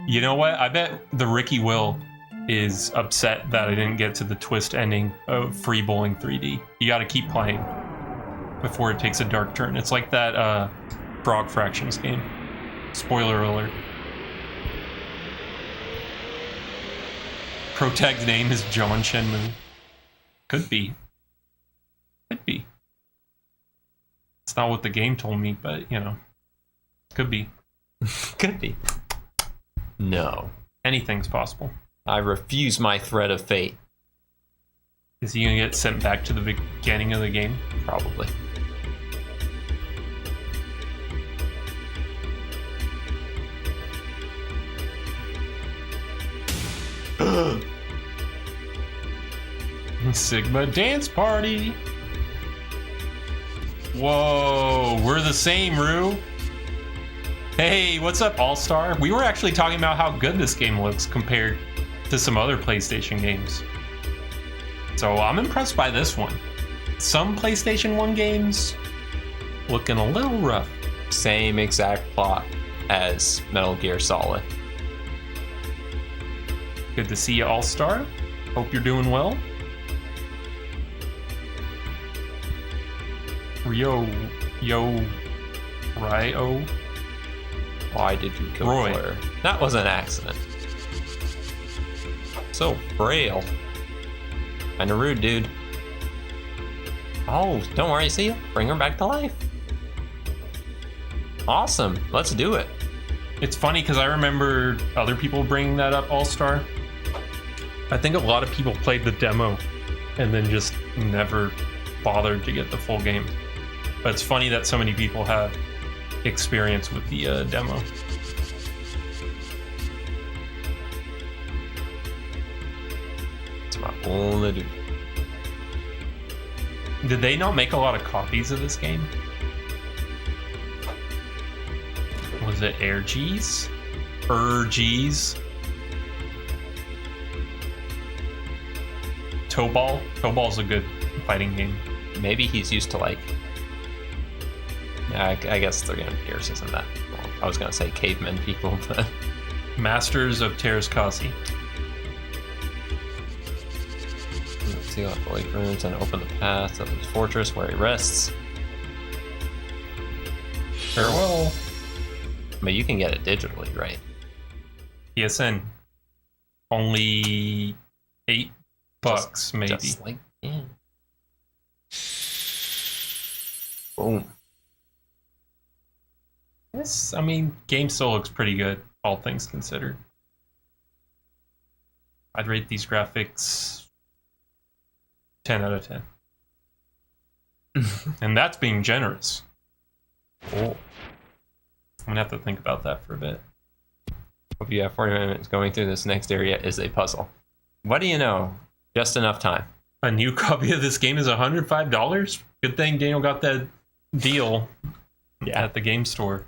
You know what? I bet the Ricky Will is upset that I didn't get to the twist ending of Free Bowling 3D. You gotta keep playing before it takes a dark turn. It's like that Frog Fractions game. Spoiler alert. Protag's name is John Shenmue. Could be. Could be. It's not what the game told me, but, you know. Could be. Could be. No. Anything's possible. I refuse my threat of fate. Is he gonna get sent back to the beginning of the game? Probably. Sigma Dance Party! Whoa, we're the same, Rue. Hey, what's up, All-Star? We were actually talking about how good this game looks compared to some other PlayStation games. So I'm impressed by this one. Some PlayStation 1 games looking a little rough. Same exact plot as Metal Gear Solid. Good to see you, All-Star. Hope you're doing well. Ryo. Why did you kill Roy. Claire? That was an accident. So frail. Kinda rude, dude. Oh, don't worry, see ya. Bring her back to life. Awesome, let's do it. It's funny because I remember other people bringing that up, All-Star. I think a lot of people played the demo and then just never bothered to get the full game. But it's funny that so many people have experience with the demo. It's my only dude. Did they not make a lot of copies of this game? Was it Air-G's? G's? Toe-Ball? Toe-Ball's a good fighting game. Maybe he's used to like. Yeah, I guess they're gonna Pierce isn't that. Well, I was gonna say cavemen people, but Masters of Terraskasi. seal out the lake ruins and open the path of his fortress where he rests. Farewell. But you can get it digitally, right? PSN. Only $8, maybe. Just like, yeah. Boom. This, I mean, game still looks pretty good, all things considered. I'd rate these graphics 10 out of 10. And that's being generous. Cool. I'm gonna have to think about that for a bit. Hope you have 40 minutes. Going through this next area is a puzzle. What do you know? Just enough time. A new copy of this game is $105? Good thing Daniel got that deal at the game store.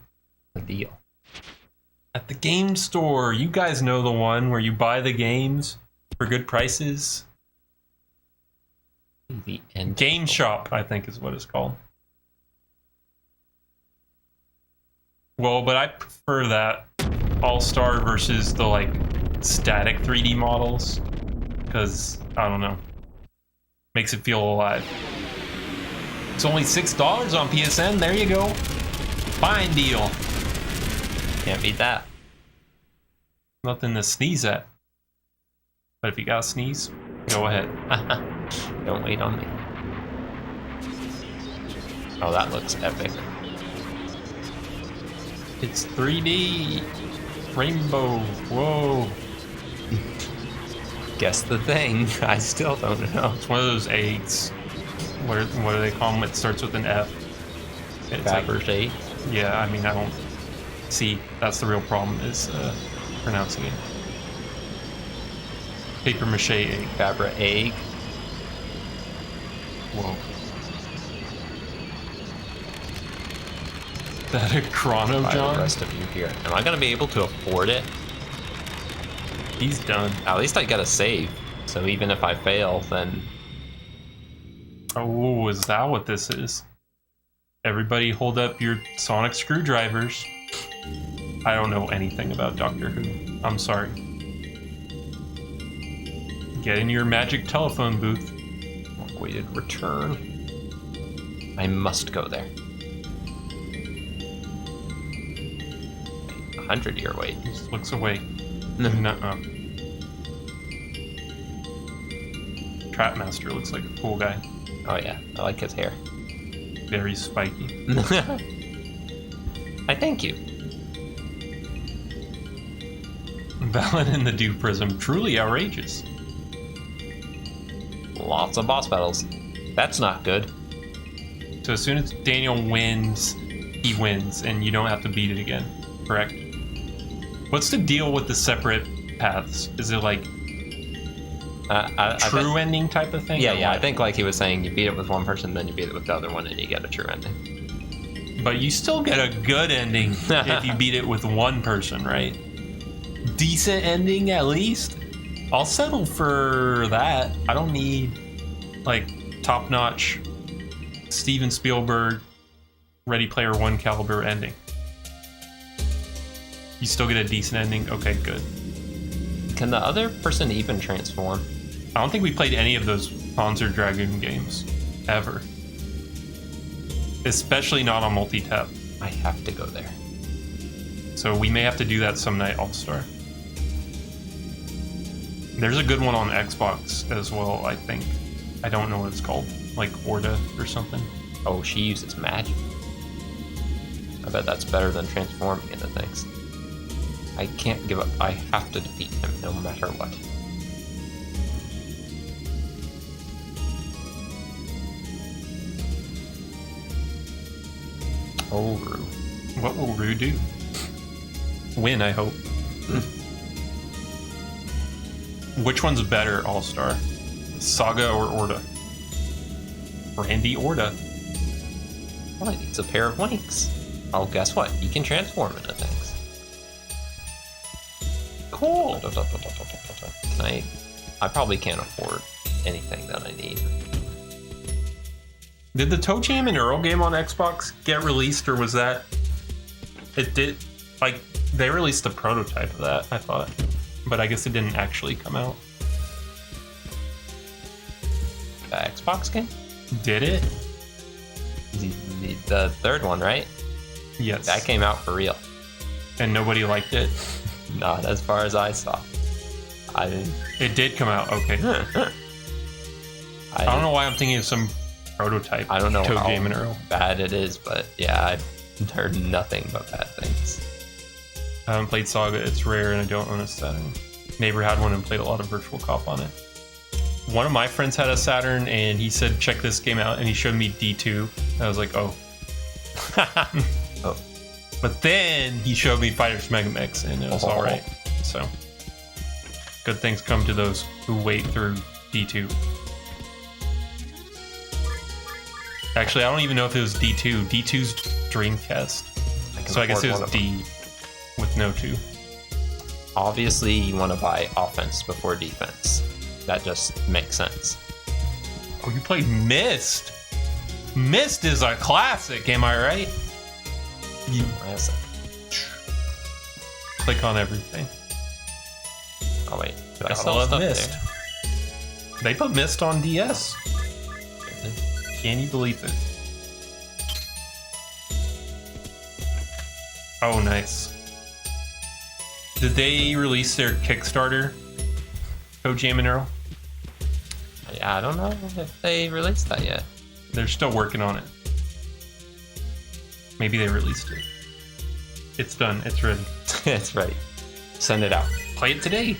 The deal. At the game store. You guys know the one where you buy the games for good prices. The end. Game Shop, I think is what it's called. Well, but I prefer that All-Star versus the like static 3D models because I don't know. Makes it feel alive. It's only $6 on PSN. There you go. Fine deal. Can't beat that. Nothing to sneeze at. But if you gotta sneeze, go ahead. Don't wait on me. Oh, that looks epic. It's 3D. Rainbow. Whoa. Guess the thing. I still don't know. It's one of those eggs. What do they call them? It starts with an F. It's Fabergé. yeah, I mean, I don't... See, that's the real problem, is pronouncing it. Paper mache egg. Fabra egg. Whoa. Is that a chrono, By John? the rest of you here. Am I gonna be able to afford it? He's done. At least I got a save. So even if I fail, then Oh, is that what this is? Everybody hold up your sonic screwdrivers. I don't know anything about Doctor Who. I'm sorry. Get in your magic telephone booth. weighted return. I must go there. 100-year wait. Just looks away. No. Nuh-uh. Trapmaster looks like a cool guy. Oh yeah, I like his hair. Very spiky. I thank you. Valen in the Dew Prism, truly outrageous. Lots of boss battles. That's not good. So as soon as Daniel wins, he wins, and you don't have to beat it again, correct? What's the deal with the separate paths? Is it like I true think, ending type of thing? yeah, or yeah. I what? think like he was saying, you beat it with one person, then you beat it with the other one, and you get a true ending. But you still get a good ending if you beat it with one person, right? Decent ending at least. I'll settle for that. I don't need like top-notch Steven Spielberg Ready Player One caliber ending. You still get a decent ending? Okay, good. Can the other person even transform? I don't think we played any of those Panzer Dragoon games ever. Especially not on Multitap. I have to go there. So we may have to do that some night, All-Star. There's a good one on Xbox as well, I think. I don't know what it's called. Like Orda or something. Oh, she uses magic. I bet that's better than transforming into things. I can't give up. I have to defeat him no matter what. Oh, Rue. What will Rue do? Win, I hope. Which one's better, All-Star? Saga or Orda? Randy Orda. Well, he needs a pair of wings. Oh, guess what? He can transform into things. Cool. I probably can't afford anything that I need. Did the Toe Jam and Earl game on Xbox get released, or was that... It did... Like, they released a prototype of that, I thought. But I guess it didn't actually come out. The Xbox game? Did it? The third one, right? Yes. That came out for real. And nobody liked it? Not as far as I saw. I didn't. It did come out, okay. I don't know why I'm thinking of some prototype. I don't know Toe how Jam and Earl. bad it is, but yeah, I've heard nothing but bad things. I haven't played Saga, it's rare, and I don't own a Saturn. Neighbor had one and played a lot of Virtual Cop on it. One of my friends had a Saturn, and he said, check this game out, and he showed me D2. I was like, oh. Oh. But then he showed me Fighters Mega Mix, and it was Oh. alright. So, good things come to those who wait through D2. Actually, I don't even know if it was D2. D2's Dreamcast. So I guess it was D with no 2. Obviously, you want to buy offense before defense. That just makes sense. Oh, you played Myst. Myst is a classic, am I right? You Yes. click on everything. Oh wait, do I Gotta still love stuff Myst. there? They put Myst on DS. Can you believe it? Oh, nice. Did they release their Kickstarter? Toe Jam and Arrow? Yeah, I don't know if they released that yet. They're still working on it. Maybe they released it. It's done. It's ready. It's ready. Send it out. Play it today.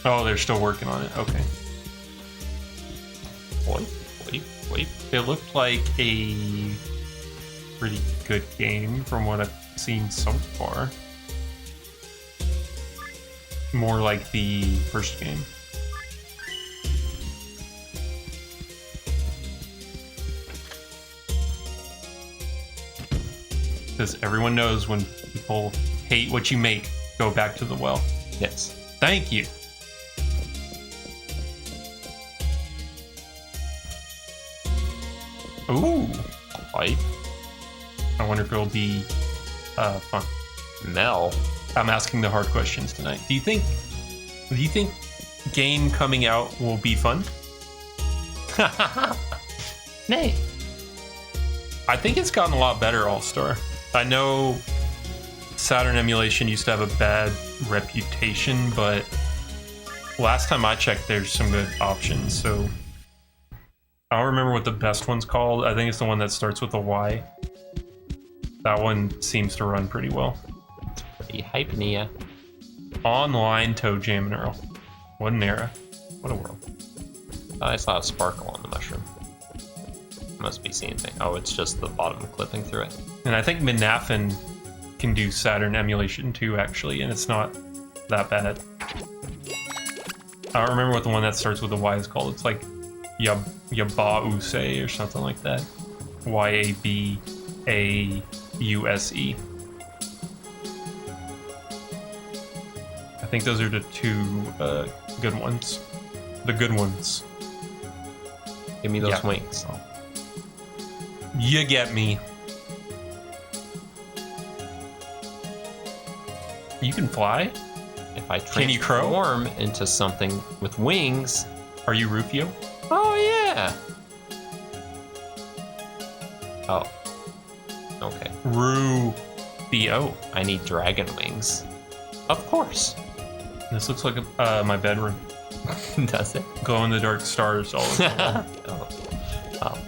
Oh, they're still working on it. Okay. Wait. It looked like a pretty good game from what I've seen so far. More like the first game. Because everyone knows when people hate what you make, go back to the well. Yes. Thank you. Ooh, Pipe. I wonder if it'll be fun. Mel. I'm asking the hard questions tonight. Do you think game coming out will be fun? Nay. I think it's gotten a lot better, All-Star. I know Saturn emulation used to have a bad reputation, but last time I checked, there's some good options. So I don't remember what the best one's called. I think it's the one that starts with a Y. That one seems to run pretty well. Pretty hyping ya. Online Toe Jam and Earl. What an era. What a world. I saw a sparkle on the mushroom. Must be seeing thing. Oh, it's just the bottom clipping through it. And I think Minafin can do Saturn emulation too, actually, and it's not that bad. I don't remember what the one that starts with a Y is called. It's like Yabause or something like that. Yabause. I think those are the two good ones. The good ones. Give me those Yeah. wings. You get me. You can fly? If I Can you crow? transform into something with wings. Are you Rufio? Oh yeah. Oh. Okay. Rufio. I need dragon wings. Of course. This looks like my bedroom. Does it? Glow in the dark stars all over the wall. Oh. Oh.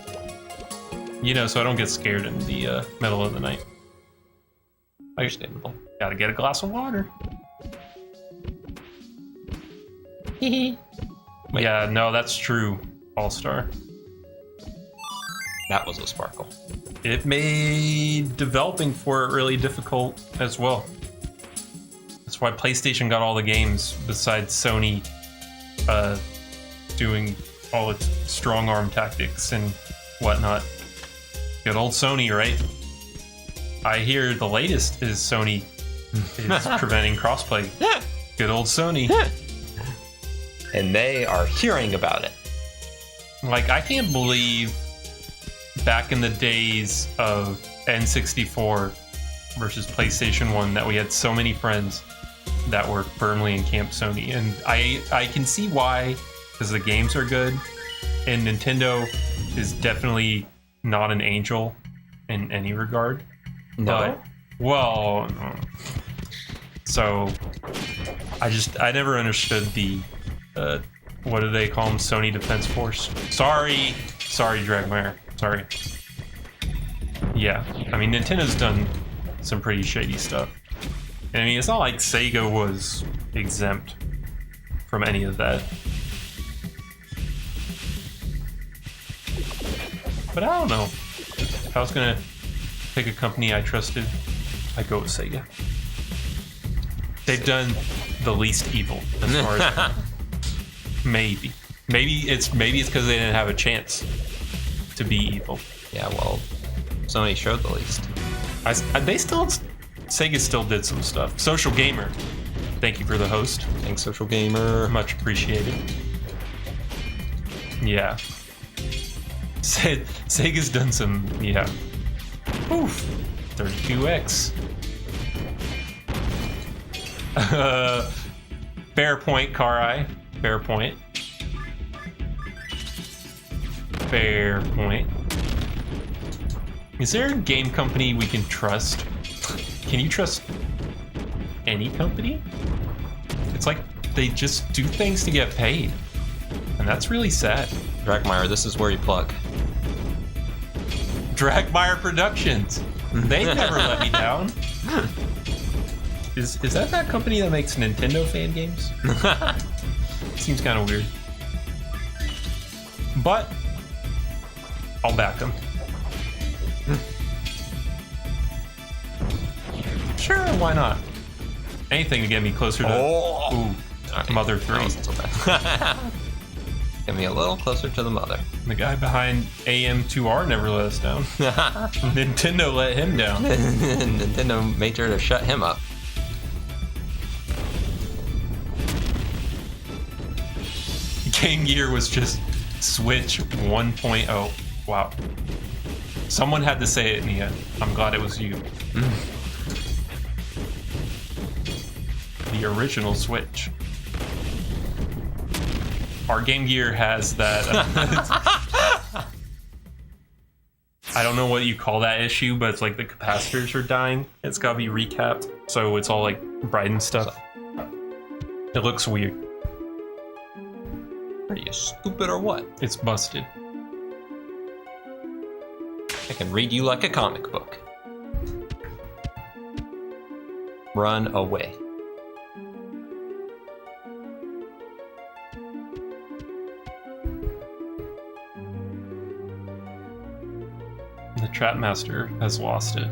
You know, so I don't get scared in the middle of the night. Understandable. Gotta get a glass of water. Wait. Yeah, no, that's true. All-Star. That was a sparkle. It made developing for it really difficult as well. That's why PlayStation got all the games besides Sony doing all its strong arm tactics and whatnot. Good old Sony, right? I hear the latest is Sony is preventing crossplay. Good old Sony. And they are hearing about it. Like, I can't believe back in the days of N64 versus PlayStation 1 that we had so many friends that were firmly in Camp Sony. And I can see why, because the games are good, and Nintendo is definitely not an angel in any regard. No. But, well, so I never understood the what do they call them? Sony Defense Force. Sorry, Dragmire. Sorry. Yeah, I mean, Nintendo's done some pretty shady stuff. And I mean, it's not like Sega was exempt from any of that. But I don't know. If I was gonna pick a company I trusted, I'd go with Sega. They've done the least evil as far as maybe it's because they didn't have a chance to be evil. Yeah, well, Sony showed the least. Sega still did some stuff. Social Gamer, thank you for the host. Thanks, Social Gamer. Much appreciated. Yeah. Sega's done some, yeah. Oof. 32X. Fair point, Karai. Fair point. Fair point. Is there a game company we can trust? Can you trust any company? It's like they just do things to get paid. And that's really sad. Dragmire, this is where you plug. Dragmire Productions. They never let me down. Is that company that makes Nintendo fan games? Seems kind of weird. But I'll back them. Sure, why not? Anything to get me closer to Right. Mother 3. That wasn't so bad. Get me a little closer to the mother. The guy behind AM2R never let us down. Nintendo let him down. Nintendo made sure to shut him up. Game Gear was just Switch 1.0. Wow. Someone had to say it in the end. I'm glad it was you. The original Switch. Our Game Gear has that. I don't know what you call that issue, but it's like the capacitors are dying. It's gotta be recapped, so it's all like bright and stuff. It looks weird. Are you stupid or what? It's busted. I can read you like a comic book. Run away. The Trap Master has lost it.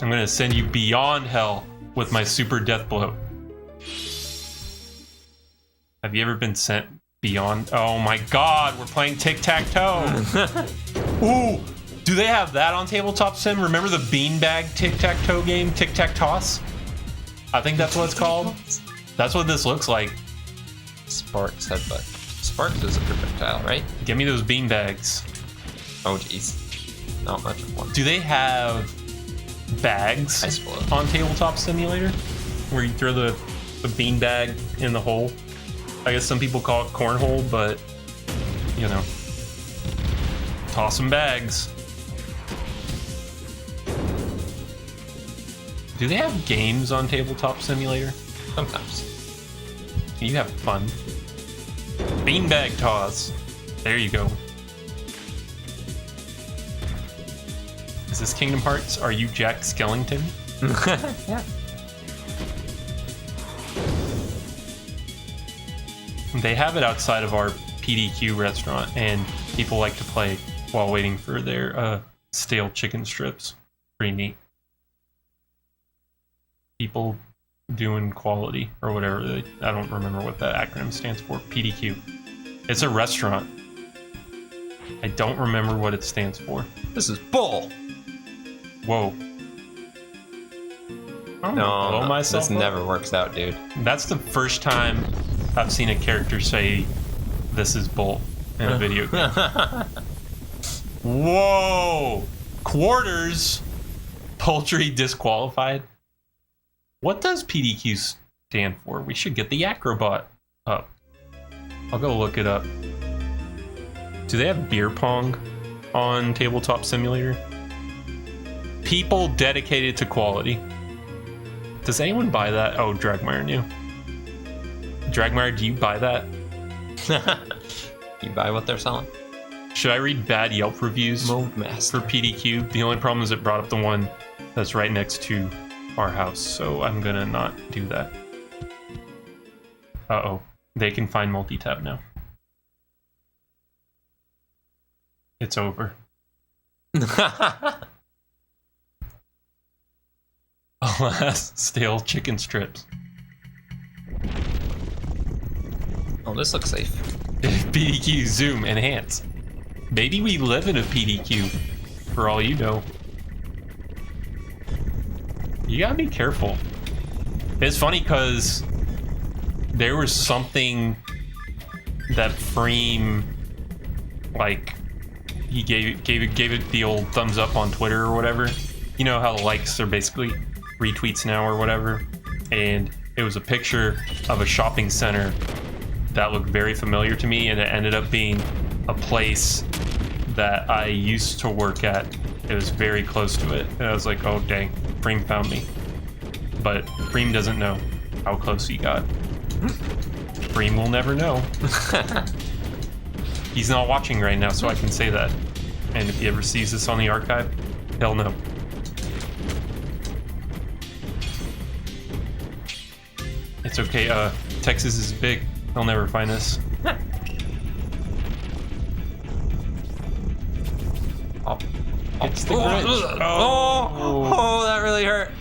I'm gonna send you beyond hell with my super death blow. Have you ever been sent beyond? Oh my god, we're playing tic-tac-toe. Ooh, do they have that on Tabletop Sim? Remember the beanbag tic-tac-toe game, Tic-Tac-Toss? I think that's what it's called. That's what this looks like. Sparks headbutt. Sparks is a projectile, right? Give me those beanbags. Oh jeez. Not much of one. Do they have bags Ice blow. on Tabletop Simulator? Where you throw the beanbag in the hole? I guess some people call it cornhole, but, you know, toss some bags. Do they have games on Tabletop Simulator? Sometimes. You have fun. Beanbag toss. There you go. Is this Kingdom Hearts? Are you Jack Skellington? Yeah. They have it outside of our PDQ restaurant, and people like to play while waiting for their stale chicken strips. Pretty neat. People doing quality or whatever. I don't remember what that acronym stands for. PDQ. It's a restaurant. I don't remember what it stands for. This is bull. Whoa. I'm gonna blow myself this up. never works out, dude. That's the first time I've seen a character say, "This is bull" in a video game. Whoa! Quarters! Poultry disqualified? What does PDQ stand for? We should get the Acrobot up. I'll go look it up. Do they have beer pong on Tabletop Simulator? People dedicated to quality. Does anyone buy that? Oh, Dragmire knew. Dragmire, do you buy that? You buy what they're selling? Should I read bad Yelp reviews Mode master. for PDQ? The only problem is it brought up the one that's right next to our house, so I'm gonna not do that. Uh-oh. They can find Multitap now. It's over. Alas, stale chicken strips. Oh, this looks safe. PDQ, zoom, enhance. Maybe we live in a PDQ, for all you know. You gotta be careful. It's funny because there was something that Freem, like, he gave it the old thumbs up on Twitter or whatever. You know how the likes are basically retweets now or whatever. and it was a picture of a shopping center that looked very familiar to me, and it ended up being a place that I used to work at. It was very close to it, and I was like, oh dang, Bream found me. But Bream doesn't know how close he got. Bream will never know. He's not watching right now, so I can say that. And if he ever sees this on the archive, he'll know. It's okay, Texas is big. He'll never find us. Oh, It's the Grinch. oh, that really hurt.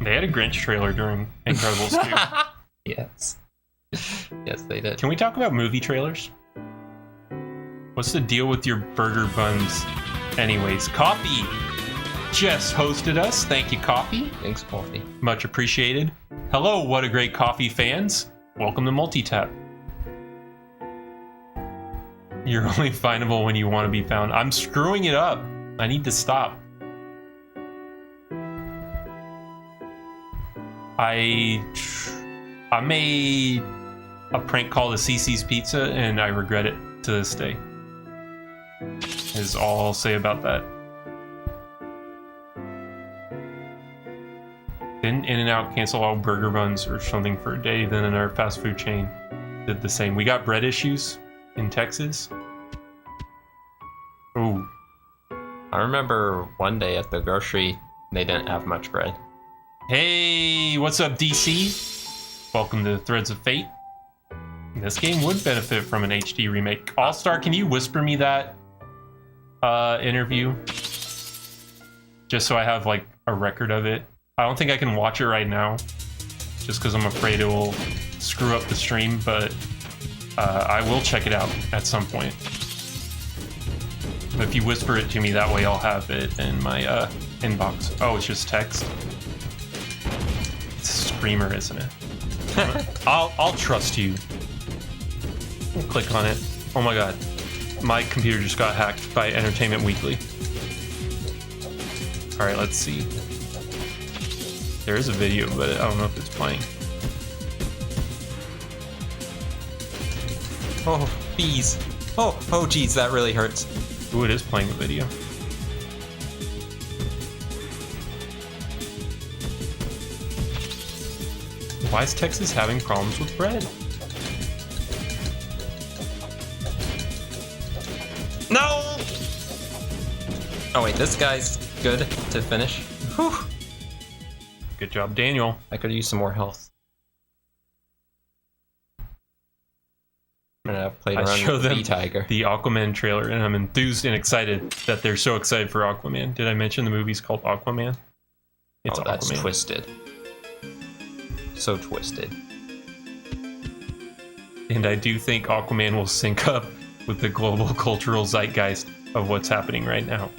They had a Grinch trailer during Incredibles 2. Yes. Yes, they did. Can we talk about movie trailers? What's the deal with your burger buns? Anyways, Coffee just hosted us. Thank you, Coffee. Thanks, Coffee. Much appreciated. Hello, What a Great Coffee fans. Welcome to Multitap. You're only findable when you want to be found. I'm screwing it up. I need to stop. I made a prank call to CC's Pizza, and I regret it to this day. Is all I'll say about that. Didn't In-N-Out cancel all burger buns or something for a day? Then another fast food chain did the same. We got bread issues in Texas. Ooh. I remember one day at the grocery, they didn't have much bread. Hey, what's up, DC? Welcome to Threads of Fate. This game would benefit from an HD remake. All-Star, can you whisper me that interview? Just so I have, like, a record of it. I don't think I can watch it right now, just because I'm afraid it will screw up the stream, but I will check it out at some point. If you whisper it to me, that way I'll have it in my inbox. Oh, it's just text? It's a screamer, isn't it? I'll trust you. We'll click on it. Oh my god. My computer just got hacked by Entertainment Weekly. Alright, let's see. There is a video, but I don't know if it's playing. Oh, bees. Oh, geez, that really hurts. Ooh, it is playing a video. Why is Texas having problems with bread? No! Oh wait, this guy's good to finish. Whew. Good job, Daniel. I could use some more health. I'm gonna have played I around showed with the them bee tiger. the Aquaman trailer, and I'm enthused and excited that they're so excited for Aquaman. Did I mention the movie's called Aquaman? It's Oh, that's Aquaman. twisted. So twisted. And I do think Aquaman will sync up with the global cultural zeitgeist of what's happening right now.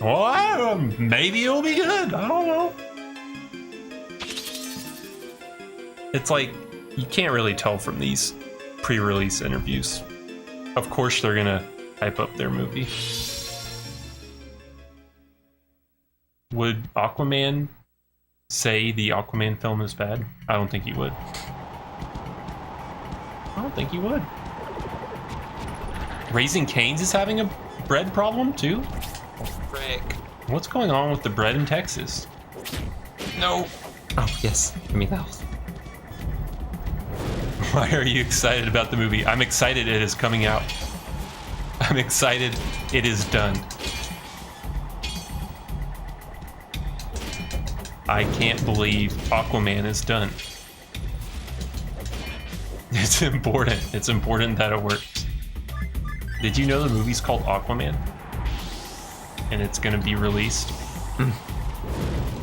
Well, maybe it'll be good. I don't know. It's like, you can't really tell from these pre-release interviews. Of course they're gonna hype up their movie. Would Aquaman say the Aquaman film is bad? I don't think he would. I don't think he would. Raising Cane's is having a bread problem too? Frick. What's going on with the bread in Texas? No. Oh, yes. Give me the health. Why are you excited about the movie? I'm excited it is coming out. I'm excited it is done. I can't believe Aquaman is done. It's important. It's important that it works. Did you know the movie's called Aquaman? And it's gonna be released?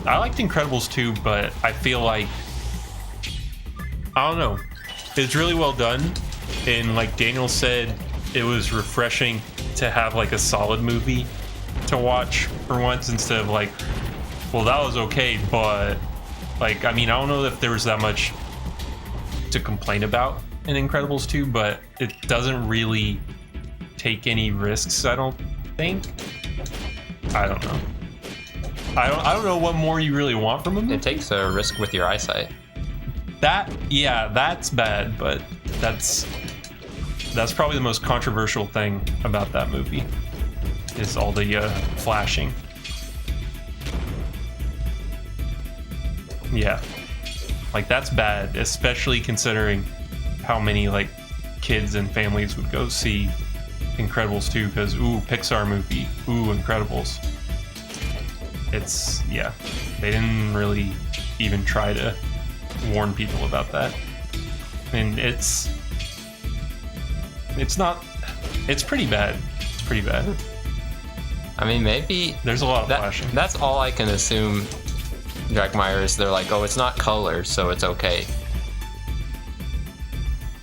I liked Incredibles 2, but I feel like, I don't know. It's really well done, and like Daniel said, it was refreshing to have like a solid movie to watch for once instead of like, well, that was okay, but like, I mean, I don't know if there was that much to complain about in Incredibles 2, but it doesn't really take any risks, I don't think. I don't know. I don't know what more you really want from a movie. It takes a risk with your eyesight. That's bad, but that's probably the most controversial thing about that movie is all the flashing. Yeah, like that's bad, especially considering how many like kids and families would go see Incredibles 2 because Pixar movie, Incredibles. It's they didn't really even try to warn people about that, and it's pretty bad. It's pretty bad. I mean, maybe There's a lot of flashing. That's all I can assume. Jack Myers, they're like, oh, it's not color, so it's okay.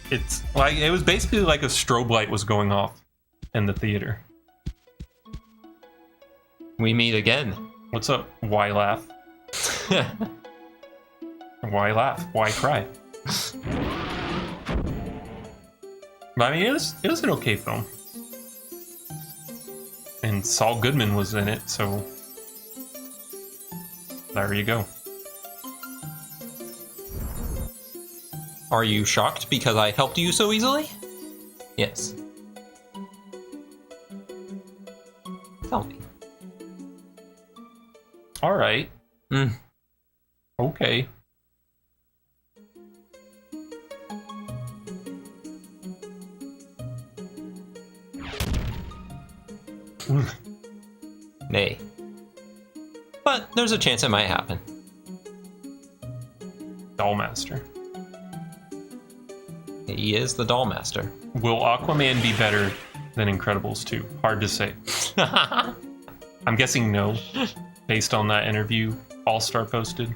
It's like it was basically like a strobe light was going off in the theater. We meet again. What's up? Why laugh? Why laugh? Why cry? But I mean, it was an okay film, and Saul Goodman was in it, so there you go. Are you shocked because I helped you so easily? Yes. Tell me. All right. Hmm. Okay. Nay. But there's a chance it might happen. Dollmaster. He is the doll master. Will Aquaman be better than Incredibles 2? Hard to say. I'm guessing no, based on that interview All-Star posted.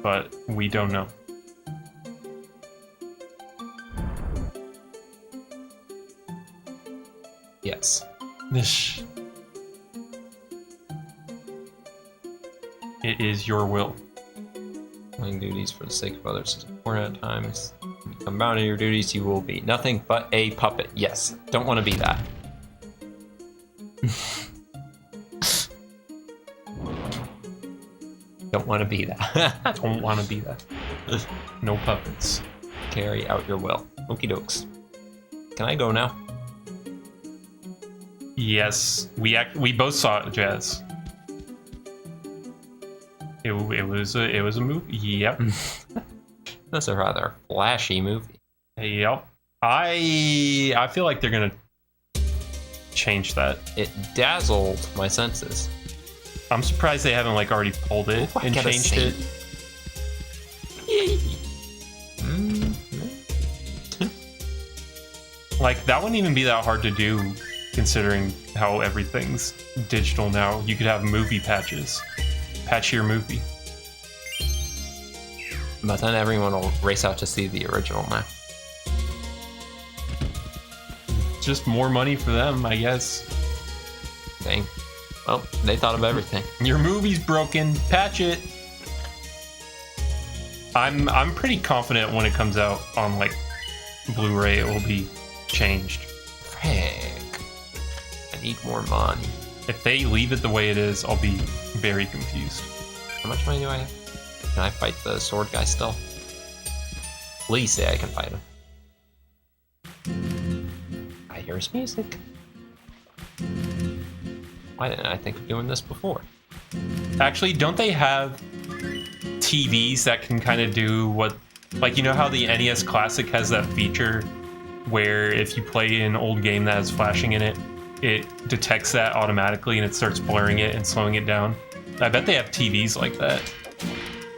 But we don't know. Yes. It is your will. Playing duties for the sake of others is important at times. When you come bound to your duties, you will be nothing but a puppet. Yes. Don't want to be that. Don't want to be that. Don't want to be that. No puppets. Carry out your will. Okie dokes. Can I go now? Yes, we both saw it, Jazz. It was a movie. Yep. That's a rather flashy movie. Yep. I feel like they're gonna change that. It dazzled my senses. I'm surprised they haven't like already pulled it Oh, I and gotta changed see. it. Like that wouldn't even be that hard to do, considering how everything's digital now. You could have movie patches. Patch your movie. But then everyone will race out to see the original now. Just more money for them, I guess. Dang. Well, they thought of everything. Your movie's broken. Patch it. I'm pretty confident when it comes out on like Blu-ray, it will be changed. Frick. I need more money. If they leave it the way it is, I'll be very confused. How much money do I have? Can I fight the sword guy still? Please say I can fight him. I hear his music. Why didn't I think of doing this before? Actually, don't they have TVs that can kind of do what, like, you know how the NES Classic has that feature where if you play an old game that has flashing in it, it detects that automatically and it starts blurring it and slowing it down? I bet they have TVs like that.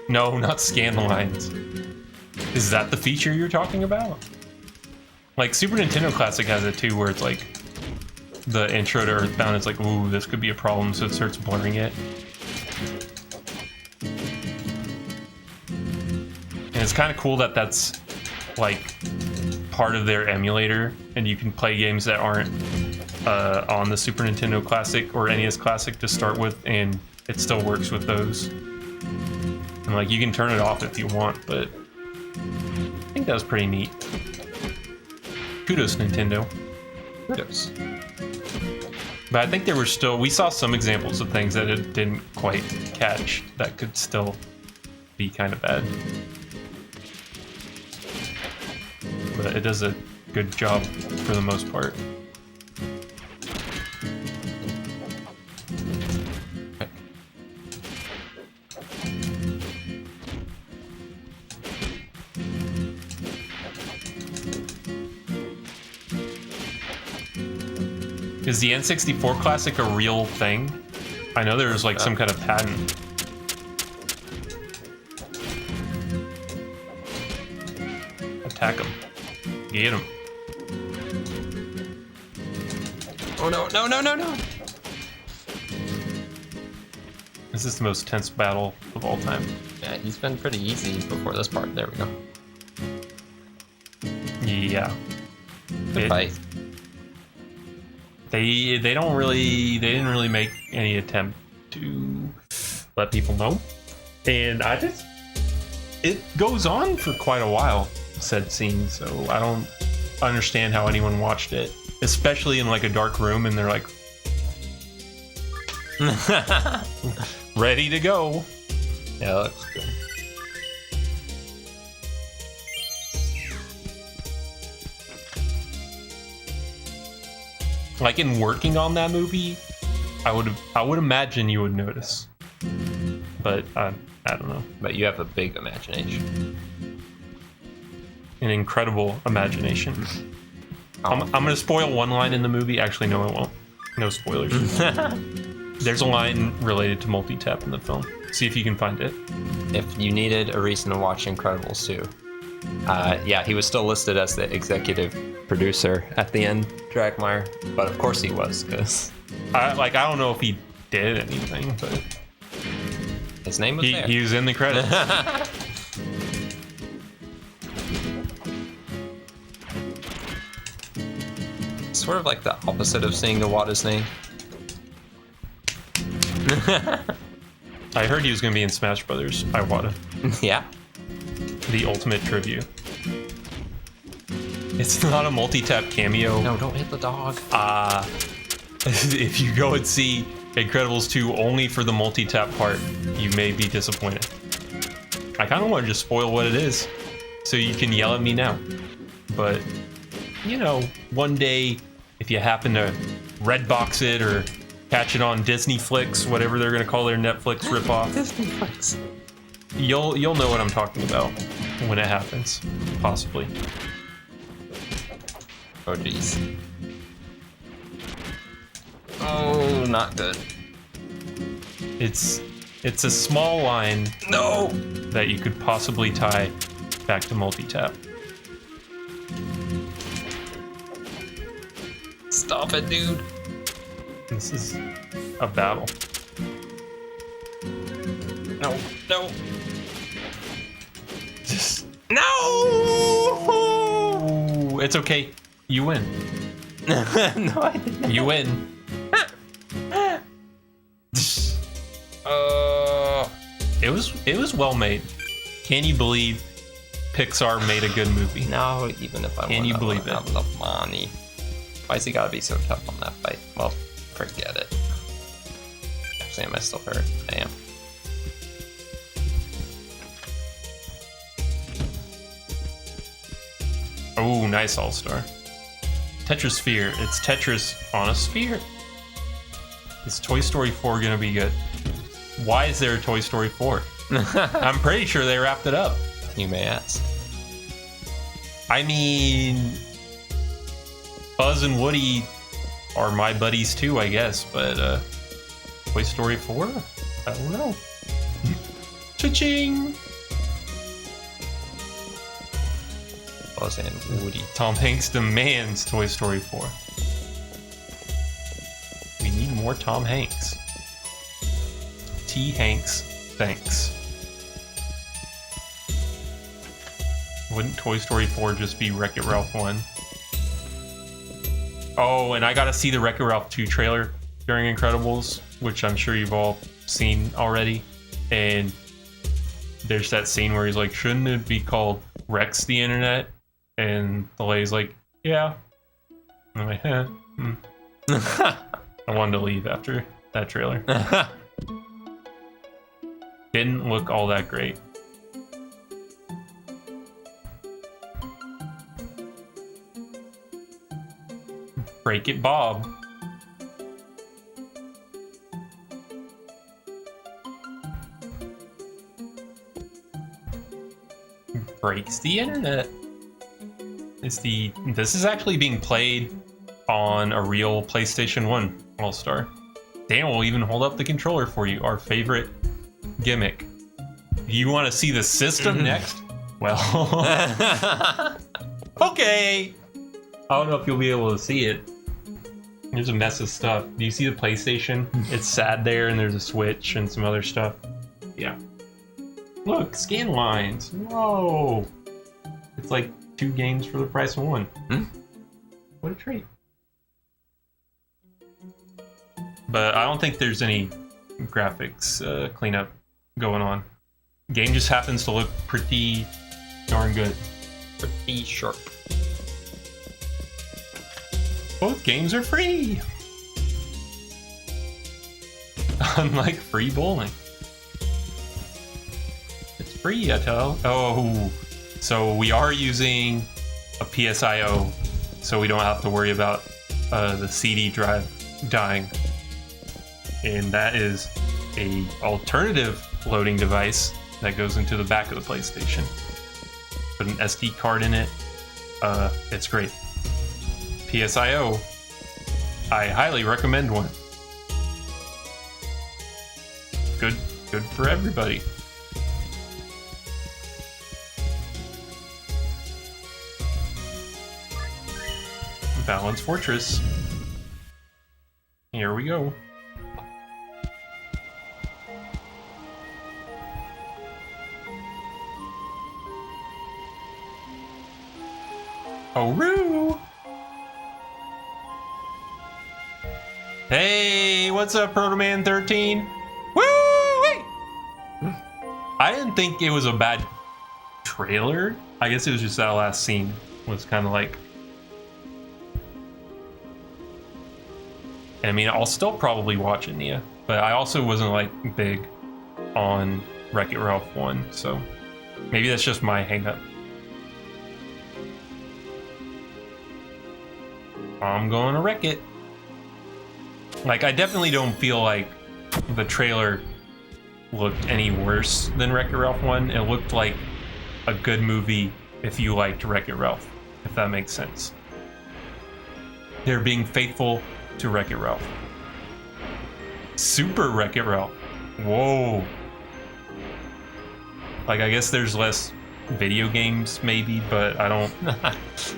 No, not scan the lines. Is that the feature you're talking about? Like Super Nintendo Classic has it too, where it's like the intro to Earthbound is like, ooh, this could be a problem, so it starts blurring it. And it's kind of cool that that's like part of their emulator, and you can play games that aren't on the Super Nintendo Classic or NES Classic to start with, and it still works with those. And like you can turn it off if you want, but I think that was pretty neat. Kudos, Nintendo. Kudos. But I think there were still, we saw some examples of things that it didn't quite catch that could still be kind of bad. But it does a good job for the most part. Is the N64 Classic a real thing? I know there's like some kind of patent. Attack him. Get him. Oh no, no, no, no, no! This is the most tense battle of all time. Yeah, he's been pretty easy before this part. There we go. Yeah. Good fight. They didn't really make any attempt to let people know. And it goes on for quite a while, said scene, so I don't understand how anyone watched it, especially in like a dark room and they're like ready to go. Yeah, that looks good. Like in working on that movie, I would imagine you would notice, but I don't know. But you have a big imagination. An incredible imagination. I'm gonna spoil one line in the movie. Actually, no, I won't. No spoilers. There's a line related to Multitap in the film. See if you can find it. If you needed a reason to watch Incredibles 2. Yeah, he was still listed as the executive producer at the end, Dragmeyer. But of course he was, because I don't know if he did anything, but his name was there. he was in the credits. Sort of like the opposite of seeing the Wada's name. I heard he was going to be in Smash Brothers. Iwata. Yeah. The ultimate tribute. It's not a Multitap cameo. No, don't hit the dog. If you go and see Incredibles 2 only for the Multitap part, you may be disappointed. I kind of want to just spoil what it is, so you can yell at me now. But, you know, one day, if you happen to Redbox it or catch it on Disney Flix, whatever they're going to call their Netflix ripoff, Disney Flix. You'll know what I'm talking about when it happens, possibly. Oh jeez. Oh, not good. It's a small line No. that you could possibly tie back to Multitap. Stop it, dude. This is a battle. No, no. Just No! Ooh, it's okay. You win. No, I didn't. You win. It was well made. Can you believe Pixar made a good movie? No, even if I Can you believe have enough money. Why's he gotta be so tough on that fight? Well, forget it. Actually, am I still hurt? I am. Oh, nice all-star. Tetrasphere. It's Tetris on a sphere. Is Toy Story 4 gonna be good? Why is there a Toy Story 4? I'm pretty sure they wrapped it up. You may ask. I mean, Buzz and Woody are my buddies too, I guess, but Toy Story 4? I don't know. Cha-ching! Buzz and Woody. Tom Hanks demands Toy Story 4. We need more Tom Hanks. T. Hanks, thanks. Wouldn't Toy Story 4 just be Wreck-It Ralph 1? Oh, and I gotta see the Wreck-It Ralph 2 trailer during Incredibles, which I'm sure you've all seen already. And there's that scene where he's like, shouldn't it be called Rex the Internet? And the lady's like, yeah. And I'm like, I wanted to leave after that trailer. Didn't look all that great. Break it, Bob. Breaks the internet. This is actually being played on a real PlayStation 1 All-Star. Dan will even hold up the controller for you, our favorite gimmick. You want to see the system next? Well, okay. I don't know if you'll be able to see it. There's a mess of stuff. Do you see the PlayStation? It's sad there, and there's a Switch and some other stuff. Yeah. Look, scan lines. Whoa. It's like 2 games for the price of 1. What a treat. But I don't think there's any graphics cleanup going on. Game just happens to look pretty darn good. Pretty sharp. Both games are free! Unlike free bowling. It's free, I tell. Oh, so we are using a PSIO, so we don't have to worry about the CD drive dying. And that is a alternative loading device that goes into the back of the PlayStation. Put an SD card in it. It's great. PSIO. I highly recommend one. Good for everybody. Balance Fortress. Here we go. Oh, hey, what's up, Proto Man 13? Woo! I didn't think it was a bad trailer. I guess it was just that last scene was kind of like. I mean, I'll still probably watch it, Nia, but I also wasn't like big on Wreck-It Ralph 1, so maybe that's just my hang-up. I'm going to wreck it. Like, I definitely don't feel like the trailer looked any worse than Wreck-It Ralph 1. It looked like a good movie if you liked Wreck-It Ralph, if that makes sense. They're being faithful to Wreck-It Ralph. Super Wreck-It Ralph. Whoa. Like, I guess there's less video games, maybe, but I don't.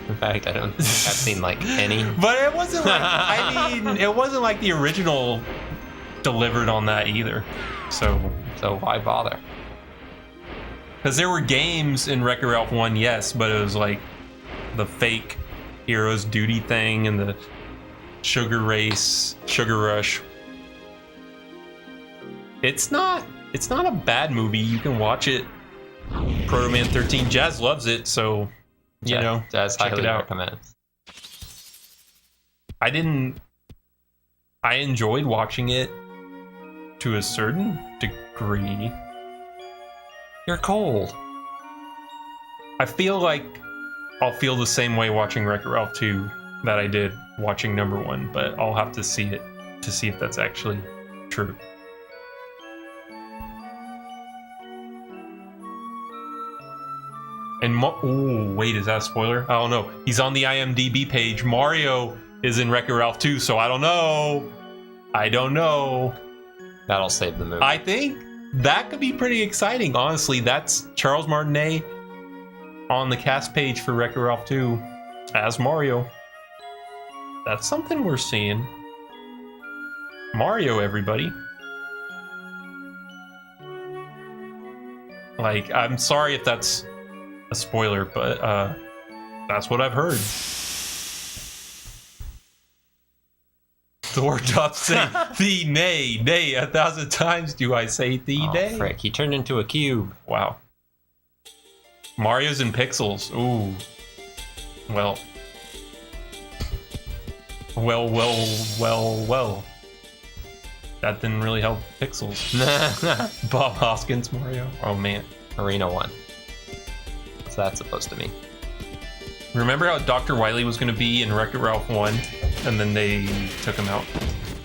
In fact, I don't think I've seen like any. But it wasn't like, I mean, it wasn't like the original delivered on that either. So why bother? Because there were games in Wreck-It Ralph 1, yes, but it was like the fake Heroes Duty thing and the Sugar Race, Sugar Rush. It's not a bad movie. You can watch it. Proto Man 13, Jazz loves it, so you know, Jazz check it out. Recommends. I enjoyed watching it to a certain degree. You're cold. I feel like I'll feel the same way watching Wreck-It Ralph 2 that I did watching number 1, but I'll have to see it to see if that's actually true. And ooh, wait, is that a spoiler? I don't know. He's on the IMDb page. Mario is in Wreck-It Ralph 2, so I don't know. That'll save the movie. I think that could be pretty exciting. Honestly, that's Charles Martinet on the cast page for Wreck-It Ralph 2 as Mario. That's something we're seeing. Mario, everybody. Like, I'm sorry if that's a spoiler, but that's what I've heard. Thor Top say thee nay, 1,000 times do I say thee nay. Frick, he turned into a cube. Wow. Mario's in pixels. Ooh. Well. that didn't really help pixels. Bob Hoskins Mario. Oh man. Arena 1. What's that supposed to mean? Remember how Dr. Wily was going to be in Wreck-It Ralph 1, and then they took him out?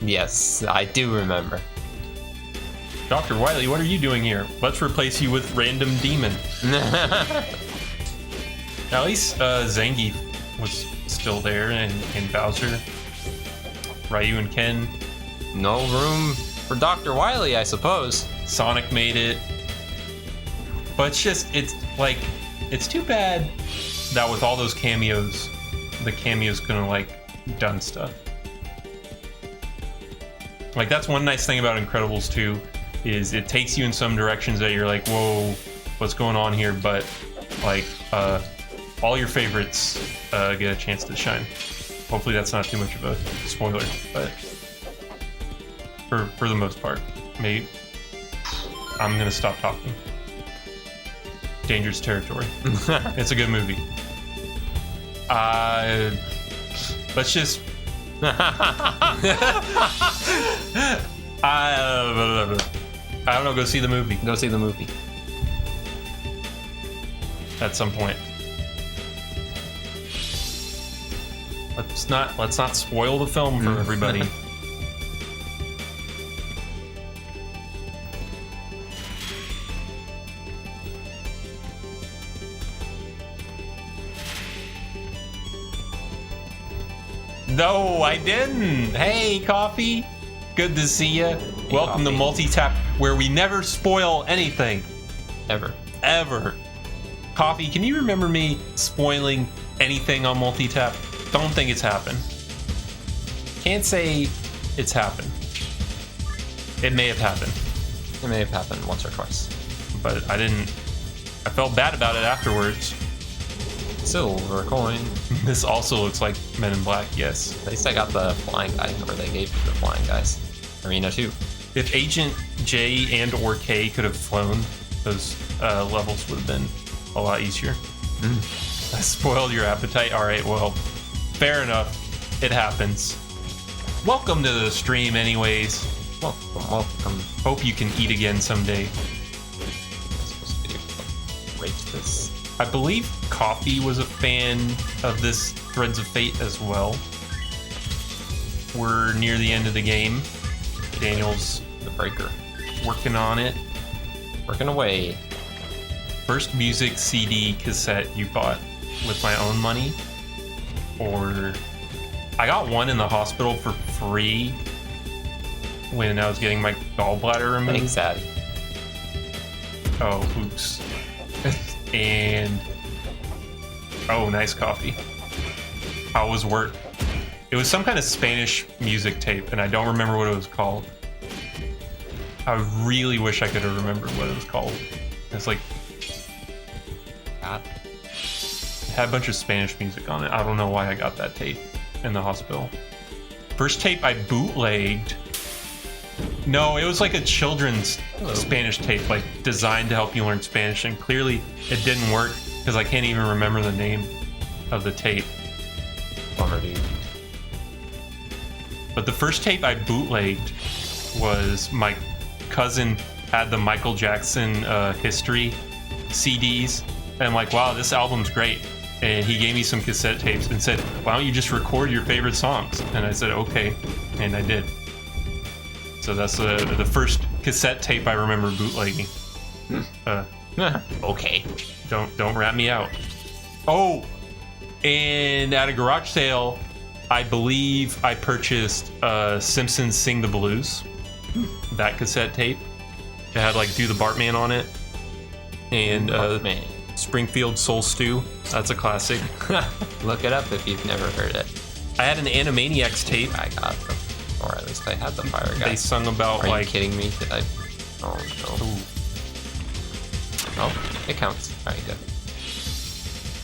Yes, I do remember. Dr. Wily, what are you doing here? Let's replace you with Random Demon. At least Zangief was still there, and Bowser, Ryu and Ken. No room for Dr. Wily, I suppose. Sonic made it. But it's too bad that with all those cameos, the cameos couldn't like done stuff. Like that's one nice thing about Incredibles 2 is it takes you in some directions that you're like, whoa, what's going on here? But like all your favorites get a chance to shine. Hopefully that's not too much of a spoiler, but for the most part, maybe I'm gonna stop talking. Dangerous territory. It's a good movie. Let's just. I don't know. Go see the movie. Go see the movie. At some point. Let's not spoil the film for everybody. No, I didn't. Hey, Coffee. Good to see you. Welcome to Multitap, where we never spoil anything. Ever. Coffee, can you remember me spoiling anything on Multitap? Don't think it's happened. Can't say it's happened. It may have happened. It may have happened once or twice. But I felt bad about it afterwards. Silver coin. This also looks like Men in Black, yes. At least I got the flying guy, or they gave me the flying guys. Arena 2. If Agent J and or K could have flown, those levels would have been a lot easier. I spoiled your appetite. All right, well, fair enough. It happens. Welcome to the stream anyways. Welcome. Hope you can eat again someday. Supposed to be rate this. I believe Coffee was a fan of this Threads of Fate as well. We're near the end of the game. Daniel's The breaker. working on it. Working away. First music CD cassette you bought with my own money? Or I got one in the hospital for free when I was getting my gallbladder removed. Thanks, Daddy. Oh, oops. And oh, nice coffee. How was work? It was some kind of Spanish music tape, and I don't remember what it was called. I really wish I could have remembered what it was called. It's like God. it had a bunch of Spanish music on it. I don't know why I got that tape in the hospital. First tape I bootlegged. No, it was like a children's Spanish tape, like designed to help you learn Spanish, and clearly it didn't work because I can't even remember the name of the tape. Bummer, dude. But the first tape I bootlegged was my cousin had the Michael Jackson history CDs, and I'm like, wow, this album's great. And he gave me some cassette tapes and said, why don't you just record your favorite songs? And I said, okay, and I did. So that's the first cassette tape I remember bootlegging. Okay. Don't rat me out. Oh, and at a garage sale, I believe I purchased Simpsons Sing the Blues. That cassette tape. It had like Do the Bartman on it. And Bartman. Springfield Soul Stew. That's a classic. Look it up if you've never heard it. I had an Animaniacs tape. I got them. Or at least I had the fire guy. They sung about Are like. you kidding me? Did I? Oh no. Ooh. Oh, it counts. Alright, good.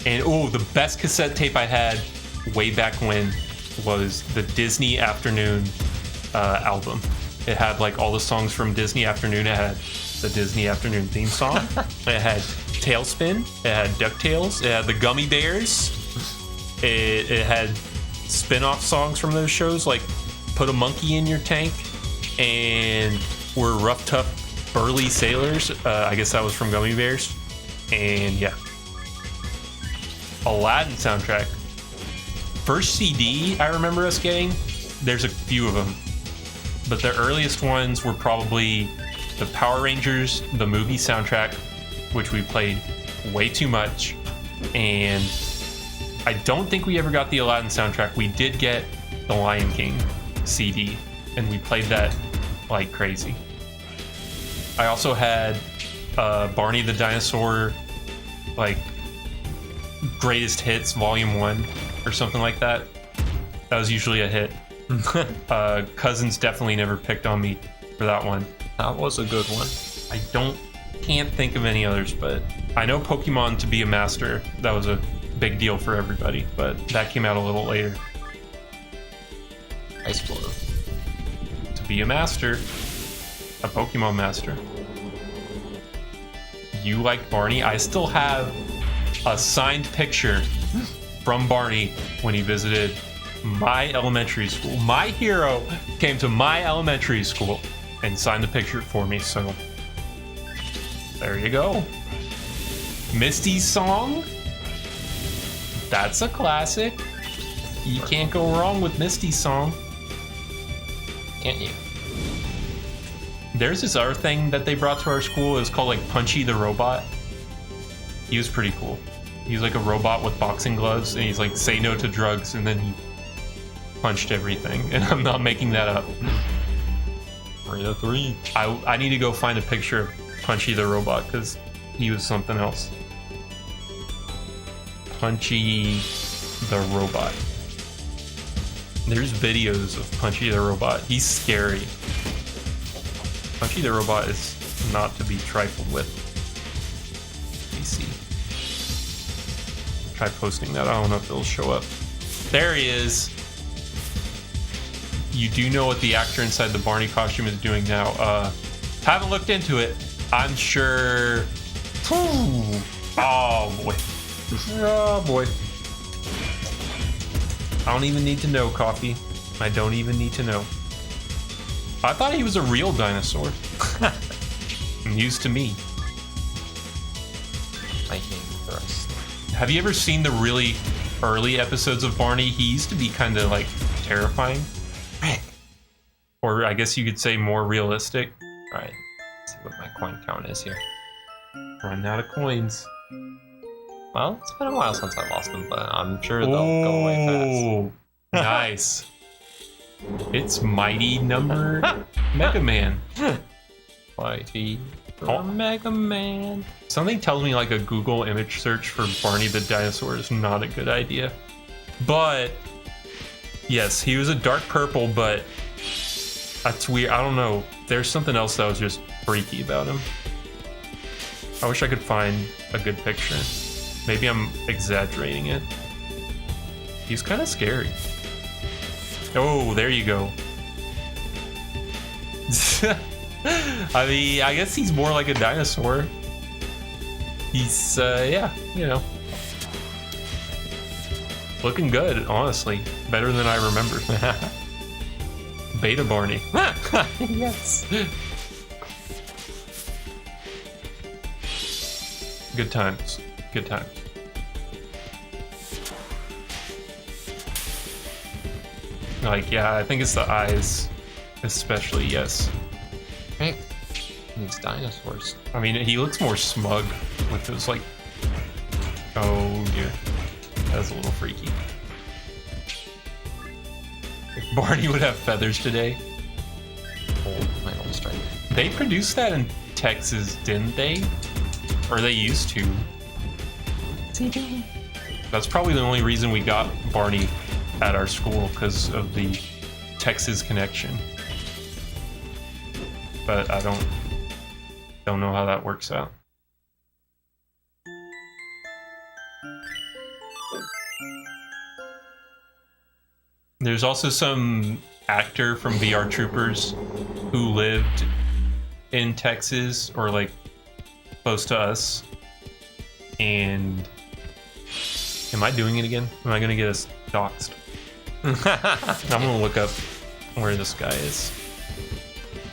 And the best cassette tape I had way back when was the Disney Afternoon album. It had like all the songs from Disney Afternoon. It had the Disney Afternoon theme song. It had Tailspin. It had DuckTales. It had the Gummy Bears. It had spin-off songs from those shows like Put a Monkey in Your Tank. and we're rough, tough, burly sailors. I guess that was from Gummy Bears. And yeah. Aladdin soundtrack. First CD I remember us getting, there's a few of them. But the earliest ones were probably the Power Rangers, the movie soundtrack, which we played way too much. And I don't think we ever got the Aladdin soundtrack. We did get the Lion King CD, and we played that like crazy. I also had Barney the Dinosaur, like Greatest Hits Volume 1 or something like that. That was usually a hit. Cousins definitely never picked on me for that one. That was a good one. I can't think of any others, but I know Pokemon To Be a Master, that was a big deal for everybody, but that came out a little later. Ice Flow. To Be a Master, a Pokemon Master. You like Barney? I still have a signed picture from Barney when he visited my elementary school. My hero came to my elementary school and signed the picture for me, so there you go. Misty's song, that's a classic. You can't go wrong with Misty's song. Can't you? There's this other thing that they brought to our school. It's called like Punchy the Robot. He was pretty cool. He's like a robot with boxing gloves, and he's like, say no to drugs, and then he punched everything. And I'm not making that up. 303. I need to go find a picture of Punchy the Robot, because he was something else. Punchy the Robot. There's videos of Punchy the Robot. He's scary. Punchy the Robot is not to be trifled with. Let me see. Try posting that. I don't know if it'll show up. There he is. You do know what the actor inside the Barney costume is doing now. Haven't looked into it. I'm sure. Oh boy. Oh boy. I don't even need to know, Coffee. I don't even need to know. I thought he was a real dinosaur. News to me. Lightning thrust. Have you ever seen the really early episodes of Barney? He used to be kind of like terrifying. Or I guess you could say more realistic. Alright, let's see what my coin count is here. Running out of coins. Well, it's been a while since I lost them, but I'm sure they'll go away Oh, nice. It's Mighty Number Mega Man. fast. Mighty Mega Man. Something tells me like a Google image search for Barney the Dinosaur is not a good idea. But yes, he was a dark purple, but that's weird. I don't know. There's something else that was just freaky about him. I wish I could find a good picture. Maybe I'm exaggerating it. He's kind of scary. Oh, there you go. I mean, I guess he's more like a dinosaur. He's, yeah, you know. Looking good, honestly. Better than I remember. Beta Barney. Yes. Good times. Good times. Like, yeah, I think it's the eyes. Especially, yes. Right. These dinosaurs. I mean, he looks more smug with those, like... Oh, dear. That's a little freaky. If Barney would have feathers today. Oh, my old strike. They produced that in Texas, didn't they? Or they used to. That's probably the only reason we got Barney at our school, because of the Texas connection. But I don't know how that works out. There's also some actor from VR Troopers who lived in Texas, or like close to us. And am I doing it again? Am I gonna get us doxxed? I'm gonna look up where this guy is.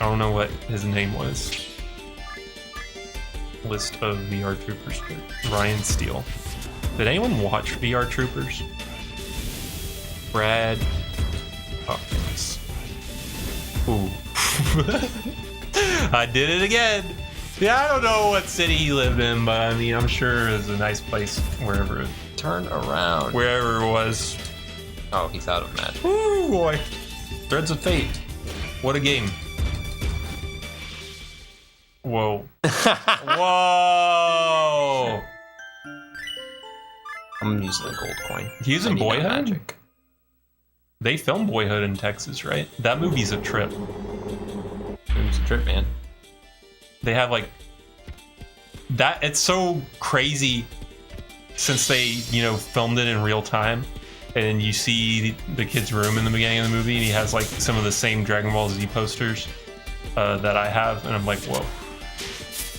I don't know what his name was. List of VR Troopers. Ryan Steele. Did anyone watch VR Troopers? Brad Hopkins. Ooh. I did it again. Yeah, I don't know what city he lived in, but I mean, I'm sure it was a nice place wherever Turn around. it was. Oh, he's out of match. Ooh, boy. Threads of Fate. What a game. Whoa. Whoa. I'm using a gold coin. He's in I need Boyhood? magic. They filmed Boyhood in Texas, right? That movie's a trip. It was a trip, man. They have like that. It's so crazy since they, filmed it in real time. And you see the kid's room in the beginning of the movie, and he has like some of the same Dragon Ball Z posters that I have. And I'm like, whoa,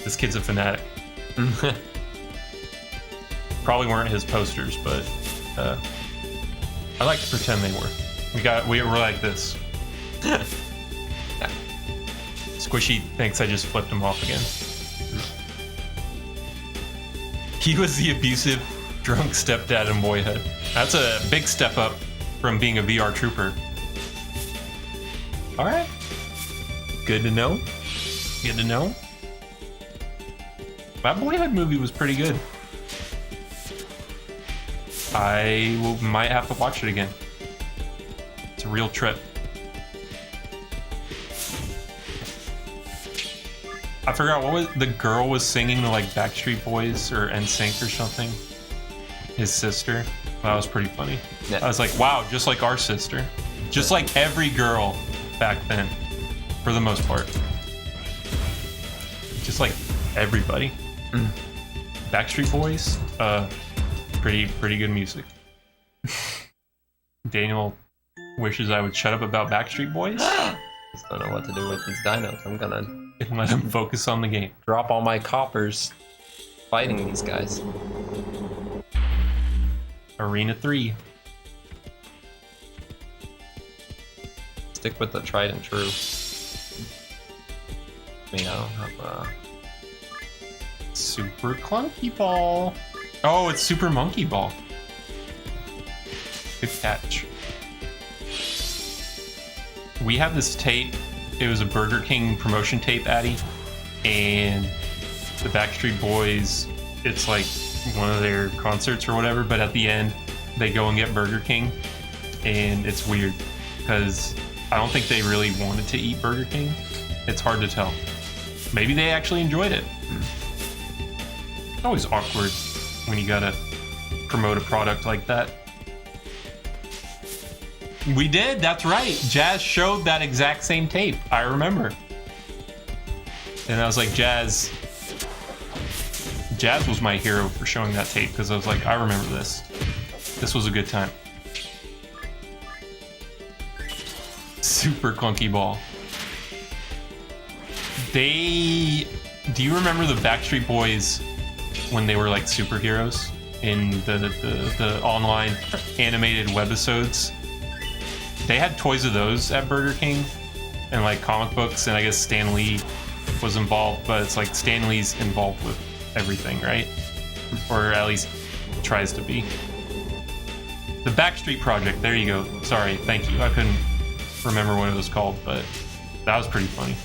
this kid's a fanatic. Probably weren't his posters, but I like to pretend they were. We were like this. Squishy thinks I just flipped him off again. He was the abusive, drunk stepdad in Boyhood. That's a big step up from being a VR trooper. All right. Good to know. Good to know. That Boyhood movie was pretty good. Might have to watch it again. It's a real trip. I forgot what was the girl was singing the like Backstreet Boys or NSYNC or something. His sister. That was pretty funny. Yeah. I was like, wow, just like our sister. Just like every girl back then, for the most part. Just like everybody. Backstreet Boys, pretty good music. Daniel wishes I would shut up about Backstreet Boys. Just don't know what to do with these dinos. I'm gonna And let him focus on the game. drop all my coppers fighting these guys. Arena 3. Stick with the tried and true. I mean, I don't have Super Clunky Ball. Oh, it's Super Monkey Ball. Good catch. We have this tape. It was a Burger King promotion tape, Addy. And the Backstreet Boys, it's like one of their concerts or whatever, but at the end, they go and get Burger King. And it's weird because I don't think they really wanted to eat Burger King. It's hard to tell. Maybe they actually enjoyed it. It's always awkward when you gotta promote a product like that. We did, that's right. Jazz showed that exact same tape. I remember. And I was like, Jazz was my hero for showing that tape because I was like, I remember this. This was a good time. Super Clunky Ball. Do you remember the Backstreet Boys when they were like superheroes in the online animated webisodes? They had toys of those at Burger King and like comic books, and I guess Stan Lee was involved, but it's like Stan Lee's involved with everything, right? Or at least tries to be. The Backstreet Project, there you go. Sorry, thank you. I couldn't remember what it was called, but that was pretty funny.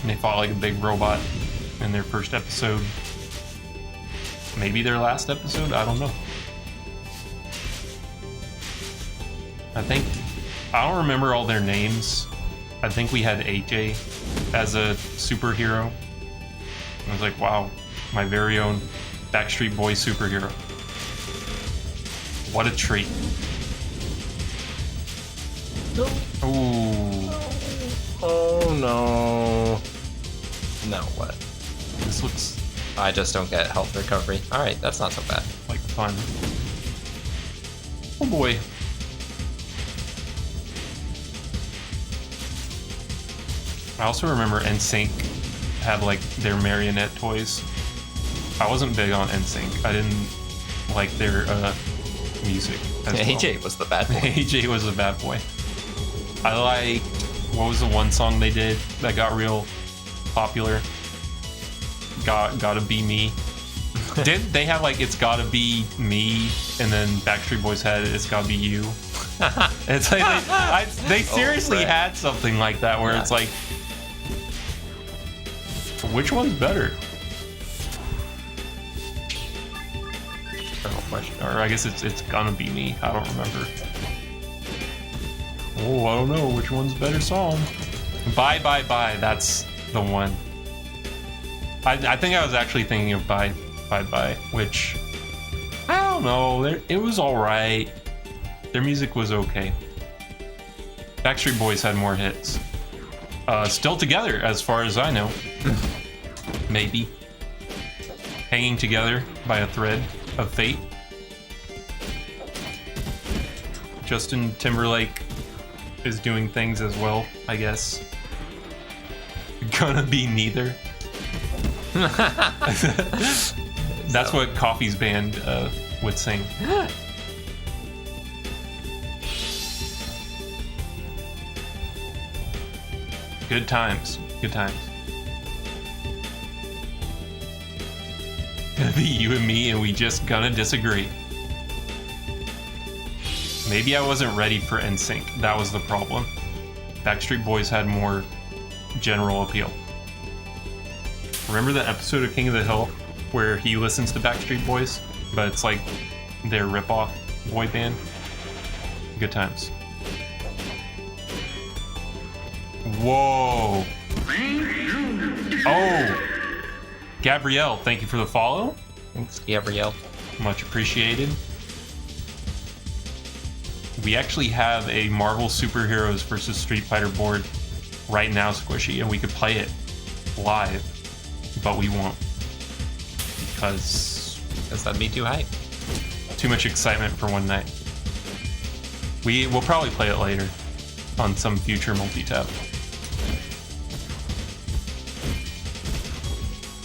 And they fought like a big robot in their first episode. Maybe their last episode? I don't know. I don't remember all their names. I think we had AJ as a superhero. I was like, wow, my very own Backstreet Boy superhero. What a treat. Ooh. Oh no. Now what? This looks I just don't get health recovery. Alright, that's not so bad. like fun. Oh boy. I also remember NSYNC had like their marionette toys. I wasn't big on NSYNC. I didn't like their music as well. AJ was the bad boy. AJ was a bad boy. I liked What was the one song they did that got real popular? Gotta Be Me. Did they have like It's Gotta Be Me, and then Backstreet Boys had It's Gotta Be You? It's like they seriously had something like that where it's like, which one's better? Or I guess it's Gonna Be Me. I don't remember. Oh, I don't know which one's better song. Bye Bye Bye. That's the one. I think I was actually thinking of Bye Bye Bye, which I don't know. It was all right. Their music was okay. Backstreet Boys had more hits. Still together, as far as I know. Maybe. Hanging together by a thread of fate. Justin Timberlake is doing things as well, I guess. Gonna be neither. That's what Coffee's band would sing. Good times. Good times. Gonna be you and me, and we just gonna disagree. Maybe I wasn't ready for NSYNC. That was the problem. Backstreet Boys had more general appeal. Remember that episode of King of the Hill where he listens to Backstreet Boys, but it's like their ripoff boy band? Good times. Whoa. Oh. Gabrielle, thank you for the follow. Thanks, Gabrielle. Much appreciated. We actually have a Marvel Superheroes versus Street Fighter board right now, Squishy, and we could play it live, but we won't. Because that'd be too hype. Too much excitement for one night. We'll probably play it later on some future multitap.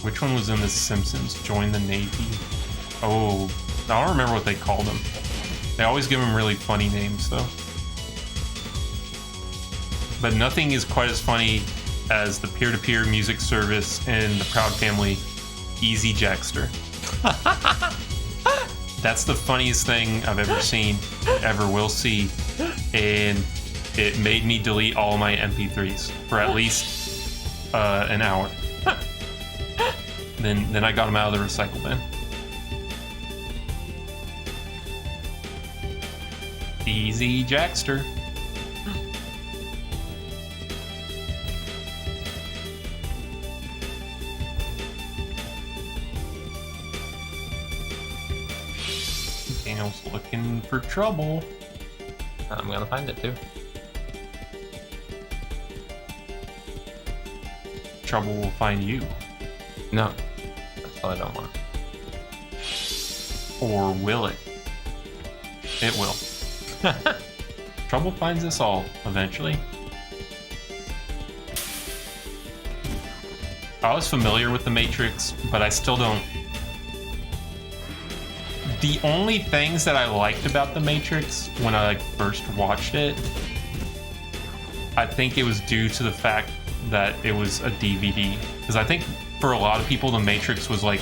Which one was in The Simpsons? Join the Navy. Oh, I don't remember what they called them. They always give them really funny names, though. But nothing is quite as funny as the peer-to-peer music service in the Proud Family, Easy Jackster. That's the funniest thing I've ever seen, ever will see, and it made me delete all my MP3s for at least an hour. Then I got them out of the recycle bin. Easy Jackster. Daniel's looking for trouble. I'm gonna find it too. Trouble will find you. No, that's what I don't want. Or will it? It will. Trouble finds us all, eventually. I was familiar with The Matrix, but I still don't. The only things that I liked about The Matrix when I first watched it, I think it was due to the fact that it was a DVD. Because I think for a lot of people, The Matrix was like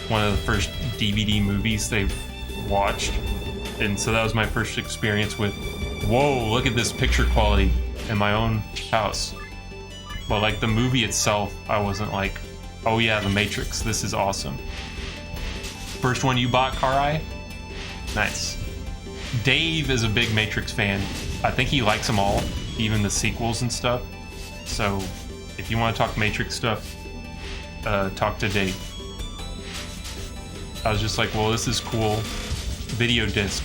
one of the first DVD movies they've watched. And so that was my first experience with, whoa, look at this picture quality in my own house. But like the movie itself, I wasn't like, oh yeah, The Matrix, this is awesome. First one you bought, Karai? Nice. Dave is a big Matrix fan. I think he likes them all, even the sequels and stuff. So if you want to talk Matrix stuff, talk to Dave. I was just like, well, this is cool. Video disc.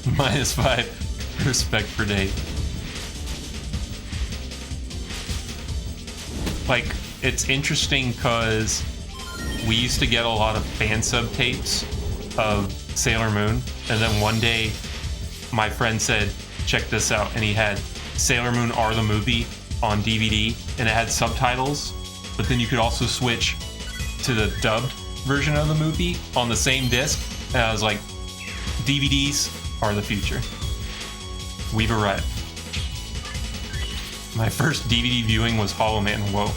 -5. Respect for Dave. Like, it's interesting because we used to get a lot of fan sub tapes of Sailor Moon, and then one day my friend said, check this out, and he had Sailor Moon R the movie on DVD, and it had subtitles, but then you could also switch to the dubbed version of the movie on the same disc, and I was like, DVDs are the future. We've arrived. My first DVD viewing was Hollow Man. Whoa.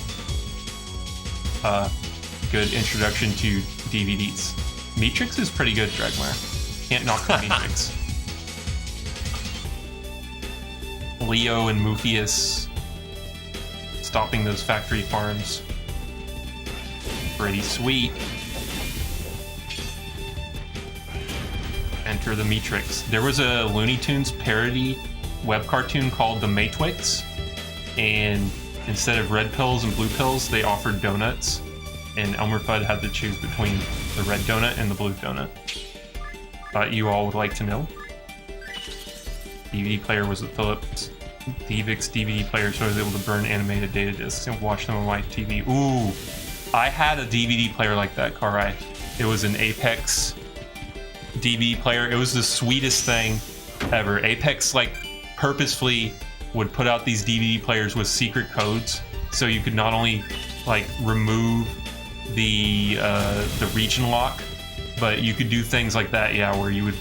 Good introduction to DVDs. Matrix is pretty good, Dragmire. Can't knock the Matrix. Leo and Morpheus stopping those factory farms. Pretty sweet. Enter the Matrix. There was a Looney Tunes parody web cartoon called The Matrix, and instead of red pills and blue pills, they offered donuts, and Elmer Fudd had to choose between the red donut and the blue donut. Thought you all would like to know. DVD player was a Philips DivX DVD player, so I was able to burn animated data discs and watch them on my TV. Ooh, I had a DVD player like that, Karai. It was an Apex DVD player. It was the sweetest thing ever. Apex like purposefully would put out these DVD players with secret codes, so you could not only like remove the region lock, but you could do things like that, yeah, where you would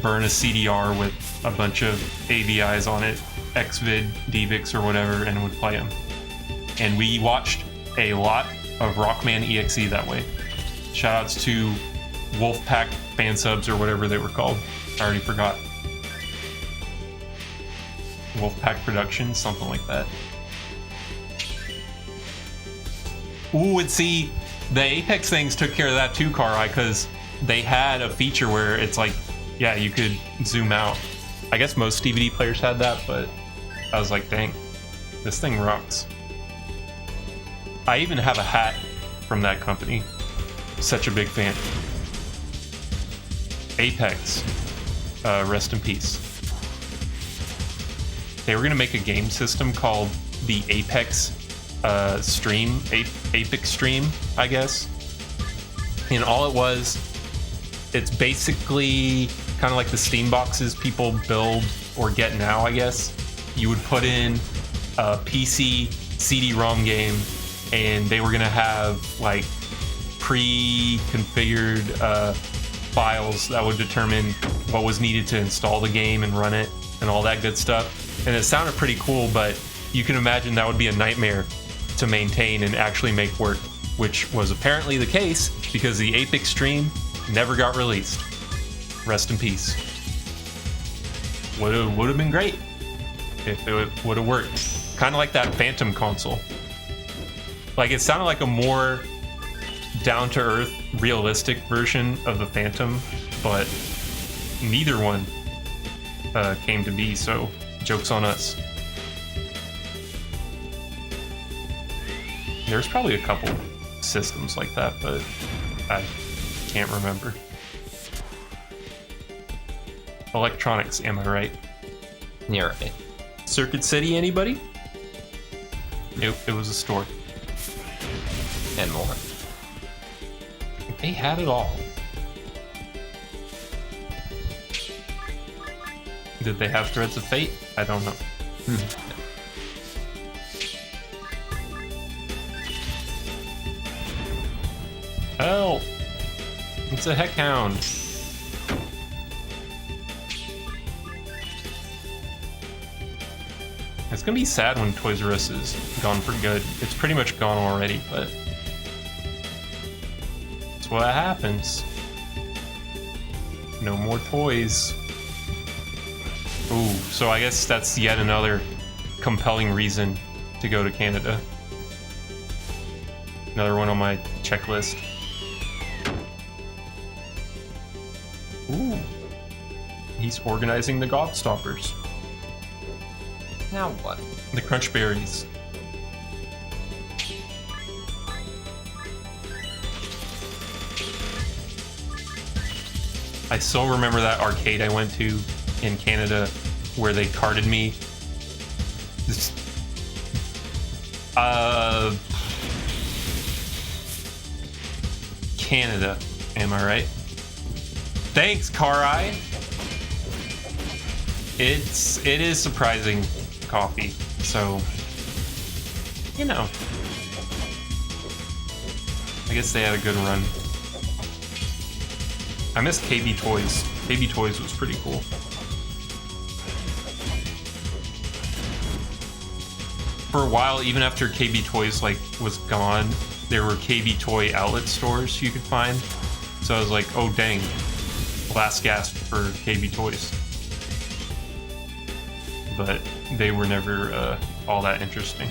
burn a CDR with a bunch of AVIs on it, Xvid, DivX, or whatever, and would play them. And we watched a lot of Rockman EXE that way. Shoutouts to Wolfpack fan subs or whatever they were called. I already forgot. Wolfpack Productions, something like that. Ooh, and see, the Apex things took care of that too, Karai, because they had a feature where it's like, yeah, you could zoom out. I guess most DVD players had that, but I was like, dang, this thing rocks. I even have a hat from that company. Such a big fan. Apex, rest in peace. They were gonna make a game system called the Apex Stream, Apex Stream, I guess. And all it was, it's basically kind of like the Steam boxes people build or get now, I guess. You would put in a PC CD-ROM game, and they were gonna have like pre-configured files that would determine what was needed to install the game and run it and all that good stuff. And it sounded pretty cool, but you can imagine that would be a nightmare to maintain and actually make work, which was apparently the case because the Apex Stream never got released. Rest in peace. Would have been great if it would have worked. Kind of like that Phantom console. Like, it sounded like a more down-to-earth, realistic version of the Phantom, but neither one came to be, so joke's on us. There's probably a couple systems like that, but I can't remember. Electronics, am I right? You're right. Circuit City, anybody? Nope, it was a store. And more. They had it all. Did they have Threads of Fate? I don't know. Help! It's a heck hound. It's gonna be sad when Toys R Us is gone for good. It's pretty much gone already, but that's what happens. No more toys. Ooh, so I guess that's yet another compelling reason to go to Canada. Another one on my checklist. Ooh. He's organizing the Gobstoppers. Now what? The Crunch Berries. I still remember that arcade I went to in Canada where they carded me. Canada, am I right? Thanks, Karai. It is surprising coffee, so you know. I guess they had a good run. I miss KB Toys. KB Toys was pretty cool. for a while, even after KB Toys like was gone, there were KB Toy outlet stores you could find. So I was like, oh dang, last gasp for KB Toys. But they were never all that interesting.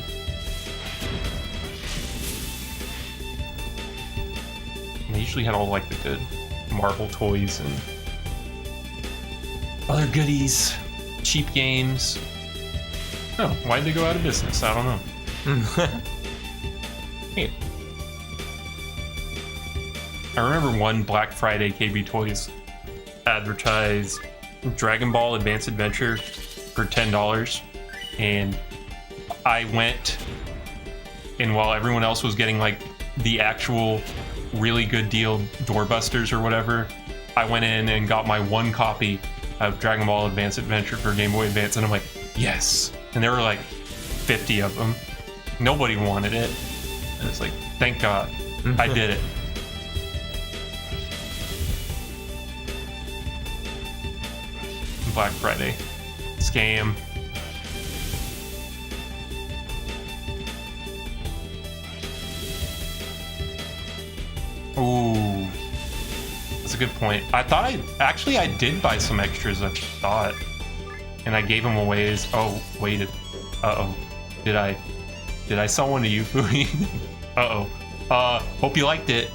They usually had all like the good Marvel toys and other goodies, cheap games. Oh, why'd they go out of business? I don't know. Hey. I remember one Black Friday KB Toys advertised Dragon Ball Advance Adventure for $10, and I went, and while everyone else was getting like the actual really good deal doorbusters or whatever, I went in and got my one copy of Dragon Ball Advance Adventure for Game Boy Advance, and I'm like, yes. And there were like 50 of them. Nobody wanted it. And it's like, thank God, I did it. Black Friday. Scam. Ooh. That's a good point. I thought I did buy some extras, I thought. And I gave them away as, oh, wait. Uh-oh. Did I sell one to you, Fui? Uh-oh. Hope you liked it.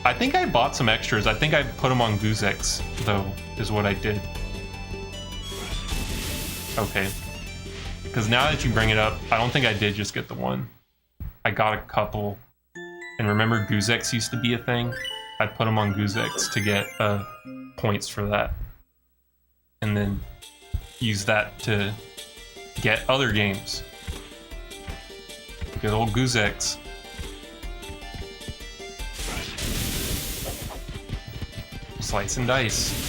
I think I bought some extras. I think I put them on Goozex, though, is what I did. Okay. Because now that you bring it up, I don't think I did just get the one. I got a couple. And remember Goozex used to be a thing? I put them on Goozex to get points for that. And then use that to get other games. Good old Goozex. Slice and dice.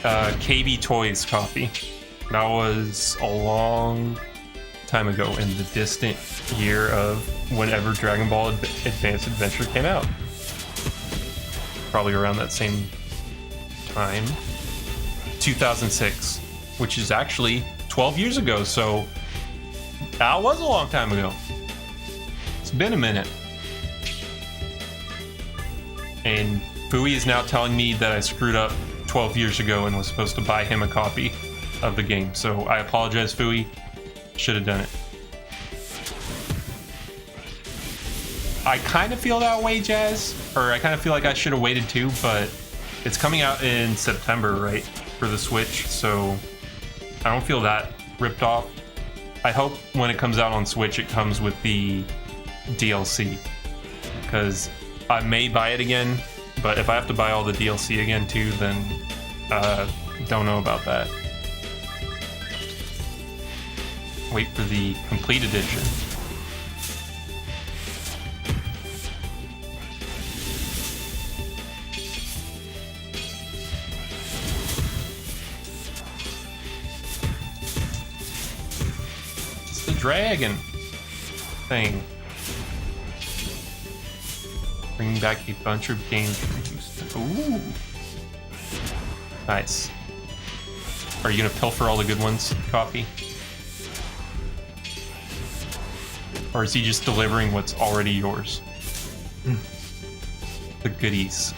KB Toys copy. That was a long time ago in the distant year of whenever Dragon Ball Advance Adventure came out. Probably around that same time. 2006, which is actually 12 years ago, so that was a long time ago. It's been a minute. And Fui is now telling me that I screwed up 12 years ago and was supposed to buy him a copy of the game. So I apologize, Fui. Should have done it. I kind of feel that way, Jazz. Or I kind of feel like I should have waited too, but it's coming out in September, right? For the Switch, so I don't feel that ripped off. I hope when it comes out on Switch, it comes with the DLC. Because I may buy it again, but if I have to buy all the DLC again too, then don't know about that. Wait for the complete edition. It's the dragon thing. Bringing back a bunch of games from Houston. Ooh. Nice. Are you gonna pilfer all the good ones, Coffee? Or is he just delivering what's already yours? The goodies.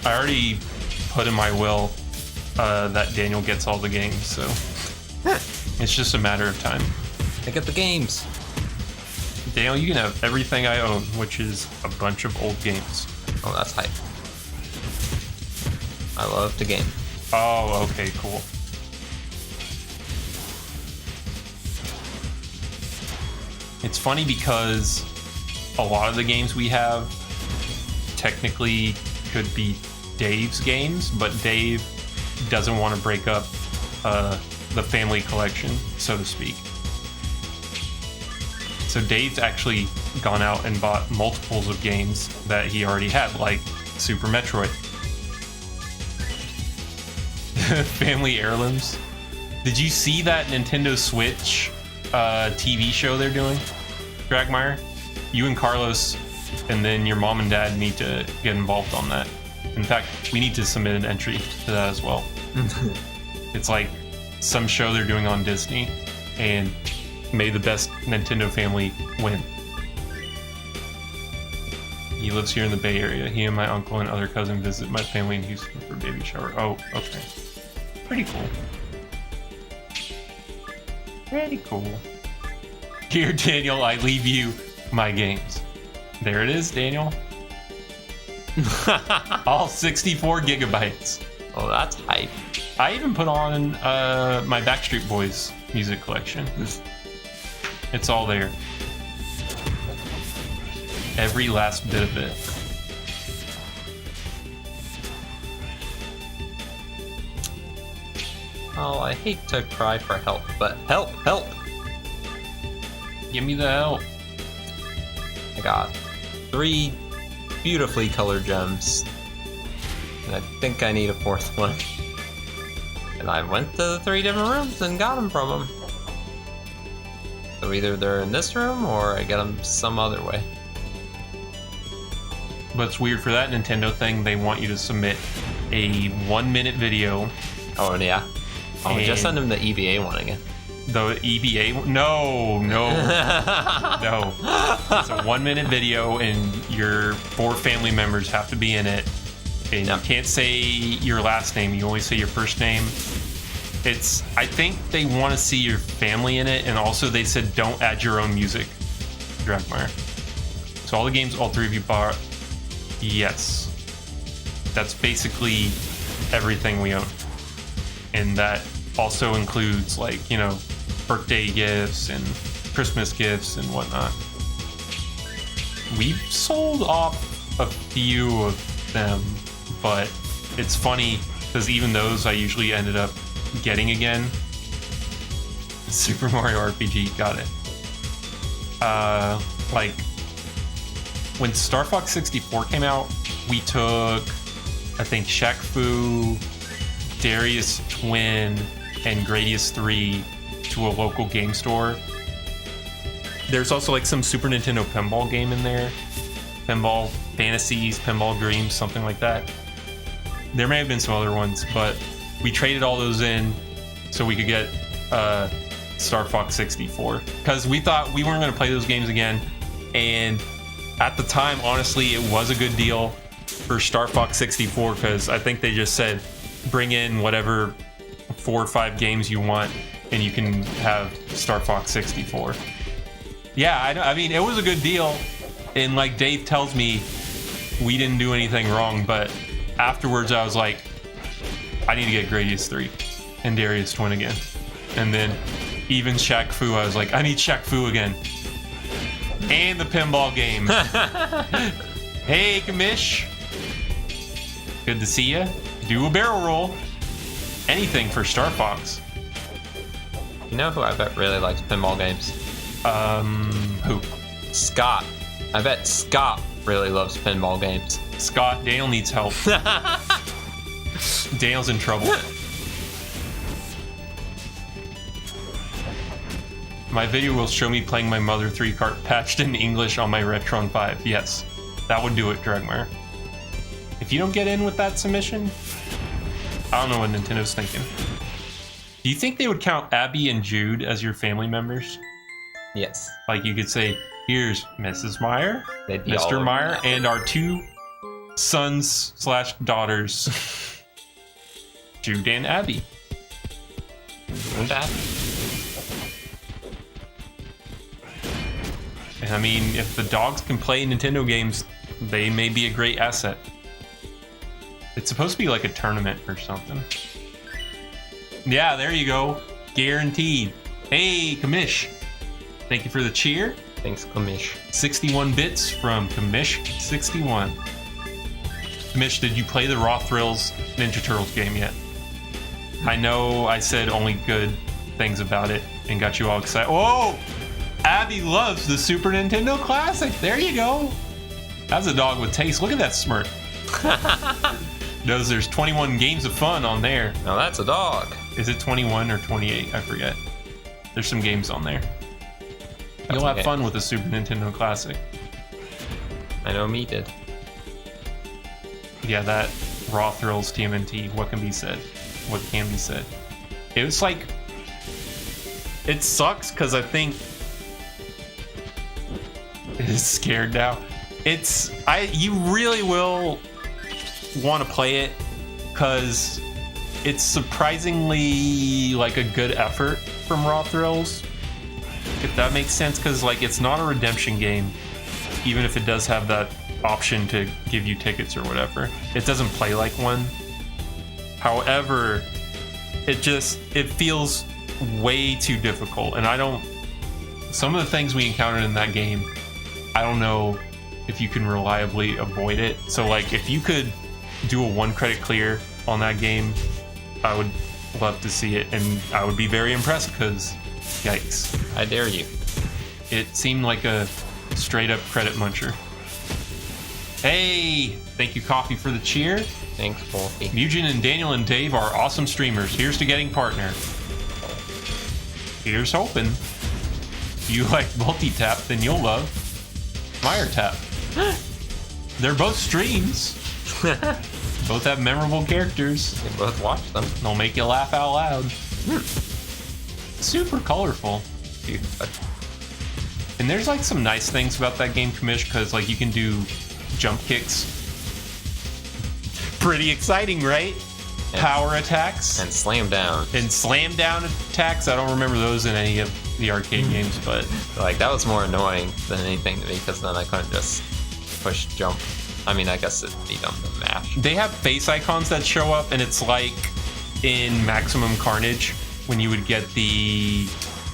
I already put in my will that Daniel gets all the games, so it's just a matter of time. I get the games. Daniel, you can have everything I own, which is a bunch of old games. Oh, that's hype. I love to game. Oh, okay, cool. It's funny because a lot of the games we have technically could be Dave's games, but Dave doesn't want to break up the family collection, so to speak. So Dave's actually gone out and bought multiples of games that he already had, like Super Metroid. Family heirlooms. Did you see that Nintendo Switch TV show they're doing, Dragmire? You and Carlos and then your mom and dad need to get involved on that. In fact, we need to submit an entry to that as well. It's like some show they're doing on Disney, and may the best Nintendo family win. He lives here in the Bay Area. He and my uncle and other cousin visit my family in Houston for baby shower. Oh, okay. Pretty cool. Pretty cool. Dear Daniel, I leave you my games. There it is, Daniel. All 64 gigabytes. Oh, that's hype. I even put on my Backstreet Boys music collection. It's all there. Every last bit of it. Oh, I hate to cry for help, but help, help! Give me the help. I got 3 beautifully colored gems, and I think I need a 4th one. And I went to the 3 different rooms and got them from them. So either they're in this room or I get them some other way. But it's weird for that Nintendo thing. They want you to submit a 1-minute video. Oh, yeah. Oh, And- just send them the EVA one again. The EBA one? No. No. It's a 1-minute video, and your 4 family members have to be in it. And you can't say your last name. You only say your first name. I think they want to see your family in it, and also they said don't add your own music, Dragmire. So all the games all 3 of you bought, yes. That's basically everything we own. And that also includes, like, you know, birthday gifts and Christmas gifts and whatnot. We've sold off a few of them, but it's funny because even those I usually ended up getting again. Super Mario RPG, got it. Like when Star Fox 64 came out, we took, I think, Shaq Fu, Darius Twin, and Gradius 3 to a local game store. There's also like some Super Nintendo pinball game in there. Pinball Fantasies, Pinball Dreams, something like that. There may have been some other ones, but we traded all those in so we could get Star Fox 64. Because we thought we weren't going to play those games again. And at the time, honestly, it was a good deal for Star Fox 64 because I think they just said, bring in whatever 4 or 5 games you want and you can have Star Fox 64. Yeah, I mean, it was a good deal. And like Dave tells me, we didn't do anything wrong, but afterwards I was like, I need to get Gradius 3 and Darius Twin again. And then even Shaq Fu, I was like, I need Shaq Fu again. And the pinball game. Hey, Kamish. Good to see you. Do a barrel roll. Anything for Star Fox. You know who I bet really likes pinball games? Who? Scott. I bet Scott really loves pinball games. Scott, Daniel needs help. Daniel's in trouble. My video will show me playing my Mother 3 cart patched in English on my Retron 5. Yes, that would do it, Dragmire. If you don't get in with that submission, I don't know what Nintendo's thinking. Do you think they would count Abby and Jude as your family members? Yes. Like you could say, here's Mrs. Meyer, They'd be all Mr. over Meyer, that. and our 2 sons/daughters, Jude and Abby. And that. And I mean, if the dogs can play Nintendo games, they may be a great asset. It's supposed to be like a tournament or something. Yeah, there you go. Guaranteed. Hey, Kamish. Thank you for the cheer. Thanks, Kamish. 61 bits from Kamish61. Kamish, did you play the Raw Thrills Ninja Turtles game yet? I know I said only good things about it and got you all excited. Whoa! Abby loves the Super Nintendo Classic. There you go. That's a dog with taste. Look at that smirk. There's 21 games of fun on there. Now that's a dog. Is it 21 or 28? I forget. There's some games on there. You'll have okay. fun with the Super Nintendo Classic. I know me did. Yeah, that Raw Thrills TMNT. What can be said? What can be said? It was like, it sucks because I think it's scared now. You really will want to play it because it's surprisingly like a good effort from Raw Thrills, if that makes sense, because like it's not a redemption game, even if it does have that option to give you tickets or whatever. It doesn't play like one. However, it feels way too difficult, and some of the things we encountered in that game, I don't know if you can reliably avoid it. So like if you could do a 1 credit clear on that game, I would love to see it, and I would be very impressed because yikes. I dare you. It seemed like a straight up credit muncher. Hey, thank you Coffee for the cheer. Thanks, Wolfie. Mugen and Daniel and Dave are awesome streamers. Here's to getting partner. Here's hoping. If you like Multitap, then you'll love Tap. They're both streams. Both have memorable characters. We both watch them. They'll make you laugh out loud. Super colorful. Dude, And there's like some nice things about that game, Kamish, because like you can do jump kicks. Pretty exciting, right? Yeah. Power attacks. and slam down. And slam down attacks. I don't remember those in any of the arcade games, but Like, that was more annoying than anything to me, because then I couldn't just push jump. I mean, I guess it'd be dumb to mash. they have face icons that show up, and it's like in Maximum Carnage when you would get the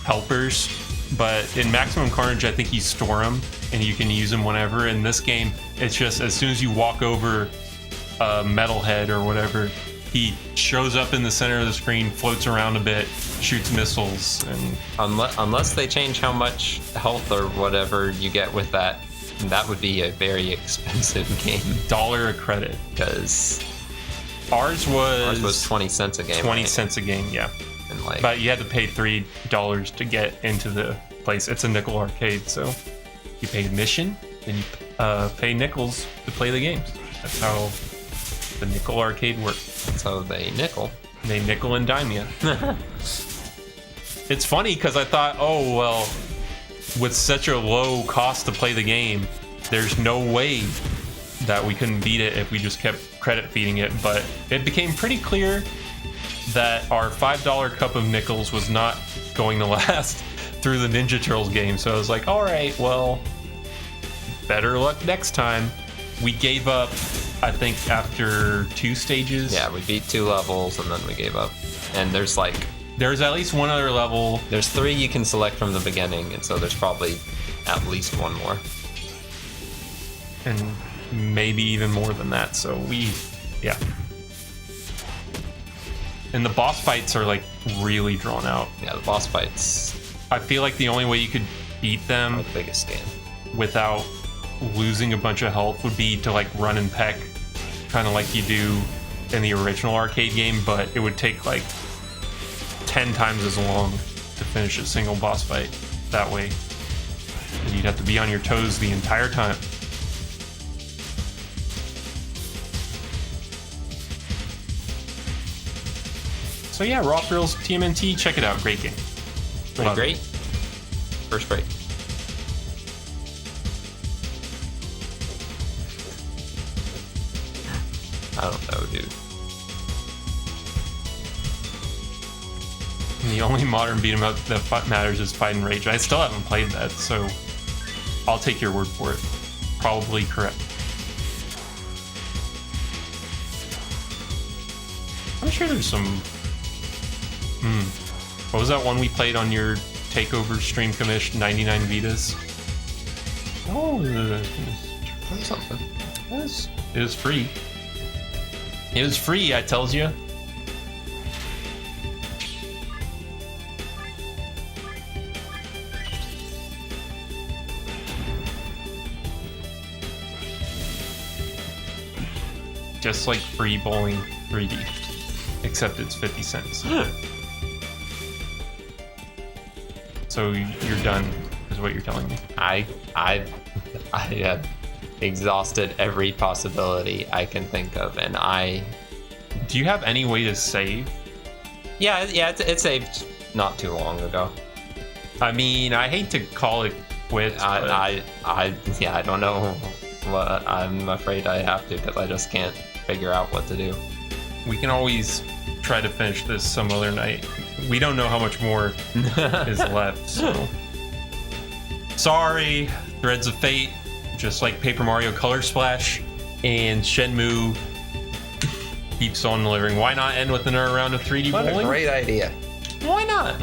helpers. But in Maximum Carnage, I think you store them and you can use them whenever. In this game, it's just as soon as you walk over a metalhead or whatever, he shows up in the center of the screen, floats around a bit, shoots missiles, and Unless they change how much health or whatever you get with that, that would be a very expensive game. $1 a credit. Because Ours was 20 cents a game. 20 right? cents a game, yeah. And like, But you had to pay $3 to get into the place. It's a nickel arcade, so you pay admission, then you pay nickels to play the games. That's how the nickel arcade works. so they nickel. They nickel and dime you. It's funny because I thought, oh, well, with such a low cost to play the game, there's no way that we couldn't beat it if we just kept credit feeding it. But it became pretty clear that our $5 cup of nickels was not going to last through the Ninja Turtles game. So I was like, all right, well, better luck next time. We gave up, I think, after 2 stages. Yeah, we beat 2 levels and then we gave up. And there's There's at least one other level. there's 3 you can select from the beginning, and so there's probably at least 1 more. And maybe even more than that. So yeah. And the boss fights are like really drawn out. Yeah, the boss fights I feel like the only way you could beat are them the biggest scam. without losing a bunch of health would be to like run and peck, kind of like you do in the original arcade game, but it would take like 10 times as long to finish a single boss fight that way. And you'd have to be on your toes the entire time. So yeah, Raw Thrills TMNT, check it out. Great game. Pretty Love it. great. First break. I don't know, dude. And the only modern beat 'em up that matters is Fight and Rage. I still haven't played that, so I'll take your word for it. Probably correct. I'm sure there's some. What was that one we played on your takeover stream, Commish? 99 Vitas. Oh, Something. it was free. It was free, I tells you. Just like free bowling 3D, except it's 50 cents. So you're done, is what you're telling me. I had exhausted every possibility I can think of, and Do you have any way to save? Yeah, it saved not too long ago. I mean, I hate to call it quits. I don't know what. I'm afraid I have to because I just can't figure out what to do. We can always try to finish this some other night. We don't know how much more is left, so. Sorry, Threads of Fate, just like Paper Mario Color Splash and Shenmue keeps on delivering. Why not end with another round of 3D What bowling? a great idea. Why not?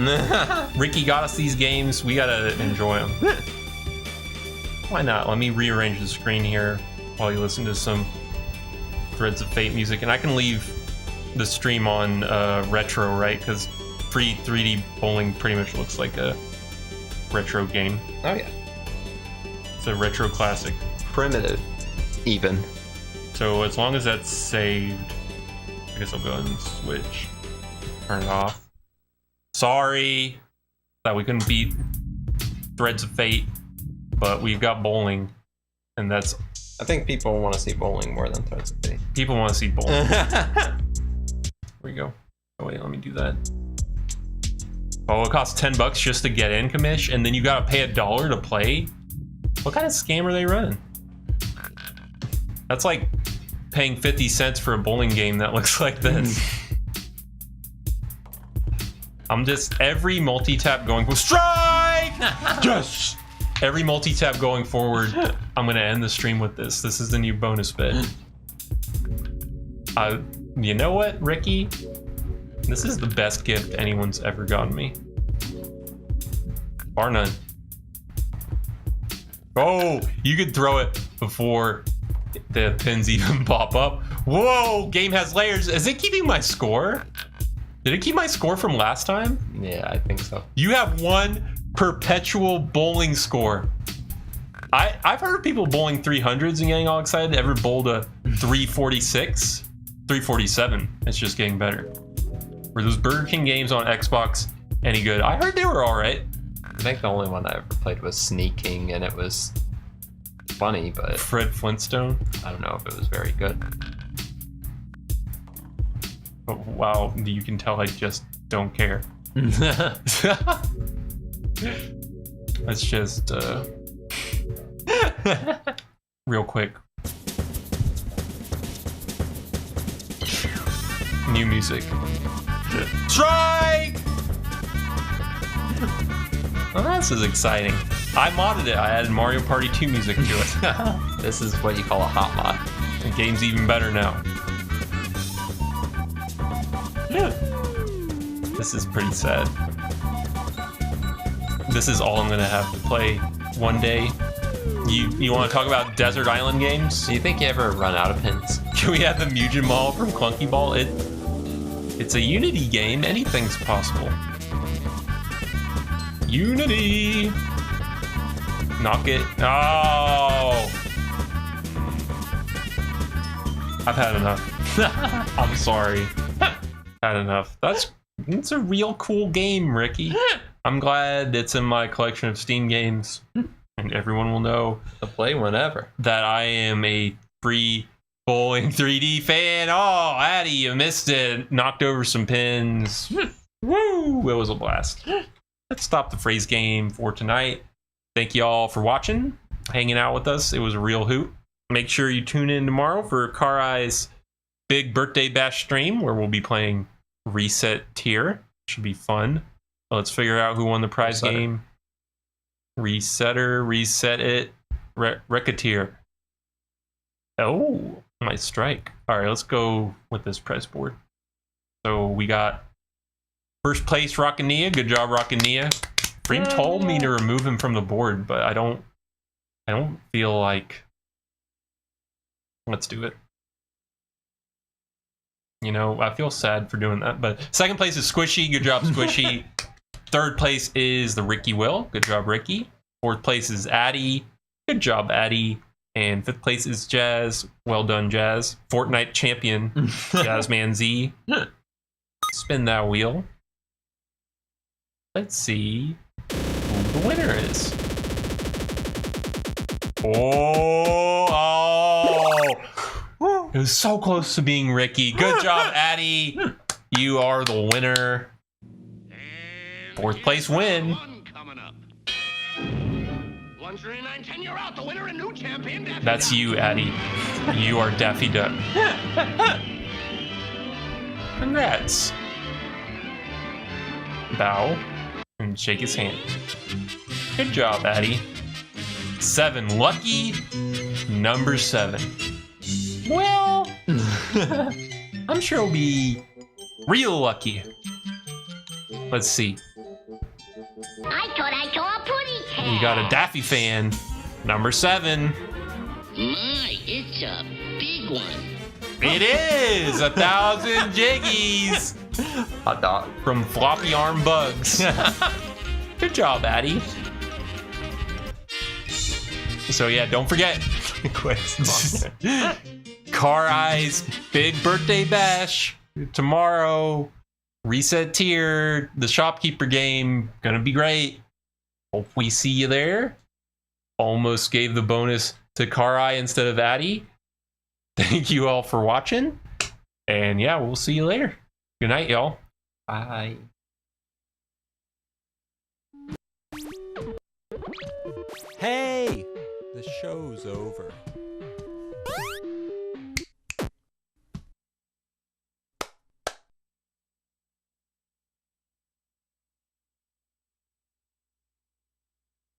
Ricky got us these games. We gotta enjoy them. Why not? Let me rearrange the screen here while you listen to some Threads of Fate music. And I can leave the stream on retro, right? Because 3D bowling pretty much looks like a retro game. Oh yeah. It's a retro classic. Primitive, even. So as long as that's saved, I guess I'll go ahead and switch. Turn it off. Sorry that we couldn't beat Threads of Fate, but we've got bowling, and that's... I think people want to see bowling more than Threads of Fate. People want to see bowling. Here we go. Oh wait, let me do that. Oh, it costs $10 just to get in, commish, and then you gotta pay $1 to play? What kind of scam are they running? That's like paying 50 cents for a bowling game that looks like this. I'm just, every multi-tap going for strike! Yes! Every multi-tap going forward, I'm gonna end the stream with this. This is the new bonus bit. You know what, Ricky? This is the best gift anyone's ever gotten me. Bar none. Oh, you could throw it before the pins even pop up. Whoa, game has layers. Is it keeping my score? Did it keep my score from last time? Yeah, I think so. You have one perpetual bowling score. I've heard of people bowling 300s and getting all excited. Ever bowled a 346? 347. It's just getting better. Were those Burger King games on Xbox any good? I heard they were all right. I think the only one I ever played was Sneaking, and it was funny, but Fred Flintstone. I don't know if it was very good. Oh, wow, you can tell I just don't care. Let's just real quick. New music. Strike! Oh, this is exciting. I modded it. I added Mario Party 2 music to it. This is what you call a hot mod. The game's even better now. This is pretty sad. This is all I'm gonna have to play one day. You want to talk about desert island games? Do you think you ever run out of pins? Can we have the Mugen Ball from Clunky Ball? It's a Unity game. Anything's possible. Unity. Knock it. Oh. I've had enough. I'm sorry. Had enough. It's a real cool game, Ricky. I'm glad it's in my collection of Steam games, and everyone will know To play whenever. that I am a free bowling 3D fan. Oh, Addy, you missed it. Knocked over some pins. Woo! It was a blast. Let's stop the phrase game for tonight. Thank you all for watching, hanging out with us. It was a real hoot. Make sure you tune in tomorrow for Karai's big birthday bash stream where we'll be playing Reset Tier. Should be fun. Let's figure out who won the prize game. Resetter, reset it, Recketeer. Oh, my strike. All right, let's go with this prize board. So we got first place Rockania. Good job, Rockania. Freem told me to remove him from the board, but I don't feel like. Let's do it. You know, I feel sad for doing that, but second place is Squishy. Good job, Squishy. Third place is the Ricky Will. Good job, Ricky. Fourth place is Addy. Good job, Addy. And fifth place is Jazz. Well done, Jazz. Fortnite champion, Jazzman Z. Spin that wheel. Let's see who the winner is. Oh, It was so close to being Ricky. Good job, Addy. You are the winner. Fourth place win. You're out, the winner and new champion. That's you, Addy. You are Daffy Duck. Congrats. Bow and shake his hand. Good job, Addy. 7. Lucky number 7. Well, I'm sure he'll be real lucky. Let's see. I thought I saw a putty cat. You got a Daffy fan. Number 7. My, it's a big one. It is 1,000 jiggies Hot dog. from Floppy Arm Bugs. Good job, Addy. So yeah, don't forget Car Eye's big birthday bash tomorrow. Reset tier, the shopkeeper game, gonna be great. Hope we see you there. Almost gave the bonus to Car Eye instead of Addy. Thank you all for watching. And yeah, we'll see you later. Good night, y'all. Bye. Hey! The show's over.